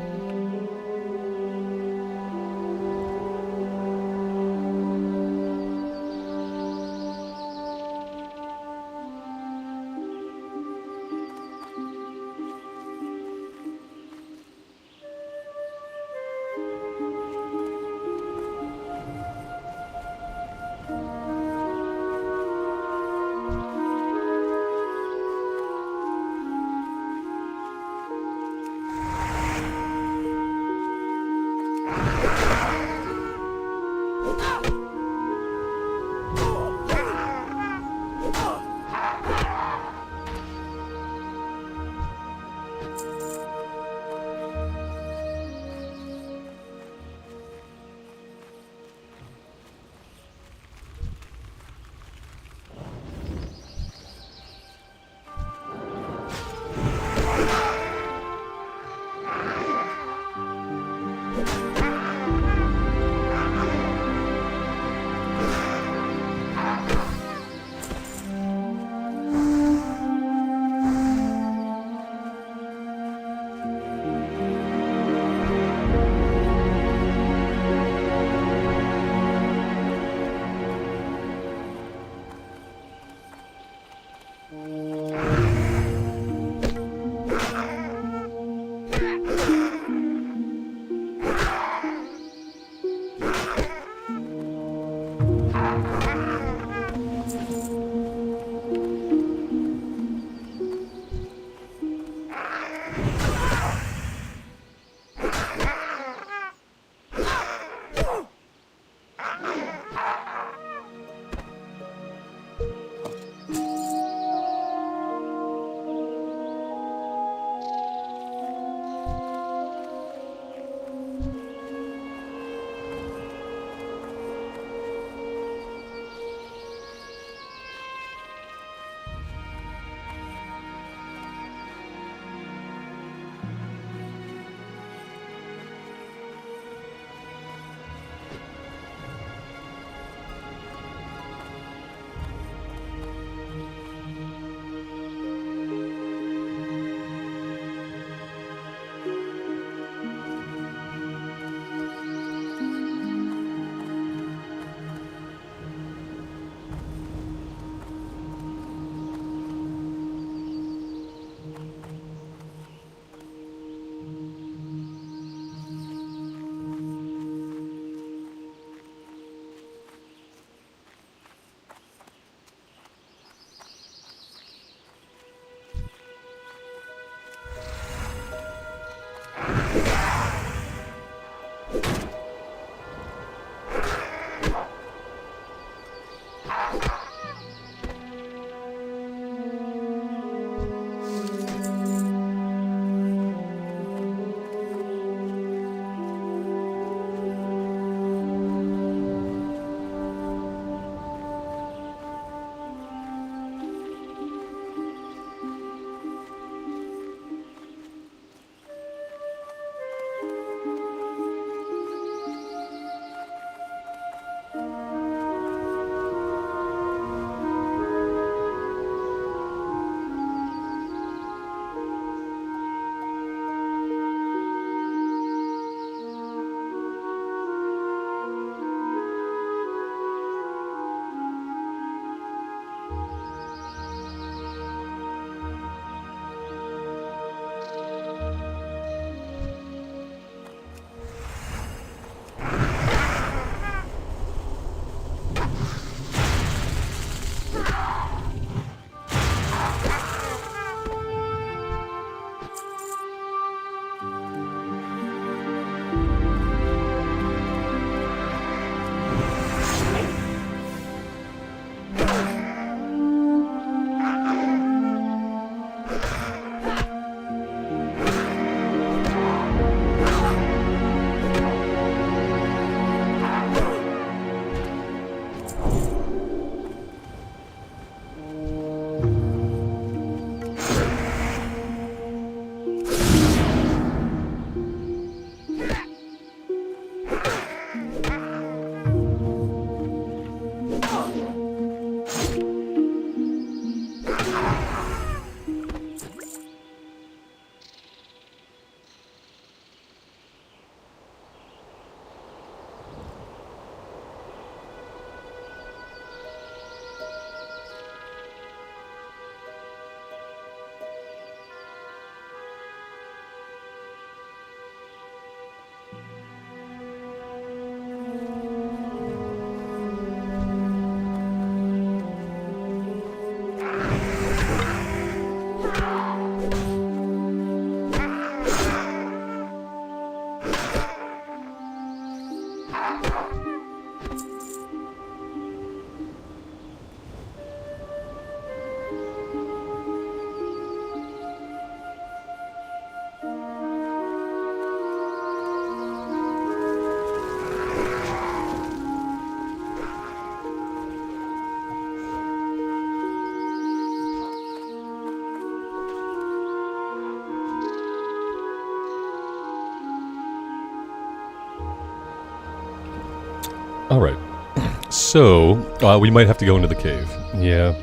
Alright. So, we might have to go into the cave. Yeah.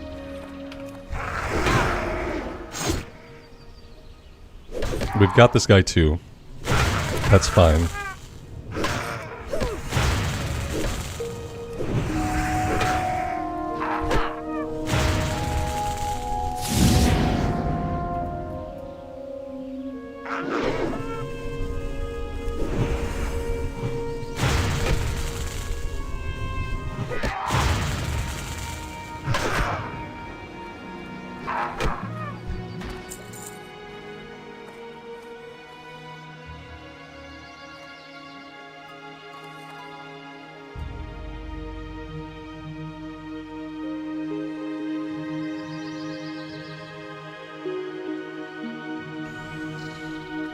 We've got this guy too. That's fine.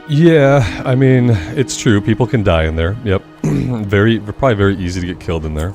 Yeah, I mean, it's true. People can die in there. Yep. Probably very easy to get killed in there.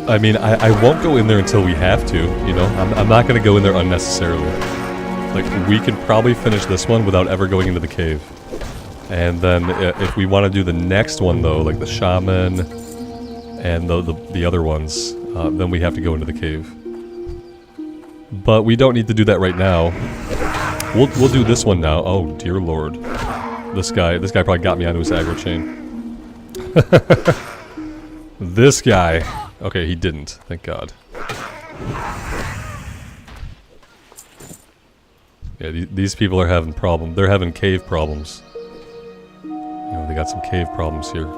I mean, I won't go in there until we have to, you know? I'm not going to go in there unnecessarily. Like, we could probably finish this one without ever going into the cave. And then, if we want to do the next one, though, like the shaman and the other ones, then we have to go into the cave. But we don't need to do that right now. We'll do this one now. Oh, dear lord. This guy probably got me onto his aggro chain. This guy. Okay, he didn't. Thank God. Yeah, these people are having problems. They're having cave problems. You know, they got some cave problems here.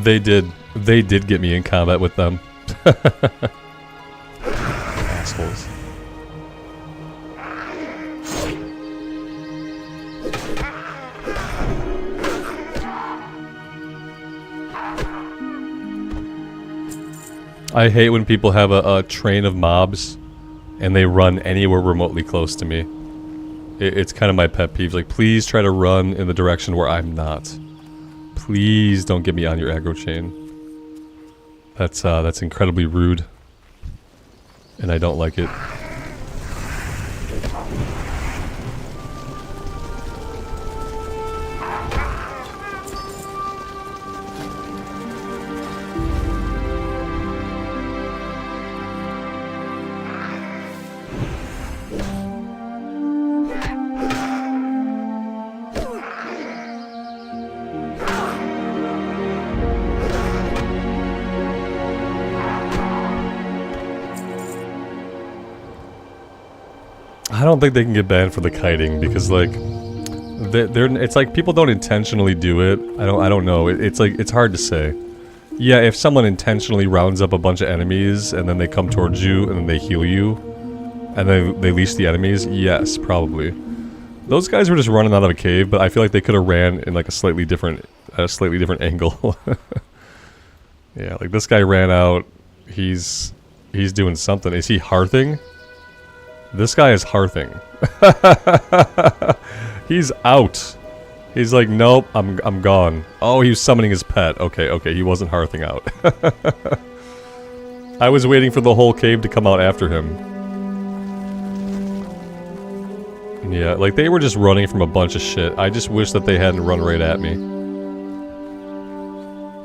They did get me in combat with them. Assholes. I hate when people have a train of mobs and they run anywhere remotely close to me. It's kind of my pet peeve. Like, please try to run in the direction where I'm not. Please don't get me on your aggro chain. That's incredibly rude. And I don't like it. don't think they can get banned for the kiting because like it's like people don't intentionally do it. I don't know. It's like it's hard to say. Yeah, if someone intentionally rounds up a bunch of enemies and then they come towards you and then they heal you and then they leash the enemies, yes, probably. Those guys were just running out of a cave, but I feel like they could have ran in like a slightly different angle. Yeah, like this guy ran out. He's doing something. Is he hearthing? This guy is hearthing. He's out. He's like, nope, I'm gone. Oh, he was summoning his pet. Okay, he wasn't hearthing out. I was waiting for the whole cave to come out after him. Yeah, like they were just running from a bunch of shit. I just wish that they hadn't run right at me.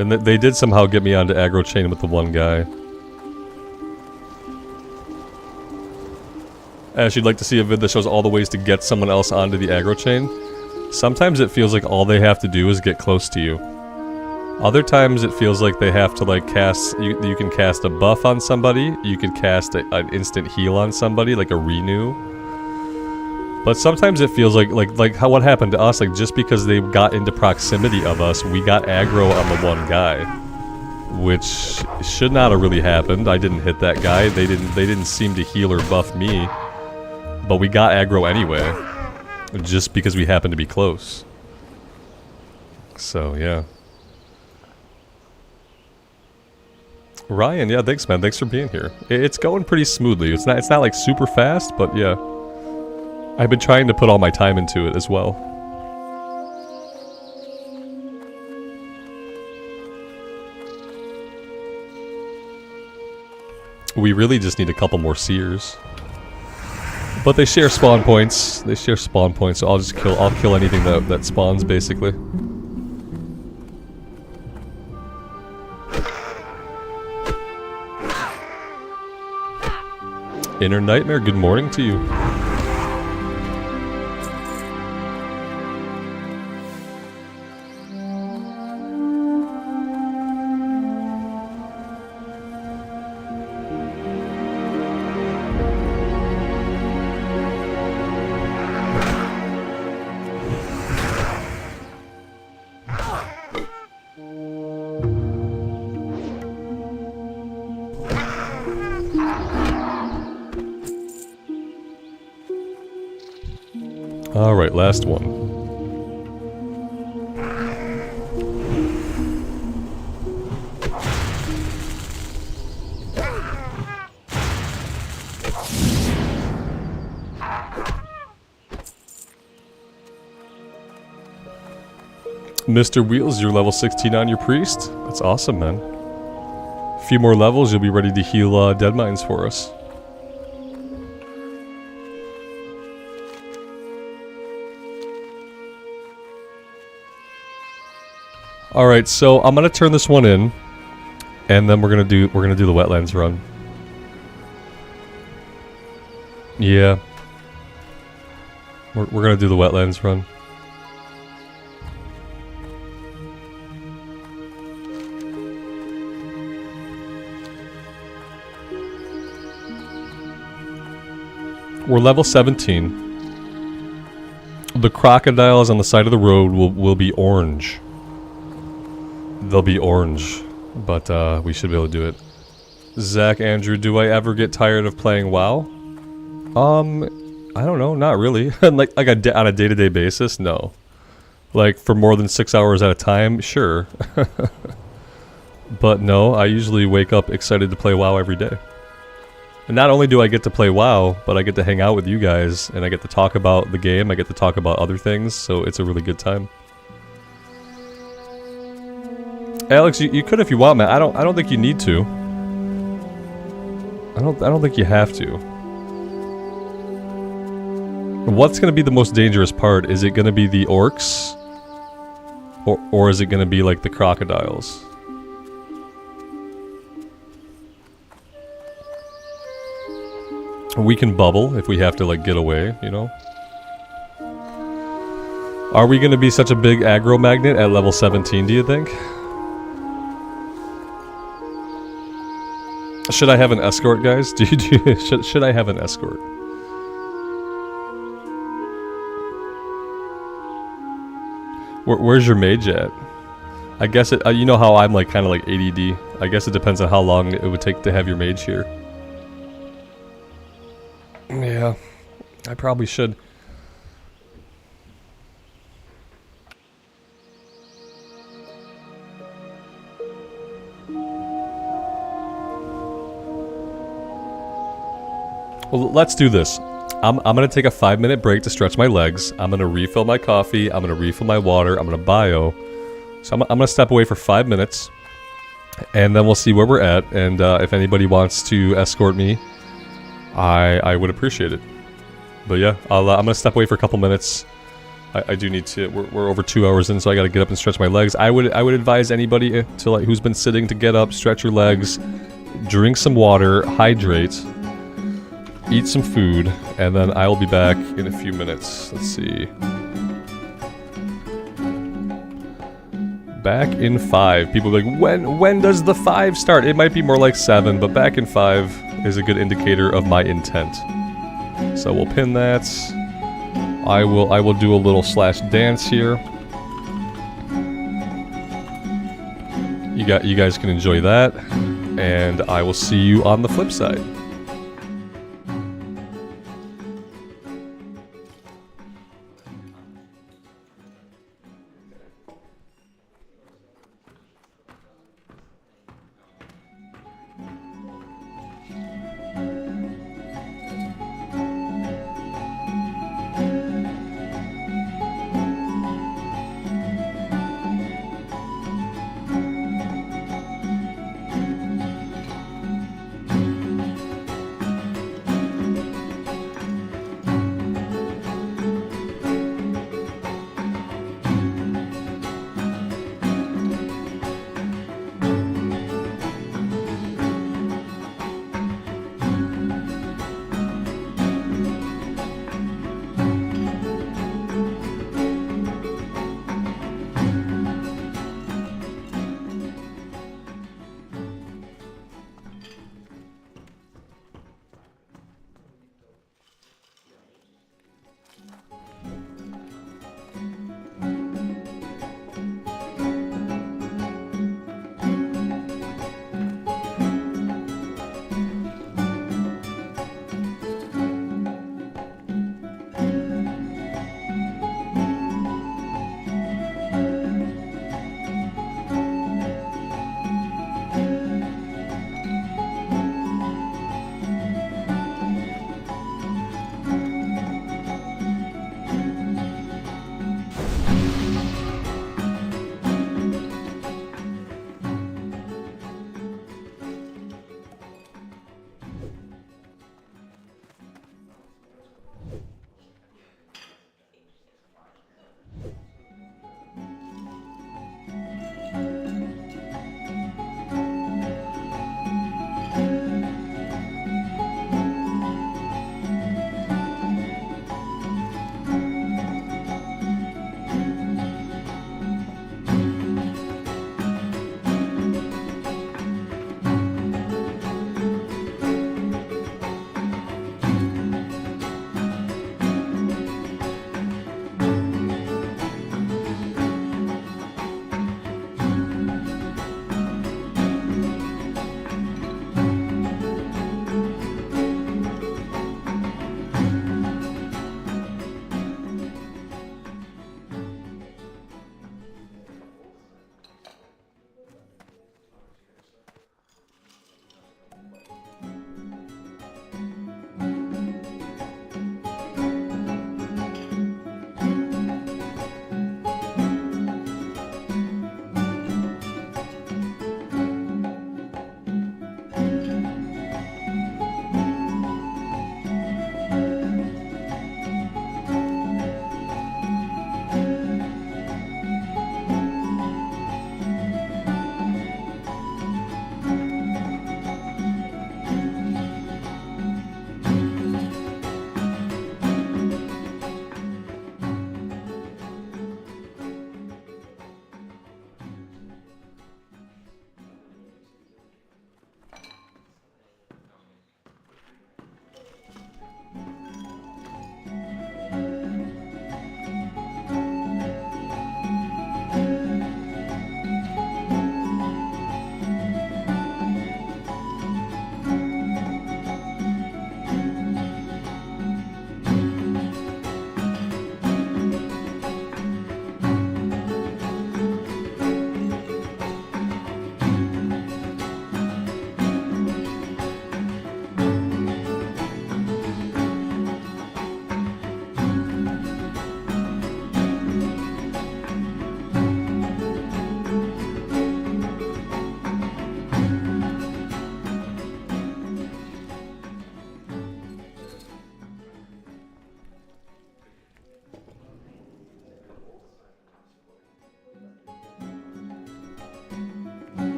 And they did somehow get me onto aggro chain with the one guy. Ash, you'd like to see a vid that shows all the ways to get someone else onto the aggro chain? Sometimes it feels like all they have to do is get close to you. Other times it feels like they have to like cast, you can cast a buff on somebody, you can cast an instant heal on somebody, like a renew. But sometimes it feels like how what happened to us, like just because they got into proximity of us, we got aggro on the one guy. Which should not have really happened. I didn't hit that guy, they didn't seem to heal or buff me. But we got aggro anyway. Just because we happened to be close. So, yeah. Ryan, yeah, thanks man, thanks for being here. It's going pretty smoothly. It's not like super fast, but yeah. I've been trying to put all my time into it as well. We really just need a couple more seers. But they share spawn points. They share spawn points, so I'll kill anything that spawns basically. Inner Nightmare, good morning to you. Alright, last one. Mr. Wheels, you're level 16 on your priest? That's awesome, man. A few more levels, you'll be ready to heal dead mines for us. All right, so I'm gonna turn this one in, and then we're gonna do the wetlands run. Yeah, we're gonna do the wetlands run. We're level 17. The crocodiles on the side of the road will be orange. They'll be orange, but we should be able to do it. Zach, Andrew, do I ever get tired of playing WoW? I don't know, not really. like on a day-to-day basis, no. Like for more than 6 hours at a time, sure. But no, I usually wake up excited to play WoW every day. And not only do I get to play WoW, but I get to hang out with you guys, and I get to talk about the game, I get to talk about other things, so it's a really good time. Alex, you could if you want, man. I don't think you need to. I don't think you have to. What's gonna be the most dangerous part? Is it gonna be the orcs? Or is it gonna be like the crocodiles? We can bubble if we have to like get away, you know? Are we gonna be such a big aggro magnet at level 17, do you think? Should I have an escort, guys? Should I have an escort? Where's your mage at? I guess it. You know how I'm like kind of like ADD. I guess it depends on how long it would take to have your mage here. Yeah, I probably should. Well, let's do this. I'm gonna take a 5-minute break to stretch my legs. I'm gonna refill my coffee. I'm gonna refill my water. I'm gonna bio. So I'm gonna step away for 5 minutes, and then we'll see where we're at. And if anybody wants to escort me, I would appreciate it. But yeah, I'm gonna step away for a couple minutes. I do need to. We're over 2 hours in, so I gotta get up and stretch my legs. I would advise anybody to like who's been sitting to get up, stretch your legs, drink some water, hydrate. Eat some food, and then I will be back in a few minutes. Let's see. Back in 5. People are like, when does the 5 start? It might be more like 7, but back in 5 is a good indicator of my intent. So we'll pin that. I will do a little slash dance here. You guys can enjoy that, and I will see you on the flip side.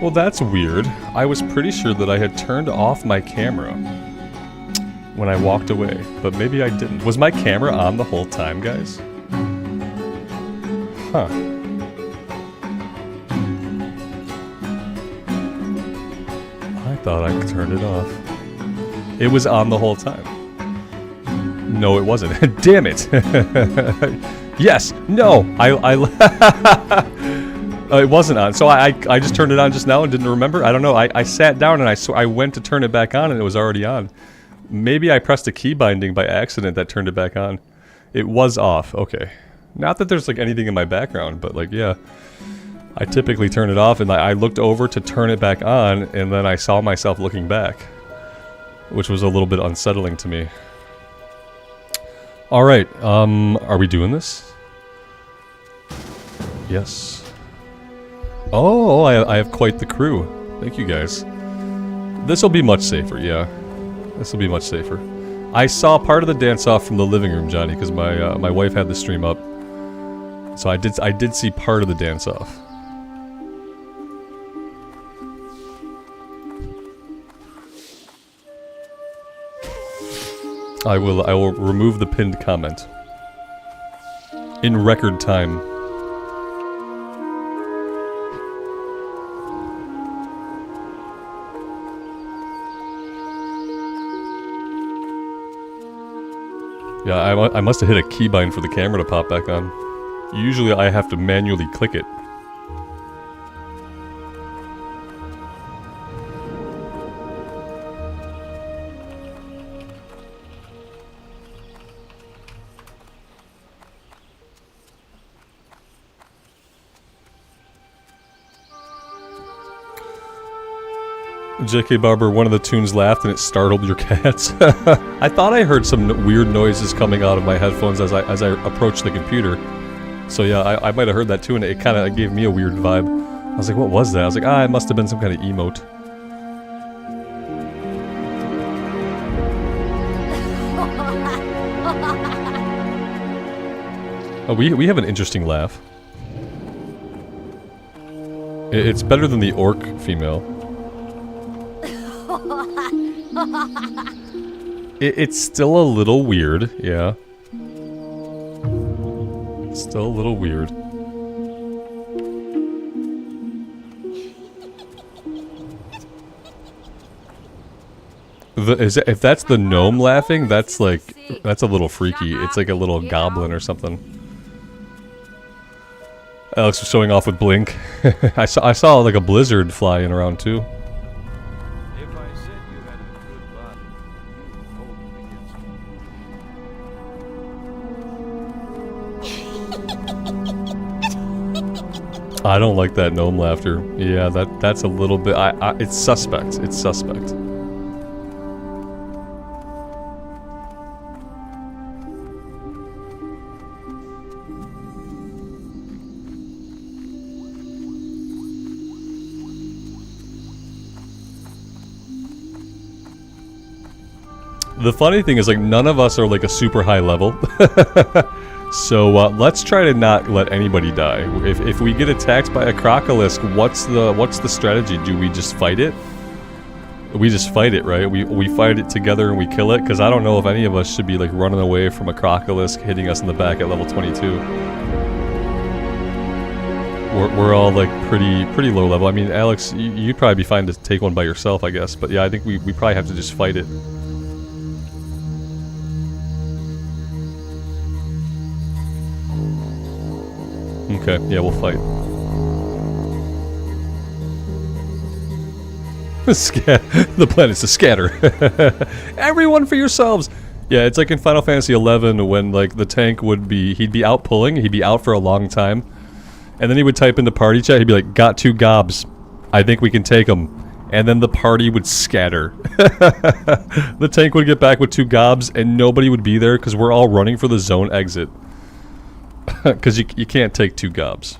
Well, that's weird. I was pretty sure that I had turned off my camera when I walked away, but maybe I didn't. Was my camera on the whole time, guys? Huh. I thought I turned it off. It was on the whole time. No, it wasn't. Damn it! Yes! No! It wasn't on, so I just turned it on just now and didn't remember. I don't know. I sat down and I went to turn it back on and it was already on. Maybe I pressed a key binding by accident that turned it back on. It was off. Okay. Not that there's like anything in my background, but like yeah, I typically turn it off and I looked over to turn it back on and then I saw myself looking back, which was a little bit unsettling to me. All right. Are we doing this? Yes. Oh, I have quite the crew. Thank you guys. This will be much safer, yeah. This will be much safer. I saw part of the dance-off from the living room, Johnny, because my wife had the stream up. So I did see part of the dance-off. I will remove the pinned comment. In record time. Yeah, I must have hit a keybind for the camera to pop back on. Usually I have to manually click it. JK Barber, one of the tunes laughed and it startled your cats. I thought I heard some weird noises coming out of my headphones as I approached the computer. So yeah, I might have heard that too, and it kind of gave me a weird vibe. I was like, what was that? I was like, it must have been some kind of emote. Oh, we have an interesting laugh. It's better than the orc female. It's still a little weird, yeah. It's still a little weird. If that's the gnome laughing, that's a little freaky. It's like a little goblin or something. Alex was showing off with Blink. I saw like a blizzard flying around too. I don't like that gnome laughter. Yeah, that's a little bit. It's suspect. It's suspect. The funny thing is, like, none of us are like a super high level. So let's try to not let anybody die. If we get attacked by a crocolisk, what's the strategy? Do we just fight it? We just fight it, right? We fight it together and we kill it? Because I don't know if any of us should be like running away from a crocolisk hitting us in the back at level 22. We're all like pretty low level. I mean, Alex, you'd probably be fine to take one by yourself, I guess. But yeah, I think we probably have to just fight it. Okay, yeah, we'll fight. The plan is to scatter. Everyone for yourselves. Yeah, it's like in Final Fantasy 11 when like the tank he'd be out pulling, he'd be out for a long time, and then he would type into party chat, he'd be like, "Got 2 gobs, I think we can take them," and then the party would scatter. The tank would get back with 2 gobs, and nobody would be there because we're all running for the zone exit. Because you can't take 2 gobs.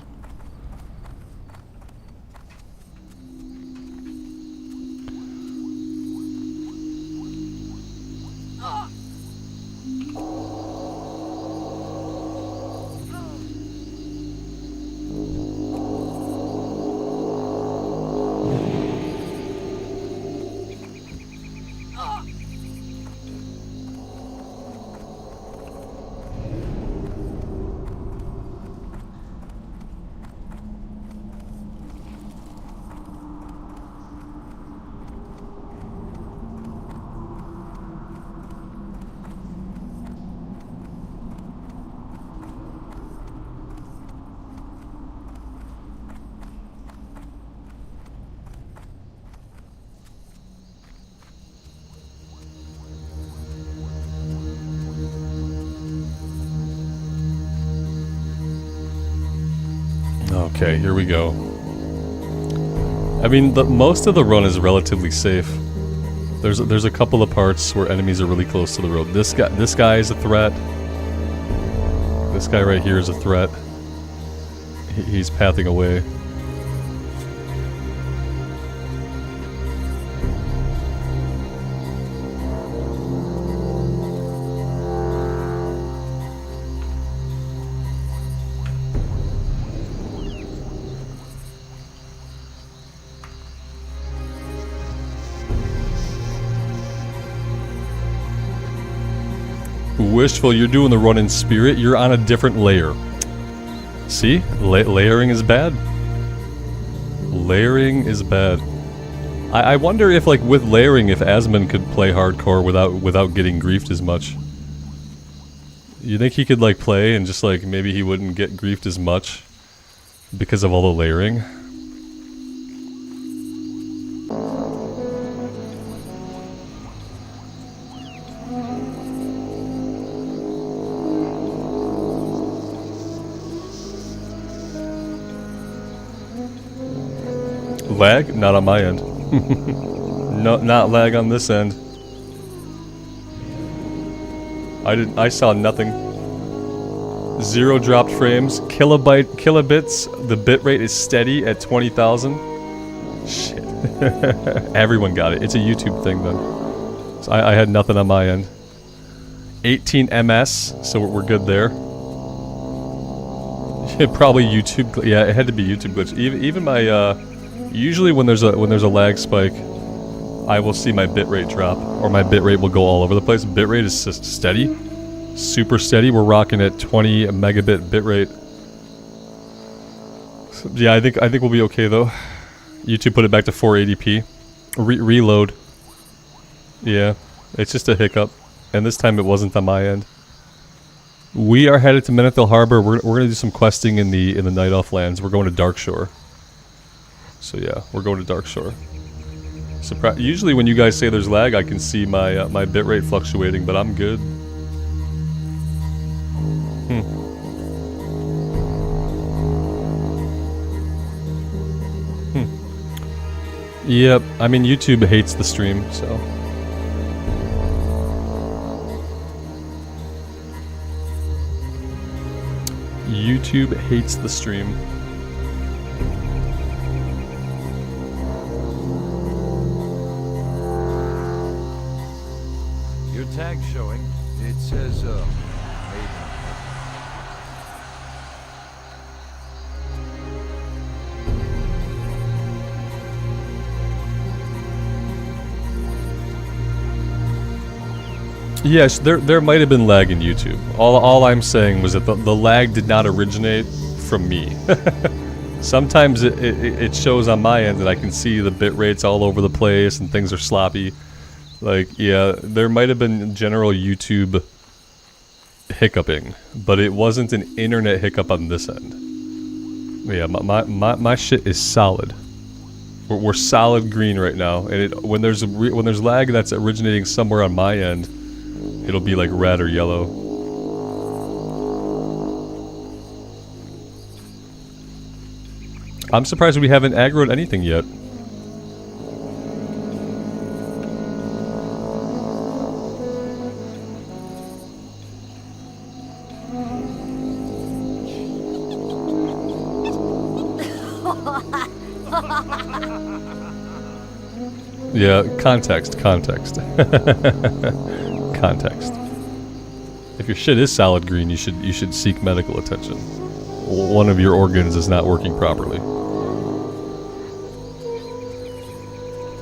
Okay, here we go. I mean, most of the run is relatively safe. There's a couple of parts where enemies are really close to the road. This guy is a threat. This guy right here is a threat. He's pathing away. Wishful, you're doing the run in spirit. You're on a different layer. See? Layering is bad. Layering is bad. I wonder if, like, with layering, if Asmon could play hardcore without getting griefed as much. You think he could, like, play and just, like, maybe he wouldn't get griefed as much because of all the layering? Lag? Not on my end. No, not lag on this end. I saw nothing. 0 dropped frames. Kilobits. The bitrate is steady at 20,000. Shit. Everyone got it. It's a YouTube thing then. So I had nothing on my end. 18 MS, so we're good there. Probably YouTube. Yeah, it had to be YouTube glitch. Even my usually when there's a lag spike, I will see my bitrate drop, or my bitrate will go all over the place. Bitrate is just steady, super steady. We're rocking at 20 megabit bitrate. So, yeah, I think we'll be okay though. YouTube put it back to 480p. Reload. Yeah, it's just a hiccup, and this time it wasn't on my end. We are headed to Menethil Harbor. We're gonna do some questing in the Night Elf lands. We're going to Darkshore. So yeah, we're going to Darkshore. Usually when you guys say there's lag, I can see my my bitrate fluctuating, but I'm good. Yep, I mean YouTube hates the stream, so. YouTube hates the stream. Your tag's showing. It says, Maiden. Yes, there might have been lag in YouTube. All I'm saying was that the lag did not originate from me. Sometimes it shows on my end that I can see the bit rates all over the place and things are sloppy. Like, yeah, there might have been general YouTube hiccuping, but it wasn't an internet hiccup on this end. Yeah, my shit is solid. We're solid green right now, and when there's lag that's originating somewhere on my end, it'll be like red or yellow. I'm surprised we haven't aggroed anything yet. Yeah, context. Context. If your shit is solid green, you should seek medical attention. One of your organs is not working properly.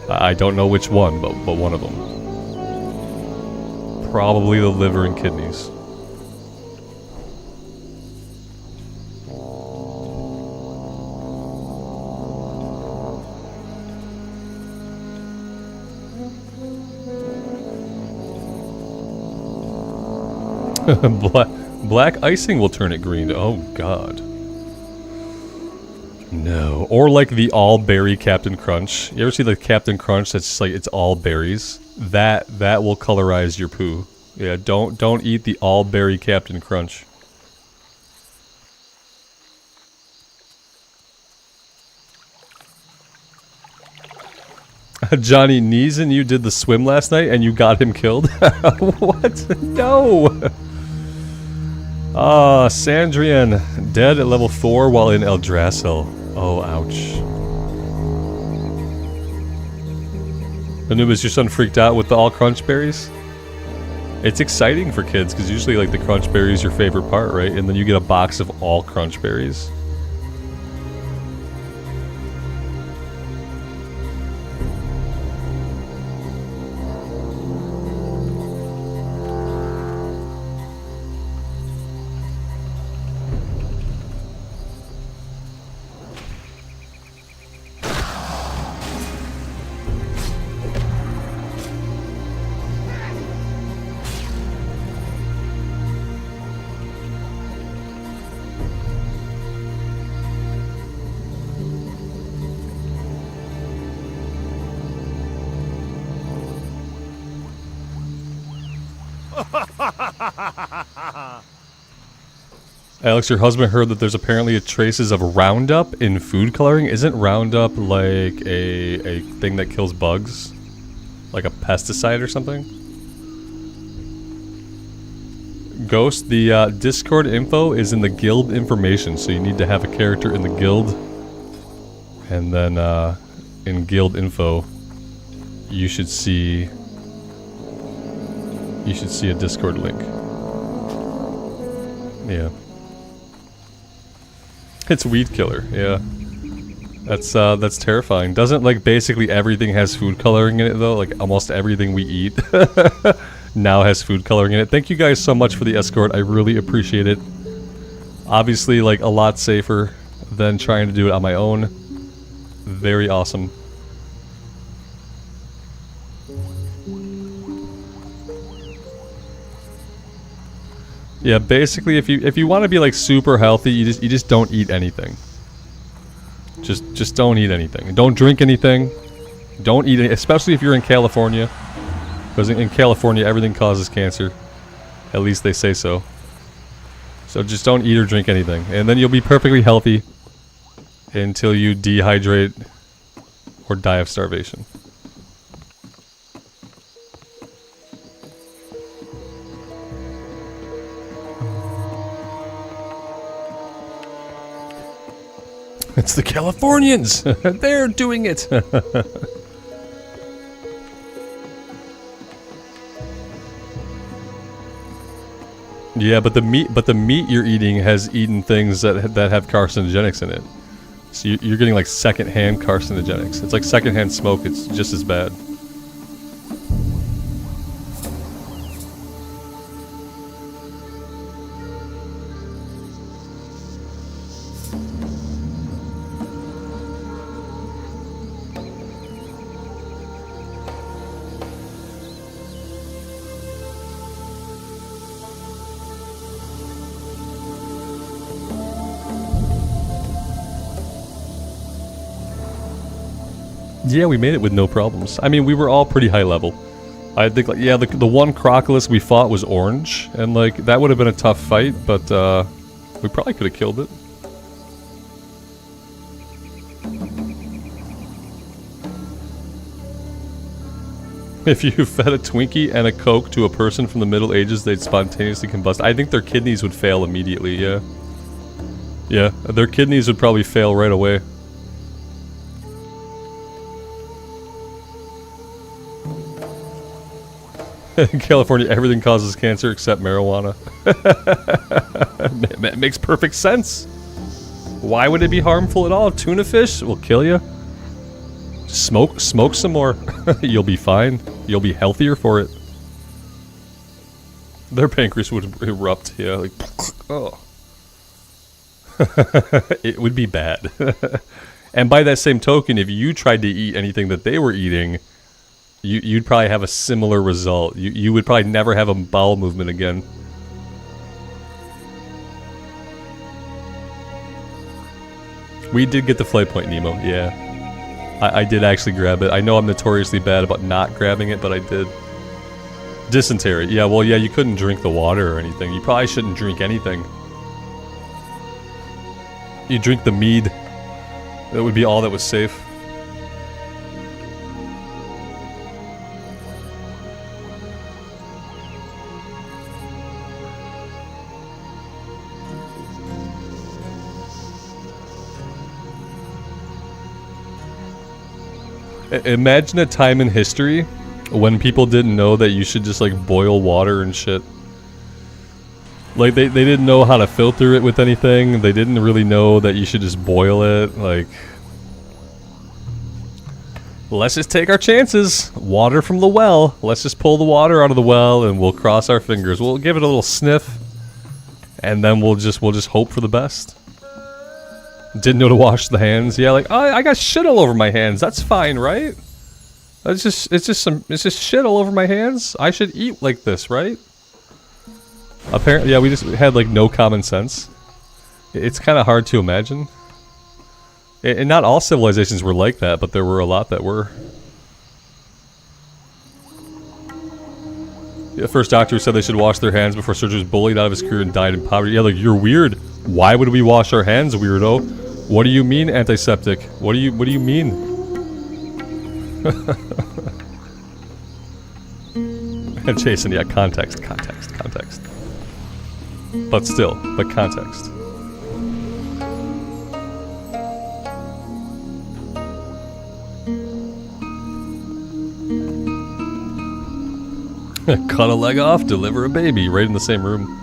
I don't know which one, but one of them. Probably the liver and kidneys. Black icing will turn it green. Oh god. No. Or like the all berry Captain Crunch. You ever see the Captain Crunch that's just like it's all berries? That will colorize your poo. Yeah, don't eat the all berry Captain Crunch. Johnny Neeson, you did the swim last night and you got him killed? What? No! Ah, Sandrian, dead at level 4 while in Eldrassil. Oh, ouch. Anubis, your son freaked out with the all crunch berries? It's exciting for kids, because usually like the crunch berry is your favorite part, right? And then you get a box of all crunch berries. Alex, your husband heard that there's apparently traces of Roundup in food coloring. Isn't Roundup like a thing that kills bugs? Like a pesticide or something? Ghost, the Discord info is in the guild information, so you need to have a character in the guild. And then in guild info, you should see a Discord link. Yeah. It's weed killer, yeah. That's terrifying. Doesn't like basically everything has food coloring in it though? Like almost everything we eat now has food coloring in it. Thank you guys so much for the escort. I really appreciate it. Obviously like a lot safer than trying to do it on my own. Very awesome. Yeah, basically, if you want to be like super healthy, you just don't eat anything. Just don't eat anything. Don't drink anything. Don't eat it, especially if you're in California, because in California everything causes cancer. At least they say so. So just don't eat or drink anything, and then you'll be perfectly healthy until you dehydrate or die of starvation. It's the Californians! They're doing it! Yeah, but the meat you're eating has eaten things that have carcinogenics in it. So you're getting like secondhand carcinogenics. It's like secondhand smoke, it's just as bad. Yeah, we made it with no problems. I mean, we were all pretty high level. I think, like, yeah, the one Crocolus we fought was orange, and, like, that would have been a tough fight, but, we probably could have killed it. If you fed a Twinkie and a Coke to a person from the Middle Ages, they'd spontaneously combust. I think their kidneys would fail immediately, yeah. Yeah, their kidneys would probably fail right away. In California, everything causes cancer except marijuana. It makes perfect sense. Why would it be harmful at all? Tuna fish will kill you. Smoke some more. You'll be fine. You'll be healthier for it. Their pancreas would erupt. Yeah, like, oh. It would be bad. And by that same token, if you tried to eat anything that they were eating, you'd probably have a similar result. You would probably never have a bowel movement again. We did get the flight point, Nemo, yeah. I did actually grab it. I know I'm notoriously bad about not grabbing it, but I did. Dysentery. Yeah, well, yeah, you couldn't drink the water or anything. You probably shouldn't drink anything. You drink the mead. That would be all that was safe. Imagine a time in history when people didn't know that you should just, like, boil water and shit. Like, they didn't know how to filter it with anything. They didn't really know that you should just boil it. Like, let's just take our chances. Water from the well. Let's just pull the water out of the well and we'll cross our fingers. We'll give it a little sniff and then we'll just hope for the best. Didn't know to wash the hands. Yeah, like, oh, I got shit all over my hands. That's fine, right? It's just shit all over my hands. I should eat like this, right? Apparently, yeah, we just had, like, no common sense. It's kind of hard to imagine. And not all civilizations were like that, but there were a lot that were. The first doctor said they should wash their hands before surgery, was bullied out of his career and died in poverty. Yeah, like, you're weird. Why would we wash our hands, weirdo? What do you mean, antiseptic? What do you mean? And Jason, yeah, context. But still, context. Cut a leg off, deliver a baby, right in the same room.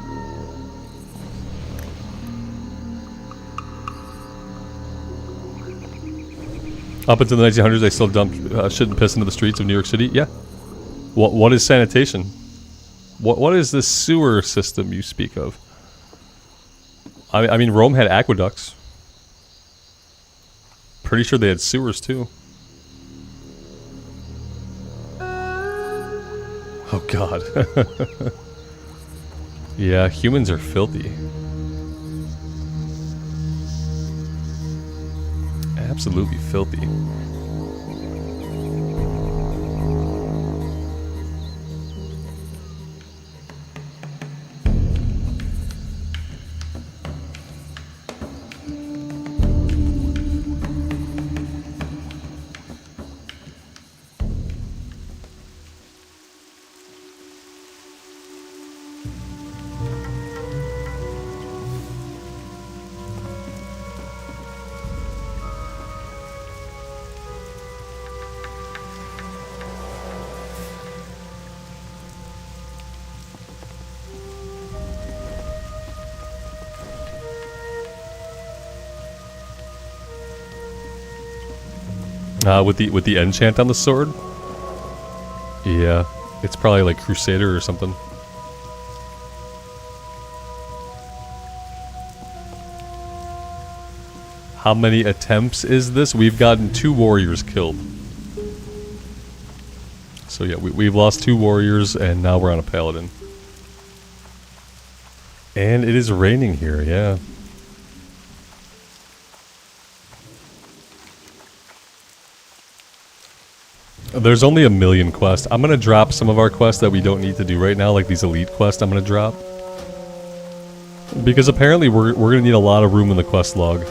Up until the 1900s, they still dumped shit and piss into the streets of New York City. Yeah. What is sanitation? What is this sewer system you speak of? I mean, Rome had aqueducts. Pretty sure they had sewers too. Oh God. Yeah, humans are filthy. Absolutely filthy. With the enchant on the sword? Yeah, it's probably like Crusader or something. How many attempts is this? We've gotten 2 warriors killed. So yeah, we've lost 2 warriors and now we're on a paladin. And it is raining here, yeah. There's only 1,000,000 quests. I'm gonna drop some of our quests that we don't need to do right now, like these elite quests I'm gonna drop. Because apparently we're gonna need a lot of room in the quest log.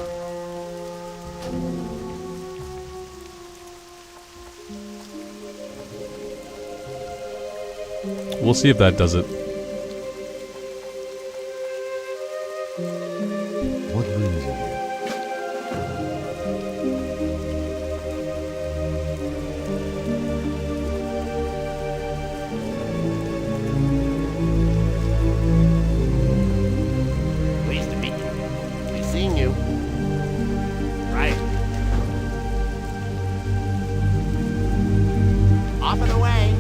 We'll see if that does it. What brings you here? Pleased to meet you. We've seen you. Right. Off and away.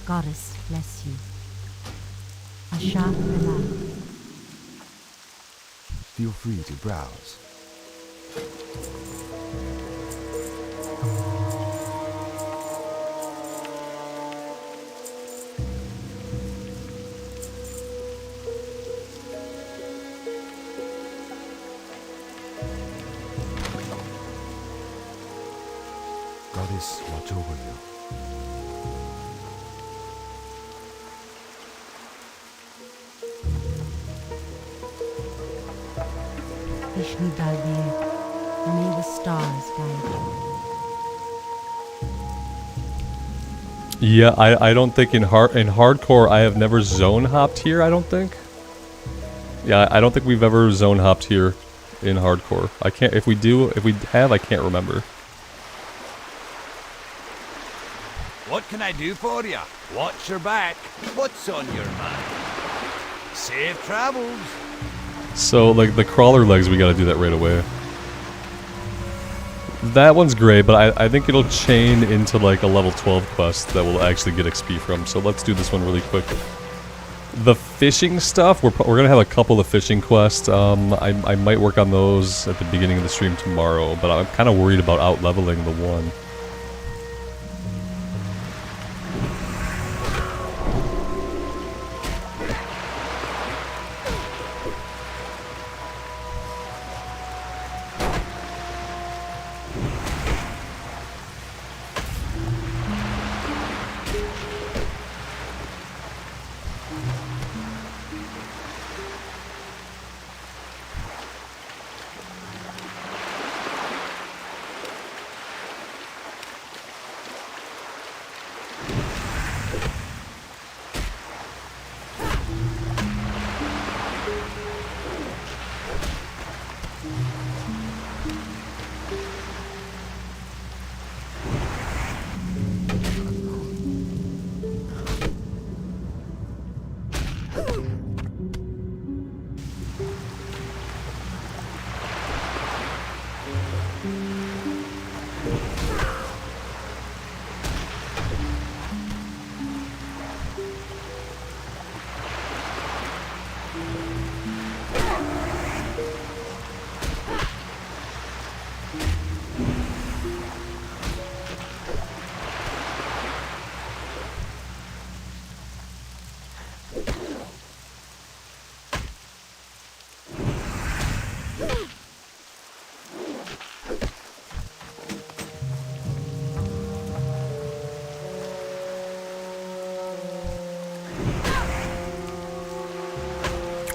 Goddess bless you. Asha Bela. Feel free to browse. Goddess watch over you. Vishnu Dalvir. May the stars guide you. Yeah, I don't think in hardcore I have never zone hopped here, I don't think. Yeah, I don't think we've ever zone hopped here in hardcore. I can't, if we have, I can't remember. What can I do for you? Watch your back. What's on your mind? Safe travels. So, like, the crawler legs, we gotta do that right away. That one's great, but I think it'll chain into, like, a level 12 quest that we'll actually get XP from. So let's do this one really quick. The fishing stuff, we're gonna have a couple of fishing quests. I might work on those at the beginning of the stream tomorrow, but I'm kind of worried about out-leveling the one.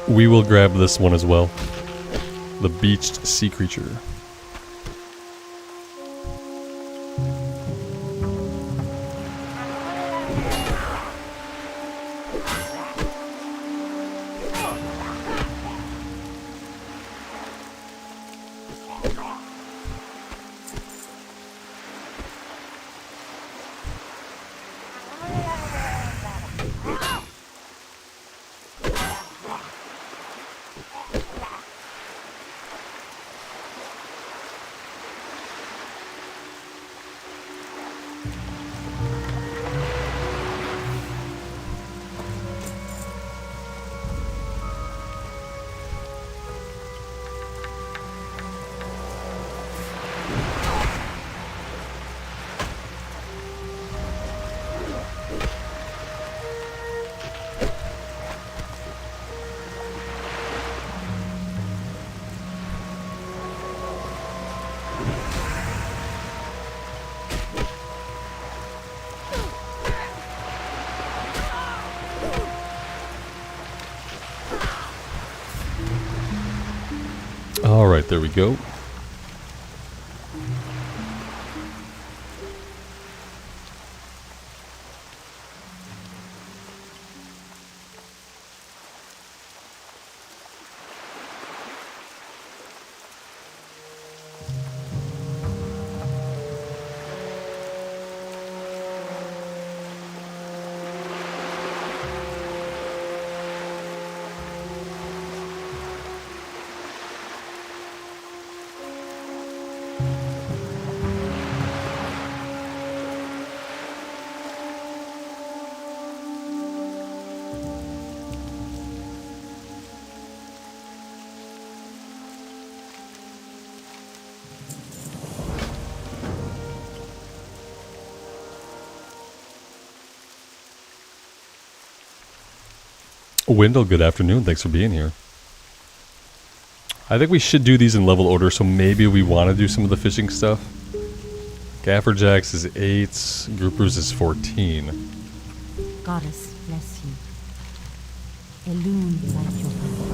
We will grab this one as well. The beached sea creature. Alright, there we go. Wendell, good afternoon. Thanks for being here. I think we should do these in level order, so maybe we want to do some of the fishing stuff. Gaffer Jacks is 8, Groupers is 14. Goddess bless you. Illume like your hand.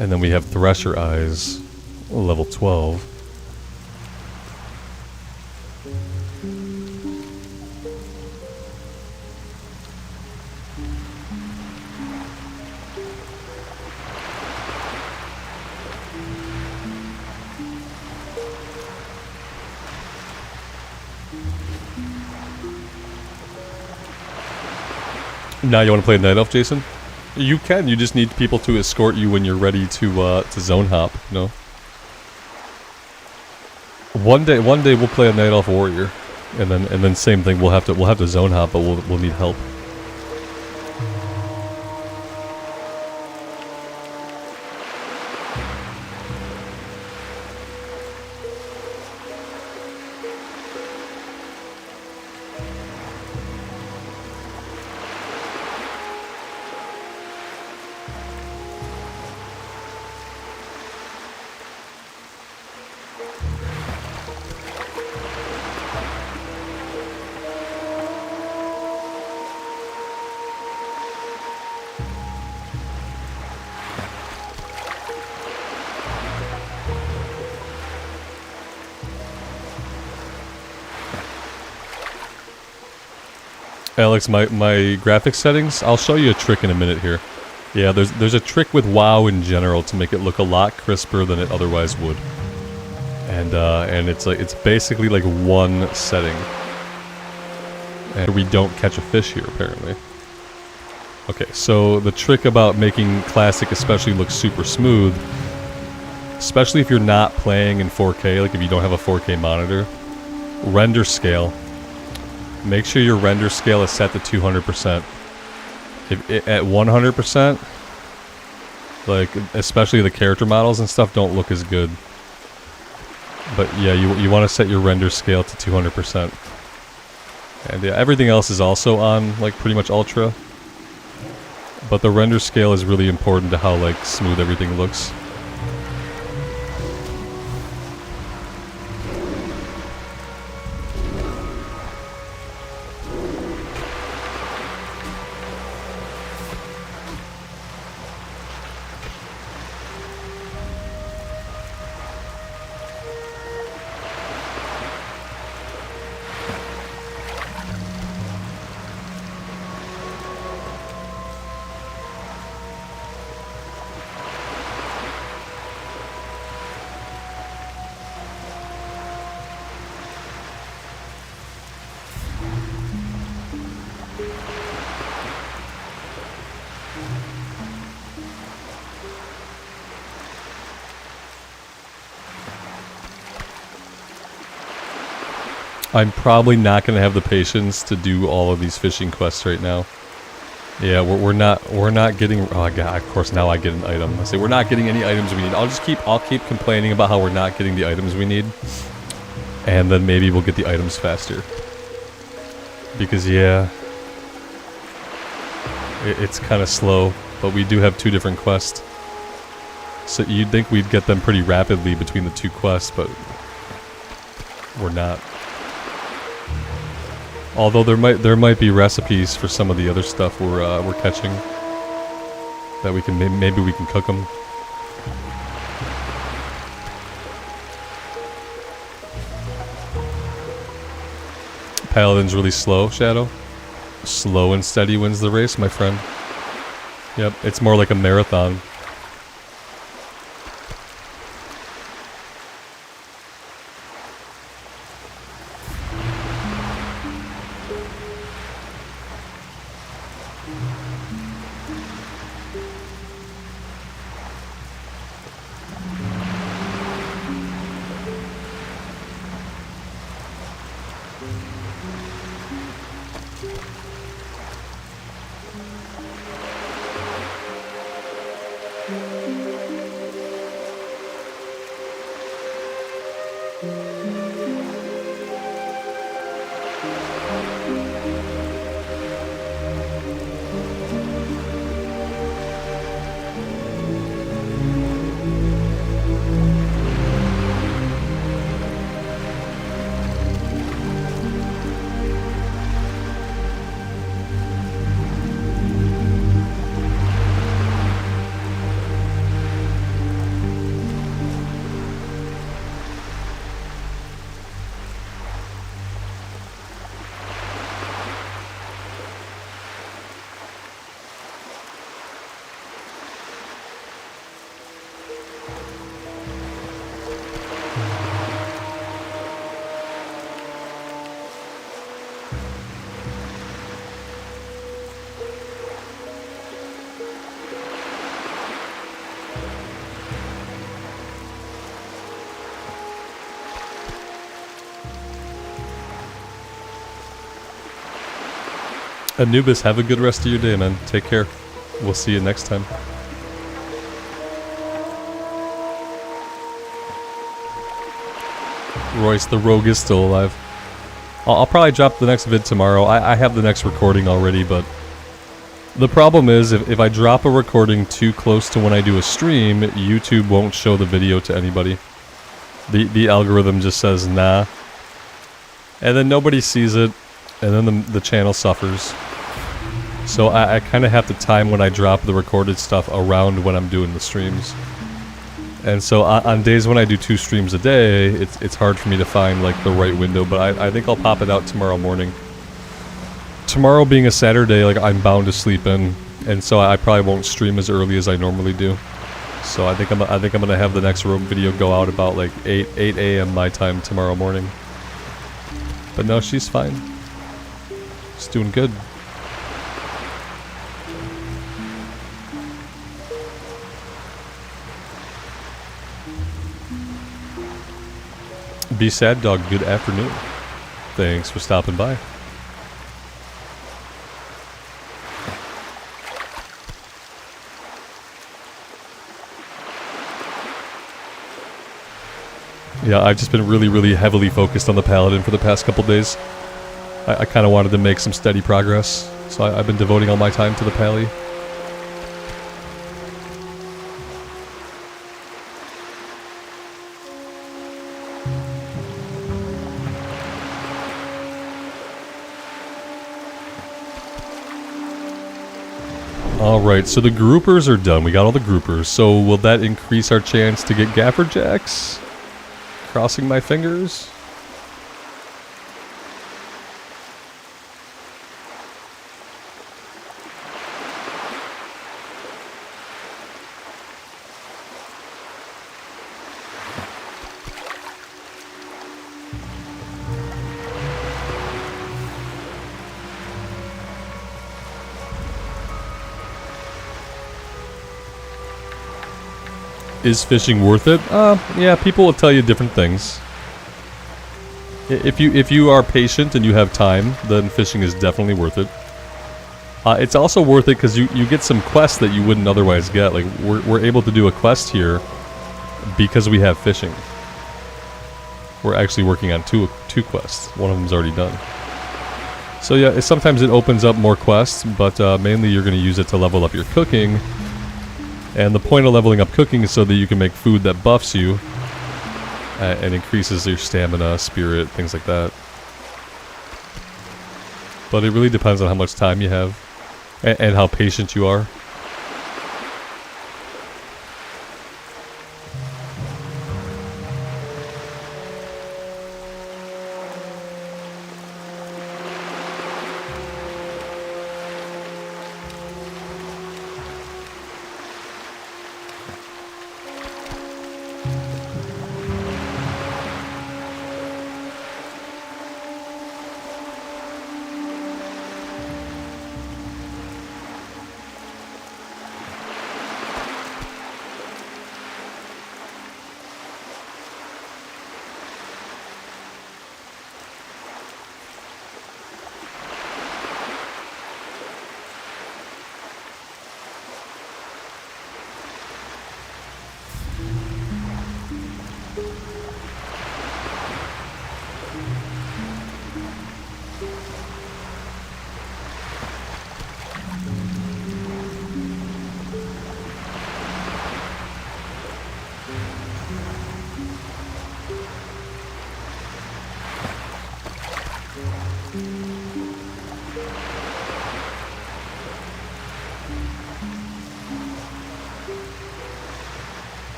And then we have Thresher Eyes, level 12. Now you want to play Night Elf, Jason? You can. You just need people to escort you when you're ready to zone hop. You know. One day we'll play a Night Elf Warrior, and then same thing. We'll have to zone hop, but we'll need help. Alex, my graphics settings, I'll show you a trick in a minute here. Yeah, there's a trick with WoW in general to make it look a lot crisper than it otherwise would. And it's basically like one setting. And we don't catch a fish here, apparently. Okay, so the trick about making Classic especially look super smooth, especially if you're not playing in 4K, like if you don't have a 4K monitor, render scale. Make sure your render scale is set to 200%. At 100%, like especially the character models and stuff don't look as good. But yeah, you want to set your render scale to 200%. And yeah, everything else is also on like pretty much ultra. But the render scale is really important to how like smooth everything looks. I'm probably not going to have the patience to do all of these fishing quests right now. Yeah, we're not getting. Oh god! Of course, now I get an item. I say we're not getting any items we need. I'll keep complaining about how we're not getting the items we need, and then maybe we'll get the items faster. Because yeah, it's kind of slow. But we do have 2 different quests, so you'd think we'd get them pretty rapidly between the 2 quests, but we're not. Although there might be recipes for some of the other stuff we're catching. that we can maybe we can cook them. Paladin's really slow, Shadow. Slow and steady wins the race, my friend. Yep, it's more like a marathon. Anubis, have a good rest of your day, man. Take care. We'll see you next time. Royce, the rogue is still alive. I'll probably drop the next vid tomorrow. I have the next recording already, but the problem is if I drop a recording too close to when I do a stream, YouTube won't show the video to anybody. The algorithm just says nah. And then nobody sees it, and then the channel suffers. So I kind of have to time when I drop the recorded stuff around when I'm doing the streams. And so on days when I do 2 streams a day, it's hard for me to find like the right window, but I think I'll pop it out tomorrow morning. Tomorrow being a Saturday, like I'm bound to sleep in, and so I probably won't stream as early as I normally do. So I think I'm gonna have the next rogue video go out about like 8 a.m. my time tomorrow morning. But no, she's fine. She's doing good. Be sad, dog. Good afternoon. Thanks for stopping by. Yeah, I've just been really heavily focused on the Paladin for the past couple days. I kind of wanted to make some steady progress, so I've been devoting all my time to the Pally. Alright, so the groupers are done. We got all the groupers. So will that increase our chance to get Gaffer Jacks? Crossing my fingers. Is fishing worth it? Yeah, people will tell you different things. If you are patient and you have time, then fishing is definitely worth it. It's also worth it because you get some quests that you wouldn't otherwise get. Like, we're able to do a quest here because we have fishing. We're actually working on two quests. One of them's already done. So yeah, sometimes it opens up more quests, but mainly you're going to use it to level up your cooking. And the point of leveling up cooking is so that you can make food that buffs you and increases your stamina, spirit, things like that. But it really depends on how much time you have and how patient you are.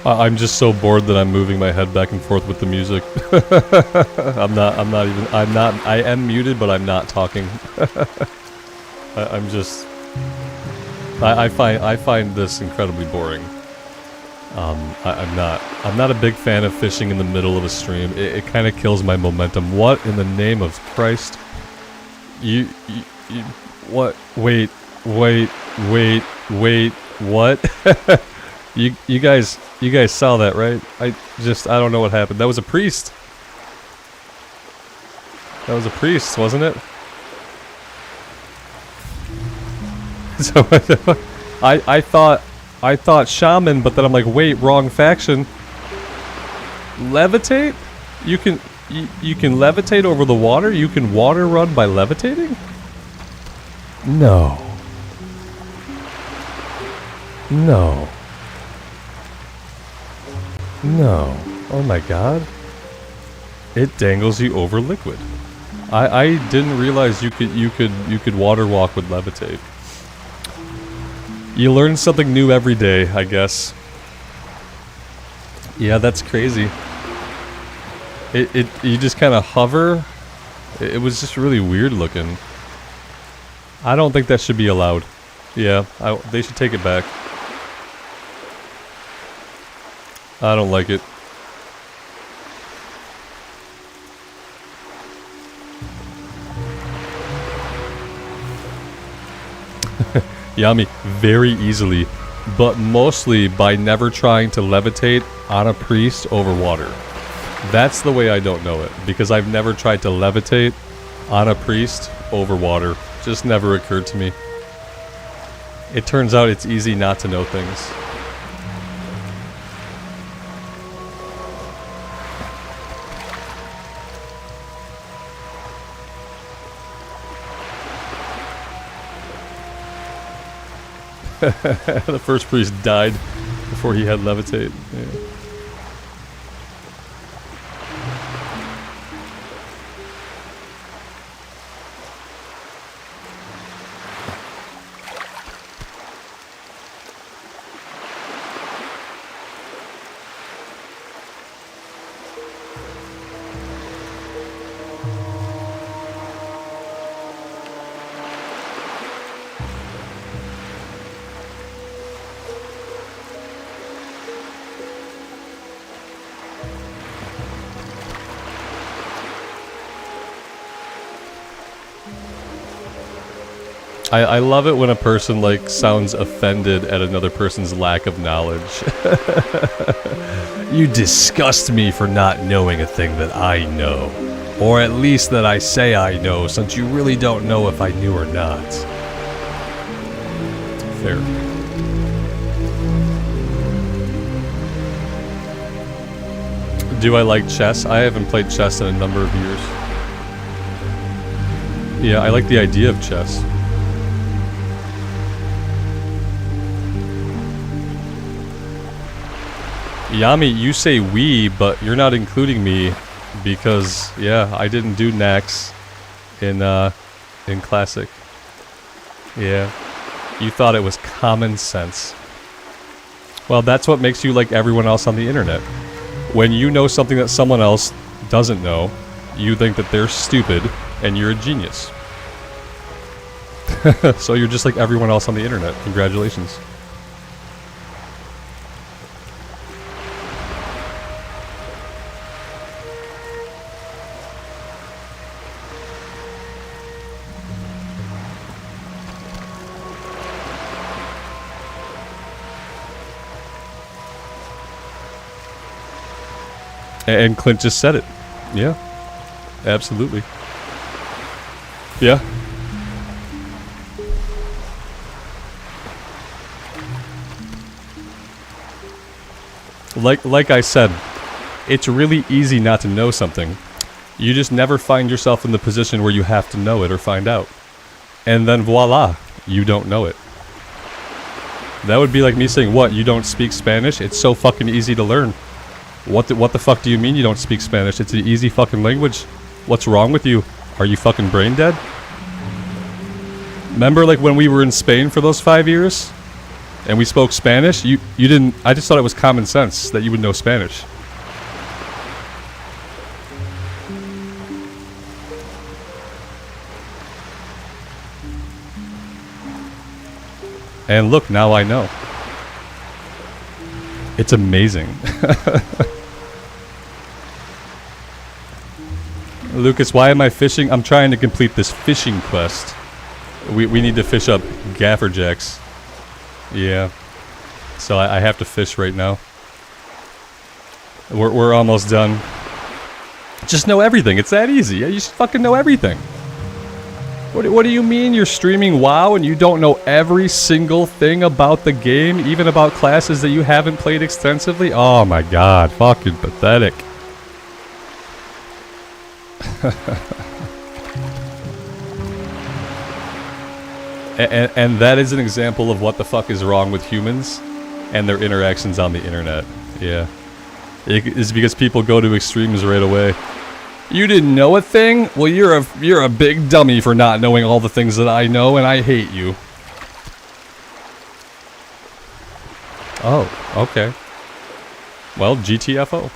I'm just so bored that I'm moving my head back and forth with the music. I am muted, but I'm not talking. I find this incredibly boring. I'm not a big fan of fishing in the middle of a stream. It kind of kills my momentum. What in the name of Christ? What? Wait, what? You guys saw that, right? I don't know what happened. That was a priest. That was a priest, wasn't it? So I thought shaman, but then I'm like, wait, wrong faction. Levitate? You can levitate over the water? You can water run by levitating? No. No. No. Oh my god. It dangles you over liquid. I didn't realize you could water walk with levitate. You learn something new every day, I guess. Yeah, that's crazy. You just kind of hover. It was just really weird looking. I don't think that should be allowed. Yeah, they should take it back. I don't like it. Yami, very easily, but mostly by never trying to levitate on a priest over water. That's the way I don't know it, because I've never tried to levitate on a priest over water. Just never occurred to me. It turns out it's easy not to know things. The first priest died before he had levitate. Yeah. I love it when a person, like, sounds offended at another person's lack of knowledge. You disgust me for not knowing a thing that I know. Or at least that I say I know, since you really don't know if I knew or not. Fair. Do I like chess? I haven't played chess in a number of years. Yeah, I like the idea of chess. Yami, you say we, but you're not including me because, yeah, I didn't do Nax in Classic. Yeah, you thought it was common sense. Well, that's what makes you like everyone else on the internet. When you know something that someone else doesn't know, you think that they're stupid and you're a genius. So you're just like everyone else on the internet. Congratulations. And Clint just said it. Yeah. Absolutely. Yeah. Like I said, it's really easy not to know something. You just never find yourself in the position where you have to know it or find out. And then voila, you don't know it. That would be like me saying, what, you don't speak Spanish? It's so fucking easy to learn. What the fuck do you mean you don't speak Spanish? It's an easy fucking language. What's wrong with you? Are you fucking brain dead? Remember like when we were in Spain for those 5 years? And we spoke Spanish? You didn't... I just thought it was common sense that you would know Spanish. And look, now I know. It's amazing. Lucas, why am I fishing? I'm trying to complete this fishing quest. We need to fish up gaffer jacks. Yeah. So I have to fish right now. We're almost done. Just know everything. It's that easy. You just fucking know everything. What do you mean you're streaming WoW and you don't know every single thing about the game? Even about classes that you haven't played extensively? Oh my god. Fucking pathetic. and that is an example of what the fuck is wrong with humans and their interactions on the internet. Yeah. It's because people go to extremes right away. You didn't know a thing? Well, you're a big dummy for not knowing all the things that I know, and I hate you. Oh, okay. Well, GTFO.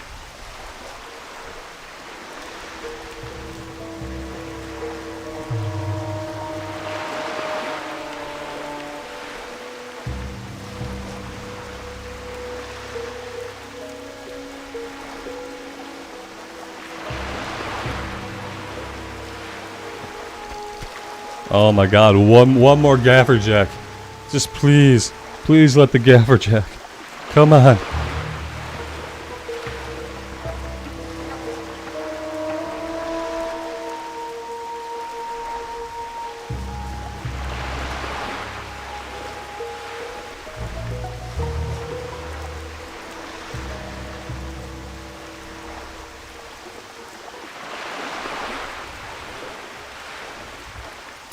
Oh my god, one more gaffer jack. Just please let the gaffer jack. Come on.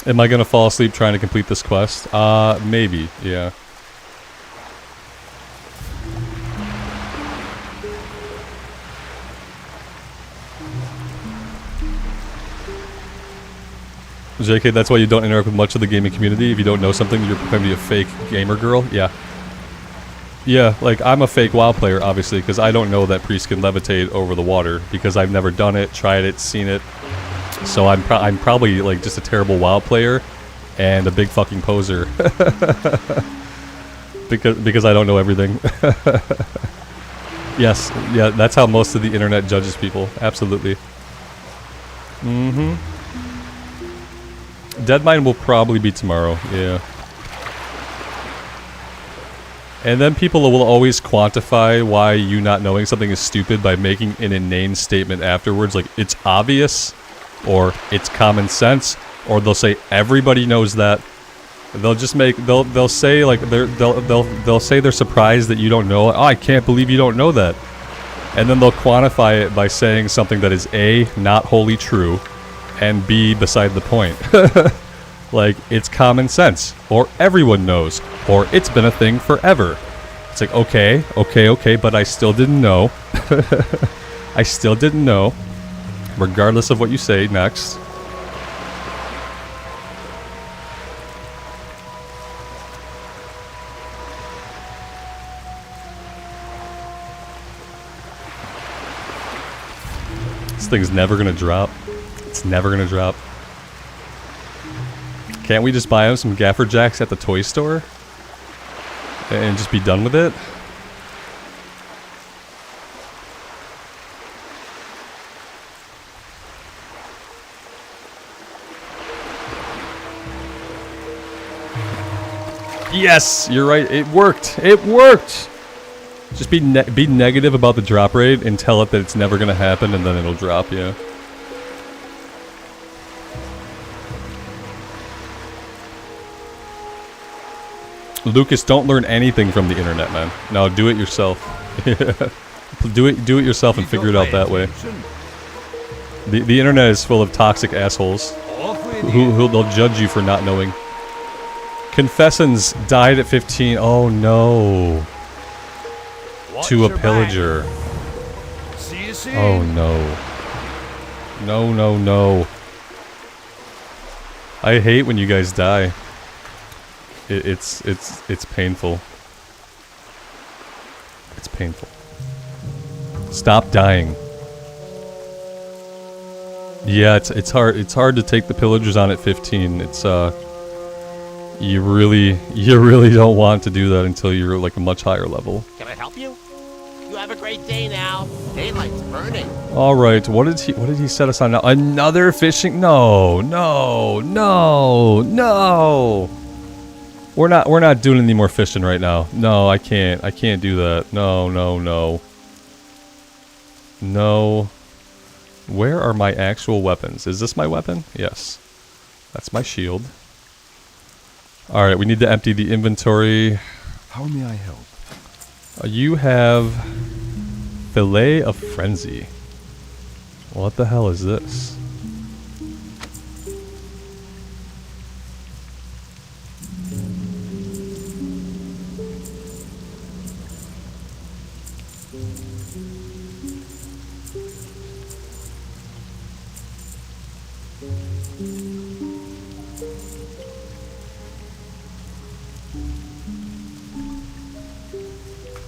Am I gonna fall asleep trying to complete this quest? Maybe, yeah. JK, that's why you don't interact with much of the gaming community. If you don't know something, you're going to be a fake gamer girl. Yeah. Yeah, like, I'm a fake WoW player, obviously, because I don't know that priests can levitate over the water, because I've never done it, tried it, seen it. So I'm probably, like, just a terrible WoW player, and a big fucking poser. because I don't know everything. Yes, yeah, that's how most of the internet judges people. Absolutely. Mm-hmm. Deadmine will probably be tomorrow, yeah. And then people will always quantify why you not knowing something is stupid by making an inane statement afterwards, like, it's obvious, or it's common sense, or they'll say everybody knows that. They'll just make they'll say like they'll say they're surprised that you don't know. Oh, I can't believe you don't know that. And then they'll quantify it by saying something that is A, not wholly true, and B, beside the point. Like, it's common sense, or everyone knows, or it's been a thing forever. It's like, okay, but I still didn't know. I still didn't know, regardless of what you say next. This thing's never gonna drop. It's never gonna drop. Can't we just buy him some Gaffer Jacks at the toy store? And just be done with it? Yes! You're right, it worked! It worked! Just be negative about the drop rate and tell it that it's never gonna happen, and then it'll drop, yeah. Lucas, don't learn anything from the internet, man. No, do it yourself. do it yourself and figure it out that way. The internet is full of toxic assholes who'll judge you for not knowing. Confessons died at 15. Oh no. To a pillager. Oh no. No. I hate when you guys die. It's painful. It's painful. Stop dying. Yeah, it's hard. It's hard to take the pillagers on at 15. It's you really don't want to do that until you're like a much higher level. Can I help you? You have a great day now. Daylight's burning. All right. What did he set us on now? Another fishing? No. We're not doing any more fishing right now. No, I can't do that. No. Where are my actual weapons? Is this my weapon? Yes. That's my shield. Alright, we need to empty the inventory. How may I help? You have Fillet of Frenzy. What the hell is this?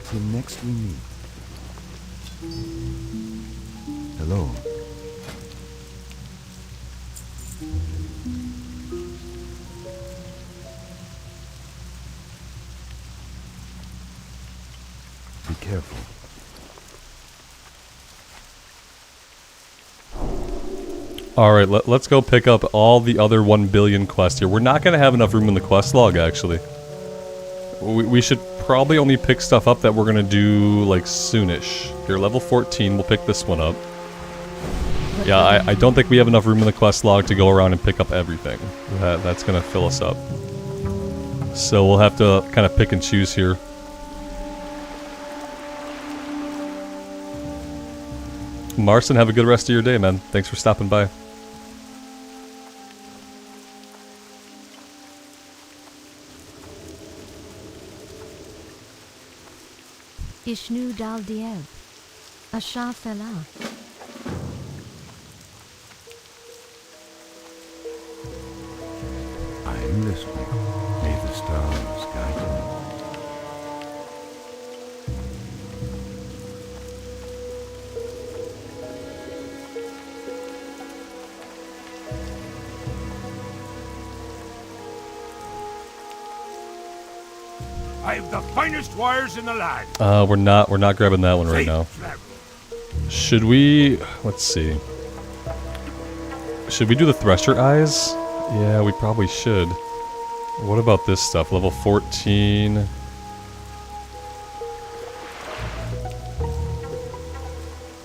Till next we meet. Hello. Be careful. Alright, let's go pick up all the other 1 billion quests here. We're not going to have enough room in the quest log, actually. We should probably only pick stuff up that we're going to do, like, soonish. Here, level 14, we'll pick this one up. Yeah, I don't think we have enough room in the quest log to go around and pick up everything. That's going to fill us up. So we'll have to kind of pick and choose here. Marson, have a good rest of your day, man. Thanks for stopping by. Ishnu dal dieb. Asha fela. this way. May the stars guide you. I have the finest wires in the land. We're not grabbing that one right now. Should we? Let's see. Should we do the Thresher Eyes? Yeah, we probably should. What about this stuff? Level 14.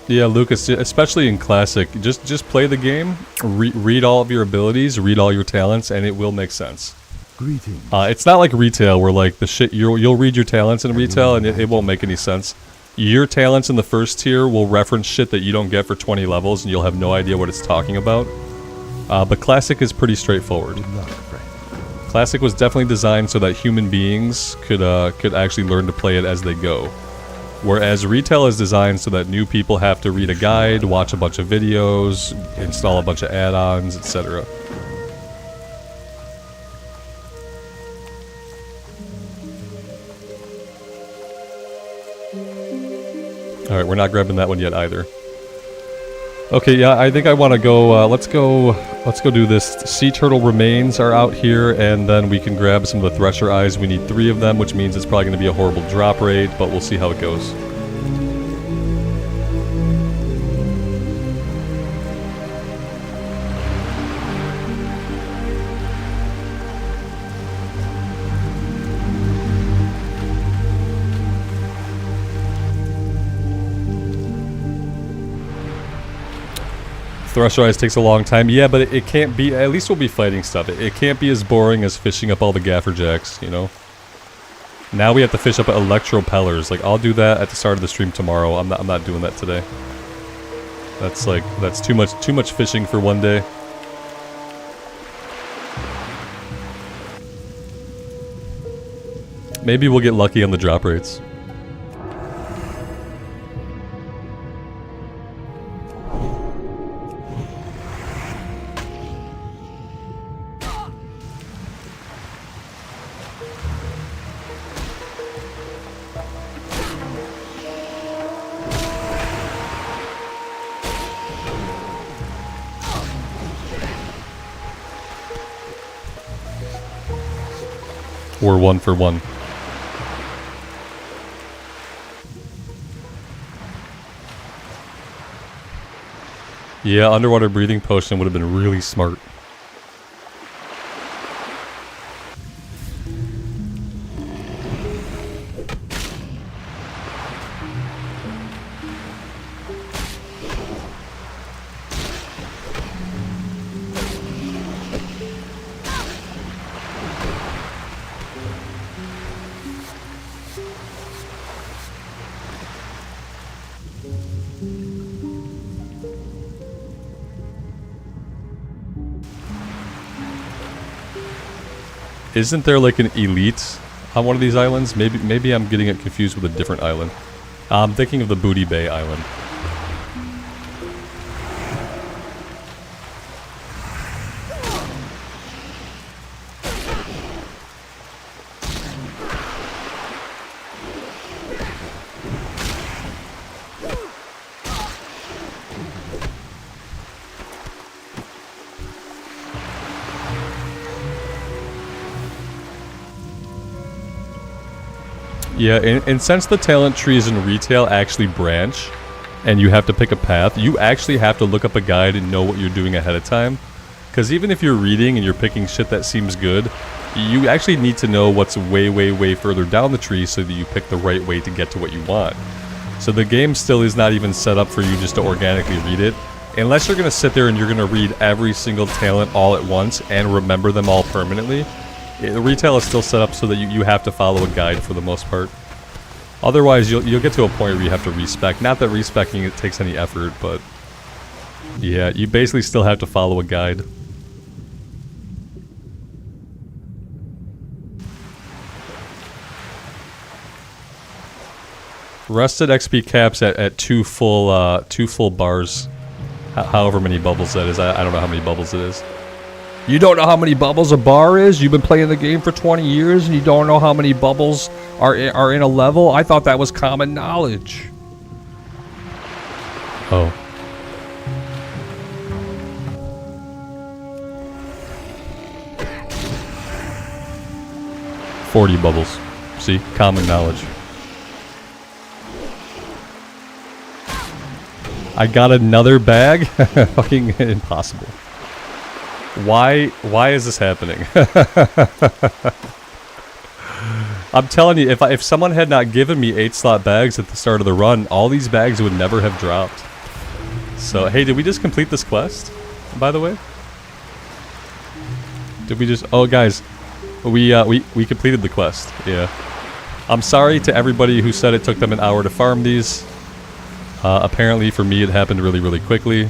Yeah, Lucas, especially in Classic, just play the game, read all of your abilities, read all your talents, and it will make sense. Greetings. It's not like retail where like the shit you'll read your talents in retail and it won't make any sense. Your talents in the first tier will reference shit that you don't get for 20 levels and you'll have no idea what it's talking about. But Classic is pretty straightforward. Good luck, friend. Classic was definitely designed so that human beings could actually learn to play it as they go. Whereas retail is designed so that new people have to read a guide, watch a bunch of videos, install a bunch of add-ons, etc. Alright, we're not grabbing that one yet either. Okay, yeah, I think I want to go, let's go do this. Sea Turtle Remains are out here, and then we can grab some of the Thresher Eyes. We need 3 of them, which means it's probably going to be a horrible drop rate, but we'll see how it goes. Thresher Eyes takes a long time. Yeah, but it can't be... At least we'll be fighting stuff. It can't be as boring as fishing up all the Gaffer Jacks, you know? Now we have to fish up Electro Pellers. Like, I'll do that at the start of the stream tomorrow. I'm not doing that today. That's too much fishing for one day. Maybe we'll get lucky on the drop rates. We're 1 for 1. Yeah, underwater breathing potion would have been really smart. Isn't there like an elite on one of these islands? Maybe I'm getting it confused with a different island. I'm thinking of the Booty Bay Island. Yeah, and since the talent trees in retail actually branch, and you have to pick a path, you actually have to look up a guide and know what you're doing ahead of time. Because even if you're reading and you're picking shit that seems good, you actually need to know what's way, way, way further down the tree so that you pick the right way to get to what you want. So the game still is not even set up for you just to organically read it. Unless you're going to sit there and you're going to read every single talent all at once and remember them all permanently. The retail is still set up so that you have to follow a guide for the most part. Otherwise, you'll get to a point where you have to respec. Not that respecking it takes any effort, but yeah, you basically still have to follow a guide. Rusted XP caps at two full bars. However many bubbles that is. I don't know how many bubbles it is. You don't know how many bubbles a bar is? You've been playing the game for 20 years and you don't know how many bubbles are in a level? I thought that was common knowledge. Oh. $40 bubbles. See? Common knowledge. I got another bag? Fucking impossible. Why is this happening? I'm telling you, if someone had not given me 8-slot bags at the start of the run, all these bags would never have dropped. So, hey, did we just complete this quest, by the way? Did we just... Oh, guys, we completed the quest, yeah. I'm sorry to everybody who said it took them an hour to farm these. Apparently, for me, it happened really, really quickly.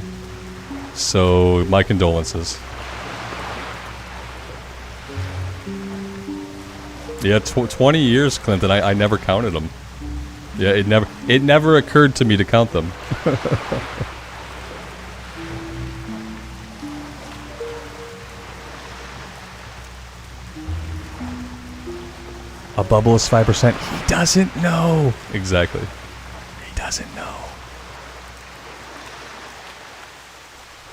So, my condolences. Yeah, 20 years, Clinton. I never counted them. Yeah, it never occurred to me to count them. A bubble is 5%. He doesn't know. Exactly. He doesn't know.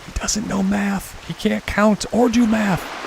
He doesn't know math. He can't count or do math.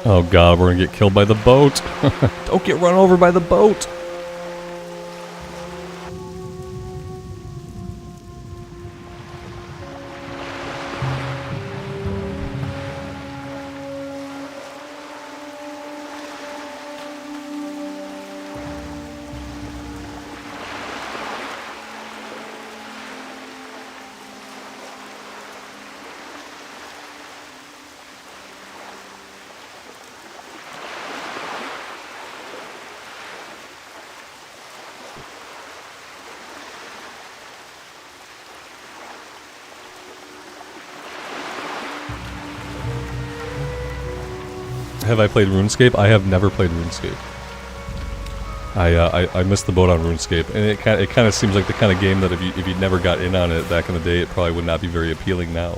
Oh god, we're gonna get killed by the boat. Don't get run over by the boat. Have I played RuneScape? I have never played RuneScape. I missed the boat on RuneScape, and it kind of seems like the kind of game that if you never got in on it back in the day, it probably would not be very appealing now.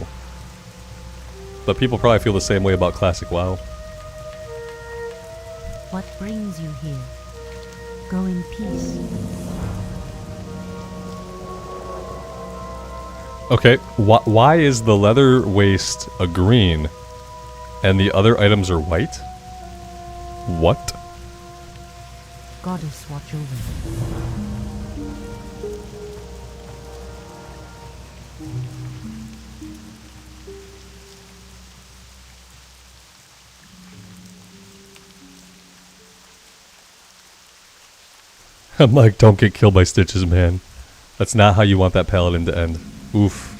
But people probably feel the same way about classic WoW. What brings you here? Go in peace. Okay, why is the leather waist a green and the other items are white? What? Goddess watch over you. I'm like, don't get killed by stitches, man. That's not how you want that paladin to end. Oof.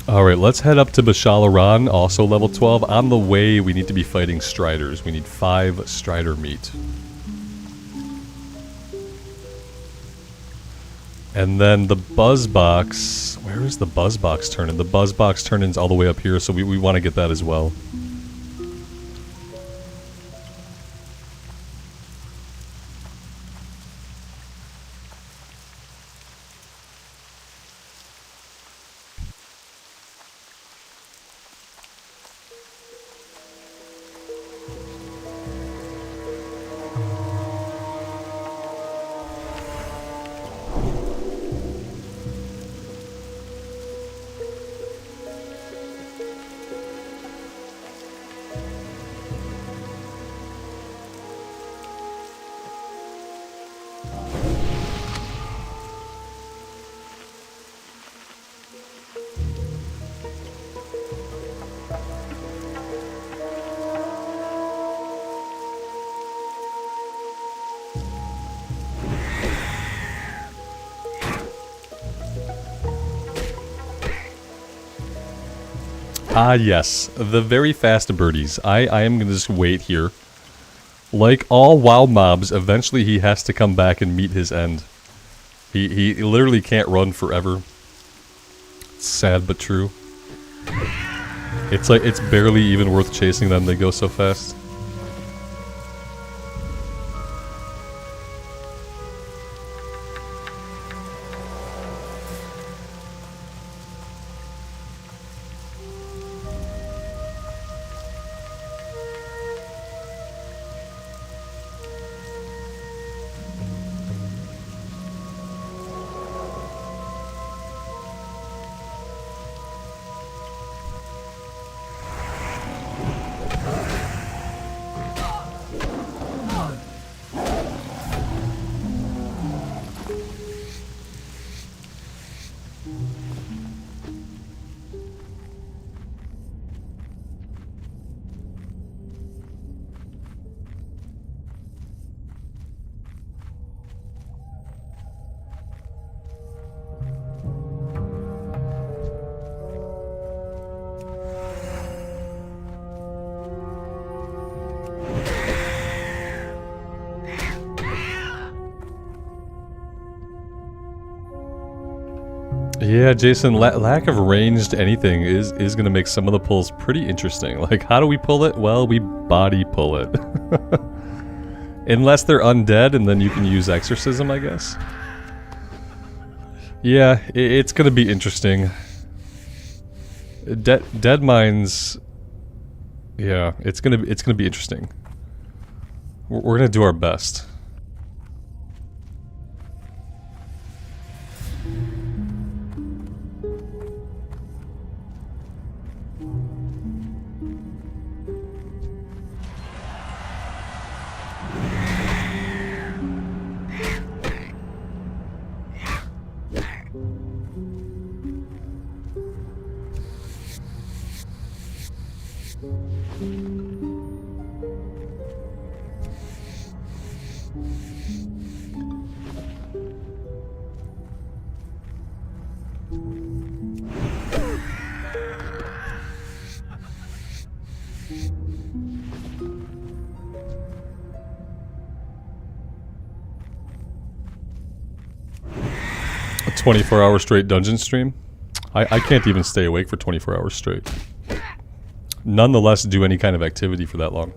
Alright, let's head up to Bashalaran, also level 12. On the way, we need to be fighting Striders. We need 5 Strider meat. And then the Buzz Box... Where is the Buzz Box turn-in? The Buzz Box turn-in's all the way up here, so we want to get that as well. Ah, yes. The very fast birdies. I am going to just wait here. Like all wild mobs, eventually he has to come back and meet his end. He literally can't run forever. It's sad but true. It's like, it's barely even worth chasing them, they go so fast. Yeah, Jason, lack of ranged anything is going to make some of the pulls pretty interesting. Like, how do we pull it? Well, we body pull it. Unless they're undead, and then you can use exorcism, I guess. Yeah, it's going to be interesting. Dead mines... Yeah, it's gonna be interesting. We're going to do our best. A 24-hour straight dungeon stream? I can't even stay awake for 24 hours straight. Nonetheless, do any kind of activity for that long.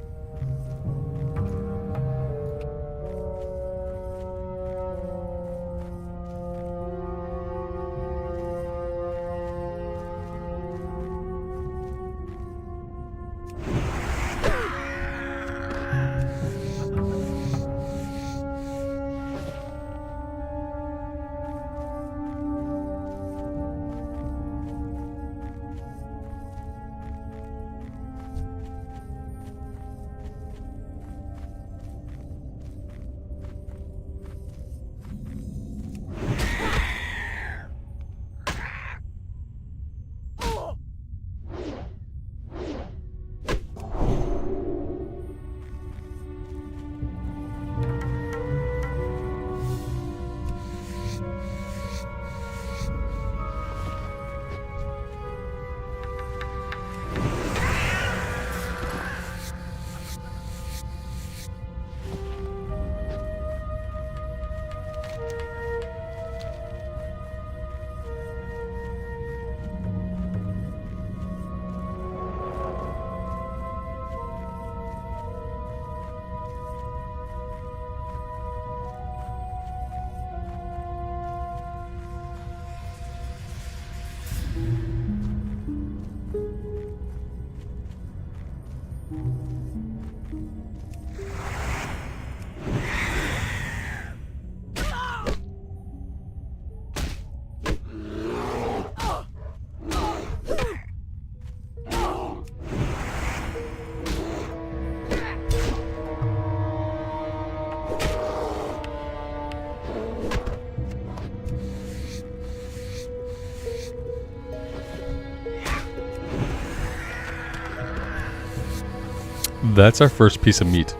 That's our first piece of meat.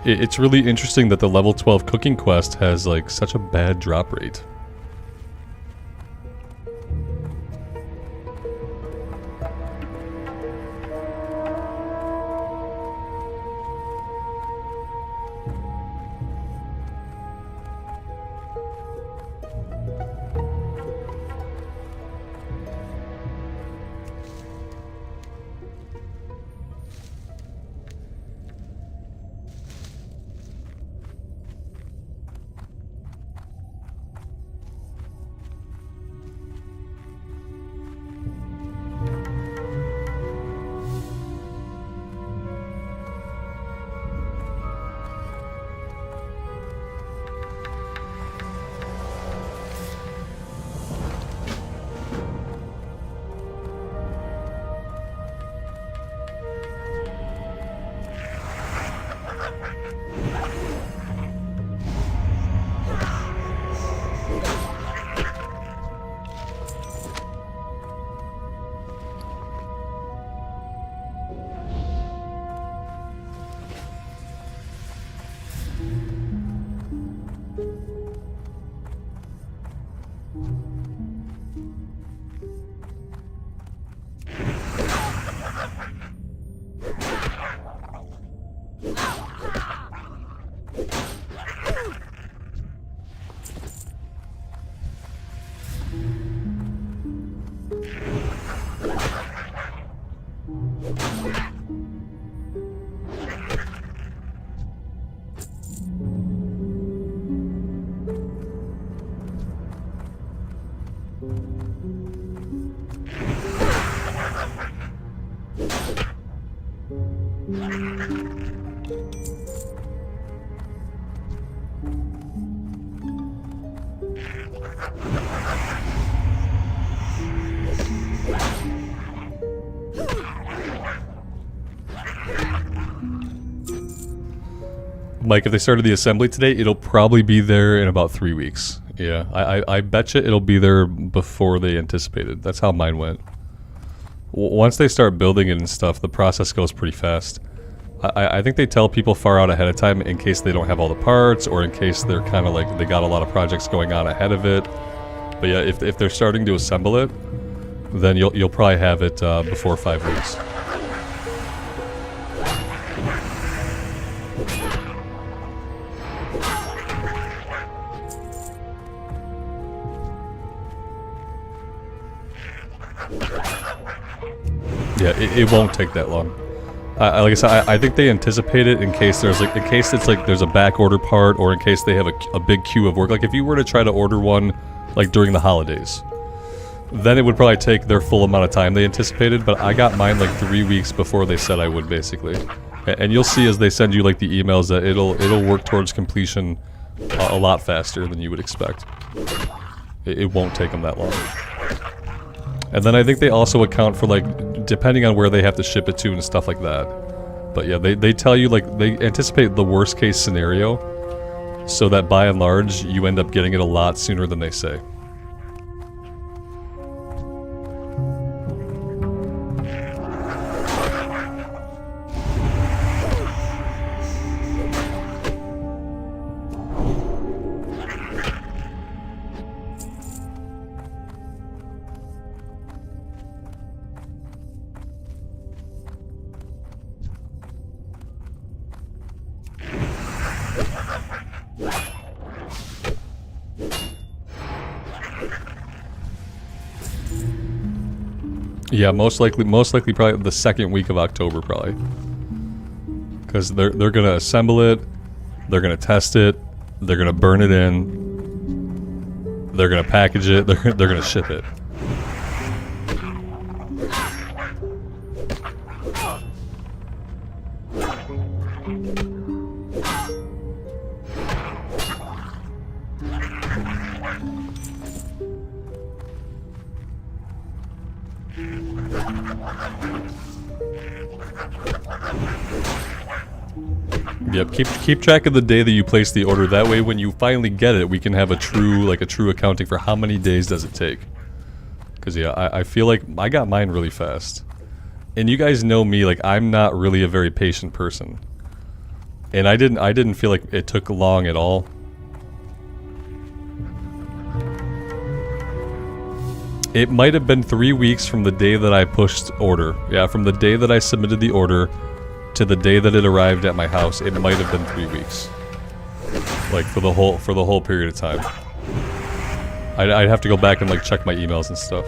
It's really interesting that the level 12 cooking quest has like such a bad drop rate. Mike, if they started the assembly today, it'll probably be there in about 3 weeks. Yeah, I bet you it'll be there before they anticipated. That's how mine went. Once they start building it and stuff, the process goes pretty fast. I think they tell people far out ahead of time in case they don't have all the parts, or in case they're kind of like, they got a lot of projects going on ahead of it. But yeah, if they're starting to assemble it, then you'll probably have it before 5 weeks. Yeah, it won't take that long. Like I said, I think they anticipate it in case there's like, in case it's like there's a back order part, or in case they have a big queue of work. Like if you were to try to order one like during the holidays, then it would probably take their full amount of time they anticipated. But I got mine like 3 weeks before they said I would, basically. And you'll see as they send you like the emails that it'll work towards completion a lot faster than you would expect. It won't take them that long. And then I think they also account for like, depending on where they have to ship it to and stuff like that. But yeah, they tell you like, they anticipate the worst case scenario, so that by and large, you end up getting it a lot sooner than they say. Yeah, most likely probably the second week of October, probably. Because they're gonna assemble it, they're gonna test it, they're gonna burn it in, they're gonna package it, they're gonna ship it. Yep, keep track of the day that you place the order. That way when you finally get it, we can have a true accounting for how many days does it take. Because yeah, I feel like I got mine really fast. And you guys know me, like I'm not really a very patient person. And I didn't feel like it took long at all. It might have been 3 weeks from the day that I pushed order. Yeah, from the day that I submitted the order to the day that it arrived at my house, it might have been 3 weeks. Like for the whole period of time. I'd have to go back and like check my emails and stuff.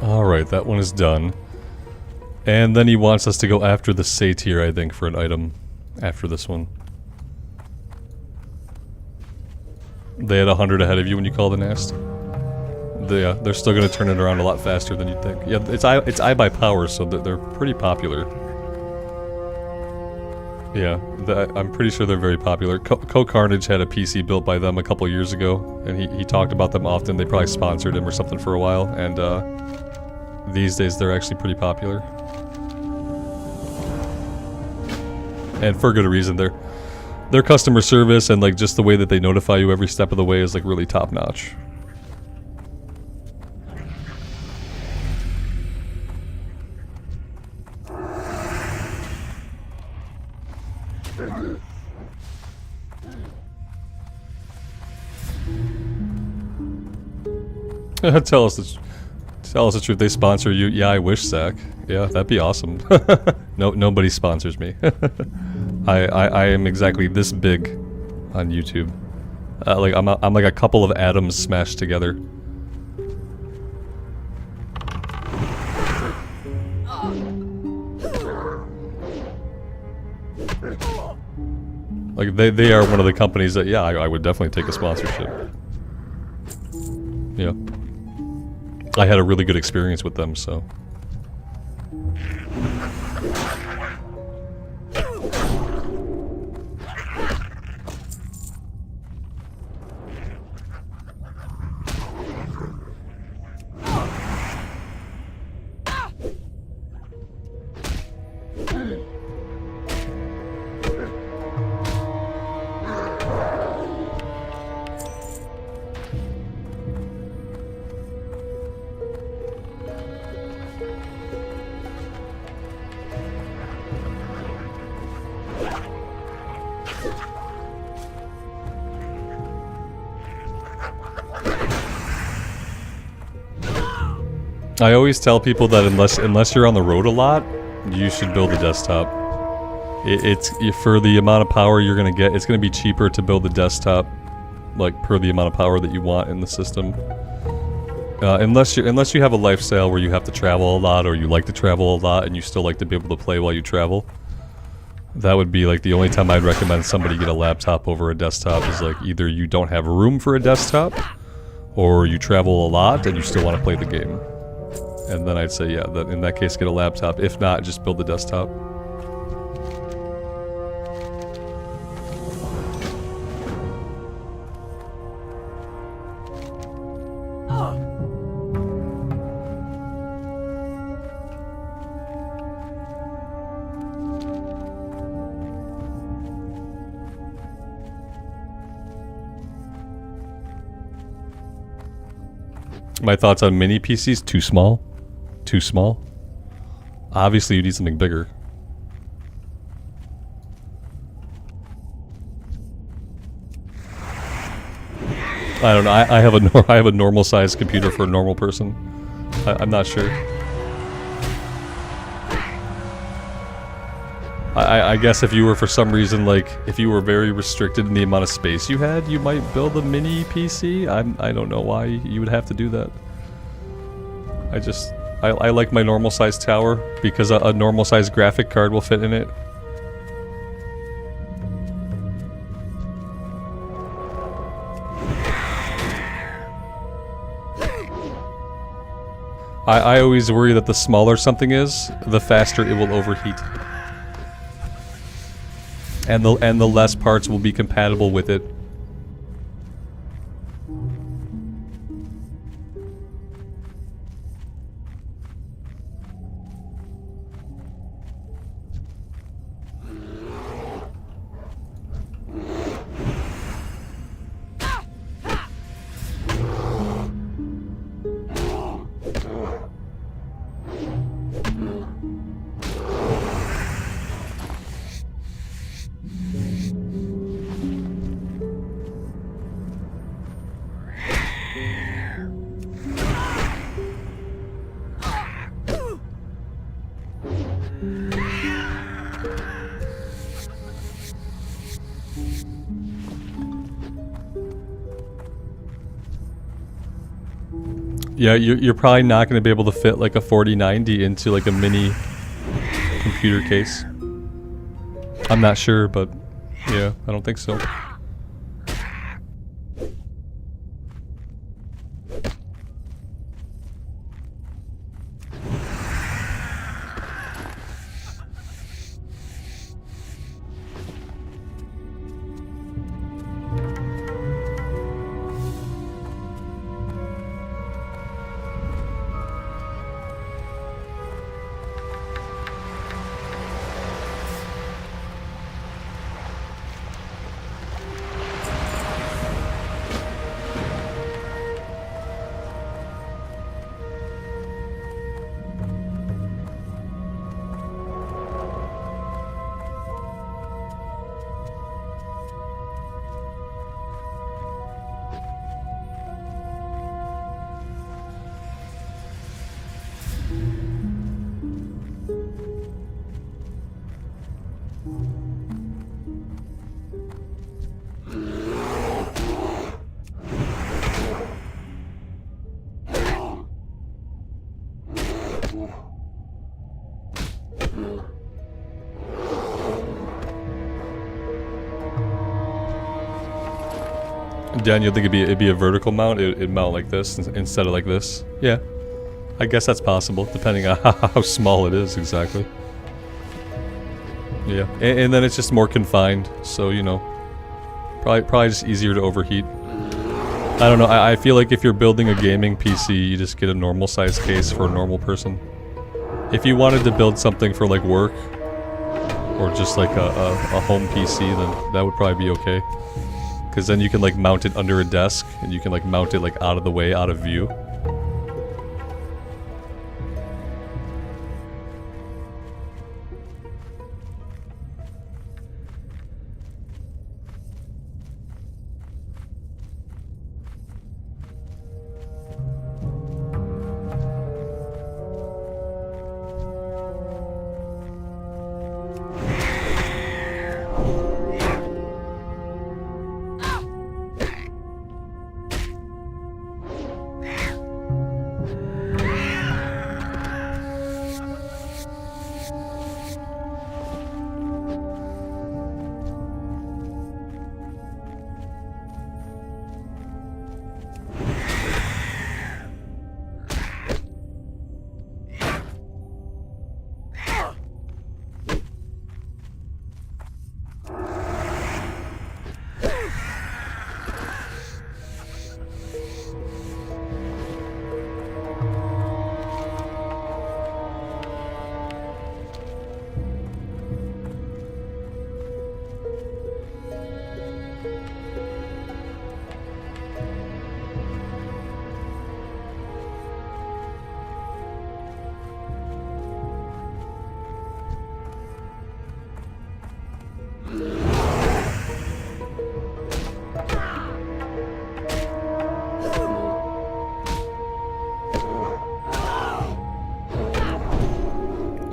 Alright, that one is done. And then he wants us to go after the satyr, I think, for an item after this one. They had 100 ahead of you when you call the nest. They're still going to turn it around a lot faster than you'd think. Yeah, it's I by power, so they're pretty popular. Yeah, I'm pretty sure they're very popular. Co-Carnage had a PC built by them a couple years ago, and he talked about them often. They probably sponsored him or something for a while, and these days they're actually pretty popular. And for good reason. Their customer service and like just the way that they notify you every step of the way is like really top notch. Tell us the truth. They sponsor you. Yeah, I wish, Zach. Yeah, that'd be awesome. No, nobody sponsors me. I am exactly this big on YouTube. Like I'm like a couple of atoms smashed together. Like they are one of the companies that I would definitely take a sponsorship. Yeah. I had a really good experience with them, so. I always tell people that unless you're on the road a lot, you should build a desktop. It's for the amount of power you're gonna get. It's gonna be cheaper to build a desktop, like per the amount of power that you want in the system. Unless you have a lifestyle where you have to travel a lot, or you like to travel a lot, and you still like to be able to play while you travel. That would be like the only time I'd recommend somebody get a laptop over a desktop. Is like either you don't have room for a desktop, or you travel a lot and you still want to play the game. And then I'd say, yeah, in that case, get a laptop. If not, just build the desktop. My thoughts on mini PCs? Too small. Too small. Obviously, you need something bigger. I don't know. I have a normal sized computer for a normal person. I'm not sure. I guess if you were for some reason if you were very restricted in the amount of space you had, you might build a mini PC. I don't know why you would have to do that. I like my normal sized tower because a normal sized graphic card will fit in it. I always worry that the smaller something is, the faster it will overheat. And the less parts will be compatible with it. Yeah, you're probably not going to be able to fit like a 4090 into like a mini computer case. I'm not sure, but yeah, I don't think so. Dan, you think it'd be a vertical mount? It'd mount like this instead of like this? Yeah. I guess that's possible, depending on how small it is exactly. Yeah, and then it's just more confined, so you know, probably just easier to overheat. I don't know. I feel like if you're building a gaming PC, you just get a normal size case for a normal person. If you wanted to build something for like work or just like a home PC, then that would probably be okay. Because then you can like mount it under a desk and you can like mount it like out of the way, out of view.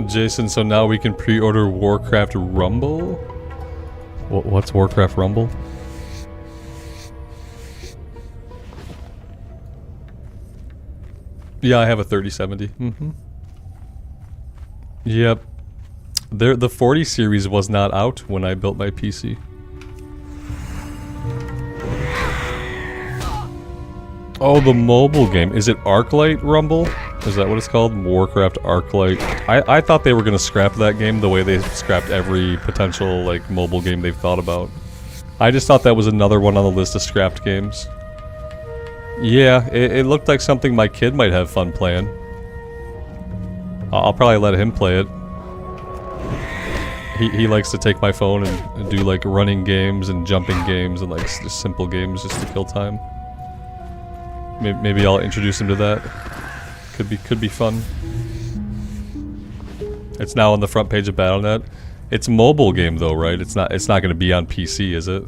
Jason, so now we can pre-order Warcraft Rumble? What's Warcraft Rumble? Yeah, I have a 3070. Mm-hmm. Yep. The 40 series was not out when I built my PC. Oh, the mobile game. Is it Arclight Rumble? Is that what it's called? Warcraft Arclight. I thought they were going to scrap that game the way they scrapped every potential like mobile game they've thought about. I just thought that was another one on the list of scrapped games. Yeah, it looked like something my kid might have fun playing. I'll probably let him play it. He likes to take my phone and do like running games and jumping games and like just simple games just to kill time. Maybe I'll introduce him to that. Could be fun. It's now on the front page of Battle.net. It's a mobile game though, right? It's not going to be on PC, is it?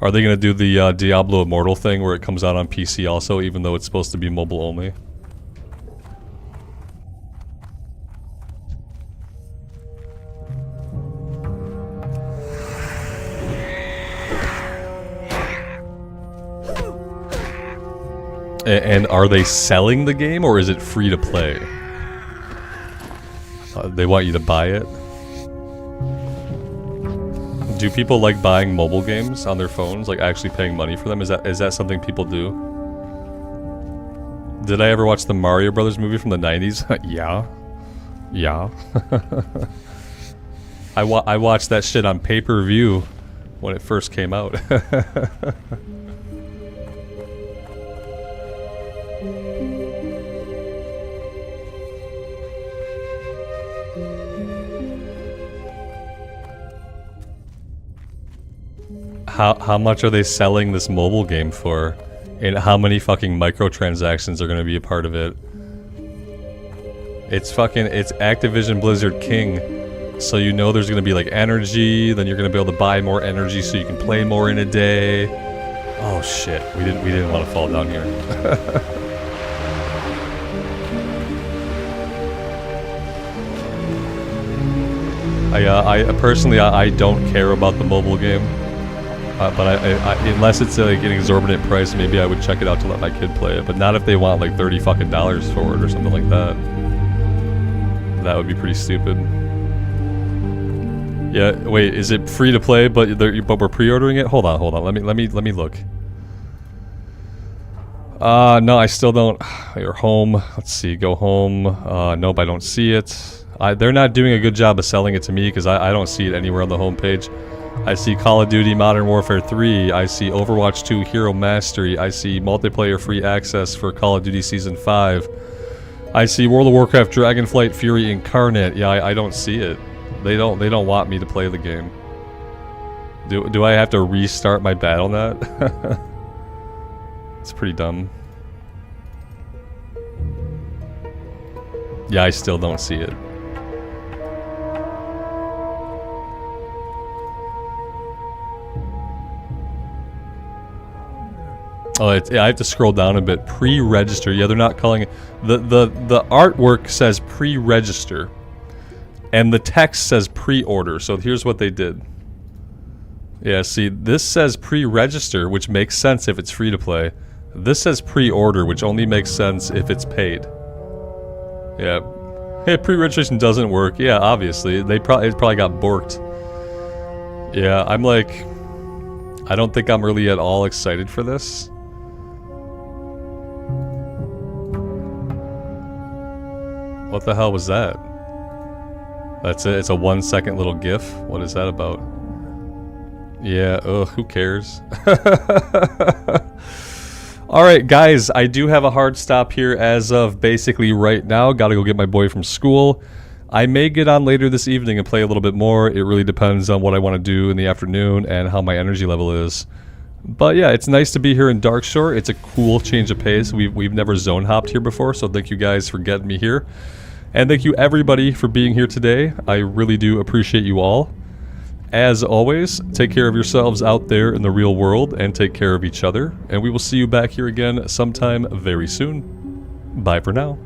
Are they going to do the Diablo Immortal thing where it comes out on PC also, even though it's supposed to be mobile only? And are they selling the game, or is it free to play? They want you to buy it? Do people like buying mobile games on their phones, like actually paying money for them? Is that something people do? Did I ever watch the Mario Brothers movie from the 90s? Yeah. Yeah. I watched that shit on pay-per-view when it first came out. How much are they selling this mobile game for? And how many fucking microtransactions are going to be a part of it? It's Activision Blizzard King. So you know there's going to be like energy, then you're going to be able to buy more energy so you can play more in a day. Oh shit, we didn't want to fall down here. I personally, I don't care about the mobile game. But unless it's like an exorbitant price, maybe I would check it out to let my kid play it. But not if they want like $30 fucking for it or something like that. That would be pretty stupid. Yeah, wait, is it free to play? But we're pre-ordering it. Hold on. Let me look. No, I still don't. You're home. Let's see. Go home. Nope, I don't see it. They're not doing a good job of selling it to me because I don't see it anywhere on the homepage. I see Call of Duty Modern Warfare 3, I see Overwatch 2 Hero Mastery, I see multiplayer free access for Call of Duty Season 5. I see World of Warcraft Dragonflight Fury Incarnate. Yeah, I don't see it. They don't want me to play the game. Do I have to restart my Battle.net? It's pretty dumb. Yeah, I still don't see it. Oh, yeah, I have to scroll down a bit. Pre-register. Yeah, they're not calling it. The artwork says pre-register, and the text says pre-order. So here's what they did. Yeah, see, this says pre-register, which makes sense if it's free to play. This says pre-order, which only makes sense if it's paid. Yeah. Hey, pre-registration doesn't work. Yeah, obviously. It probably got borked. Yeah, I'm like, I don't think I'm really at all excited for this. What the hell was that? That's it. It's a 1 second little GIF. What is that about? Yeah, ugh, who cares? Alright, guys, I do have a hard stop here as of basically right now. Gotta go get my boy from school. I may get on later this evening and play a little bit more. It really depends on what I want to do in the afternoon and how my energy level is. But yeah, it's nice to be here in Darkshore. It's a cool change of pace. We've never zone hopped here before, so thank you guys for getting me here. And thank you everybody for being here today. I really do appreciate you all. As always, take care of yourselves out there in the real world and take care of each other. And we will see you back here again sometime very soon. Bye for now.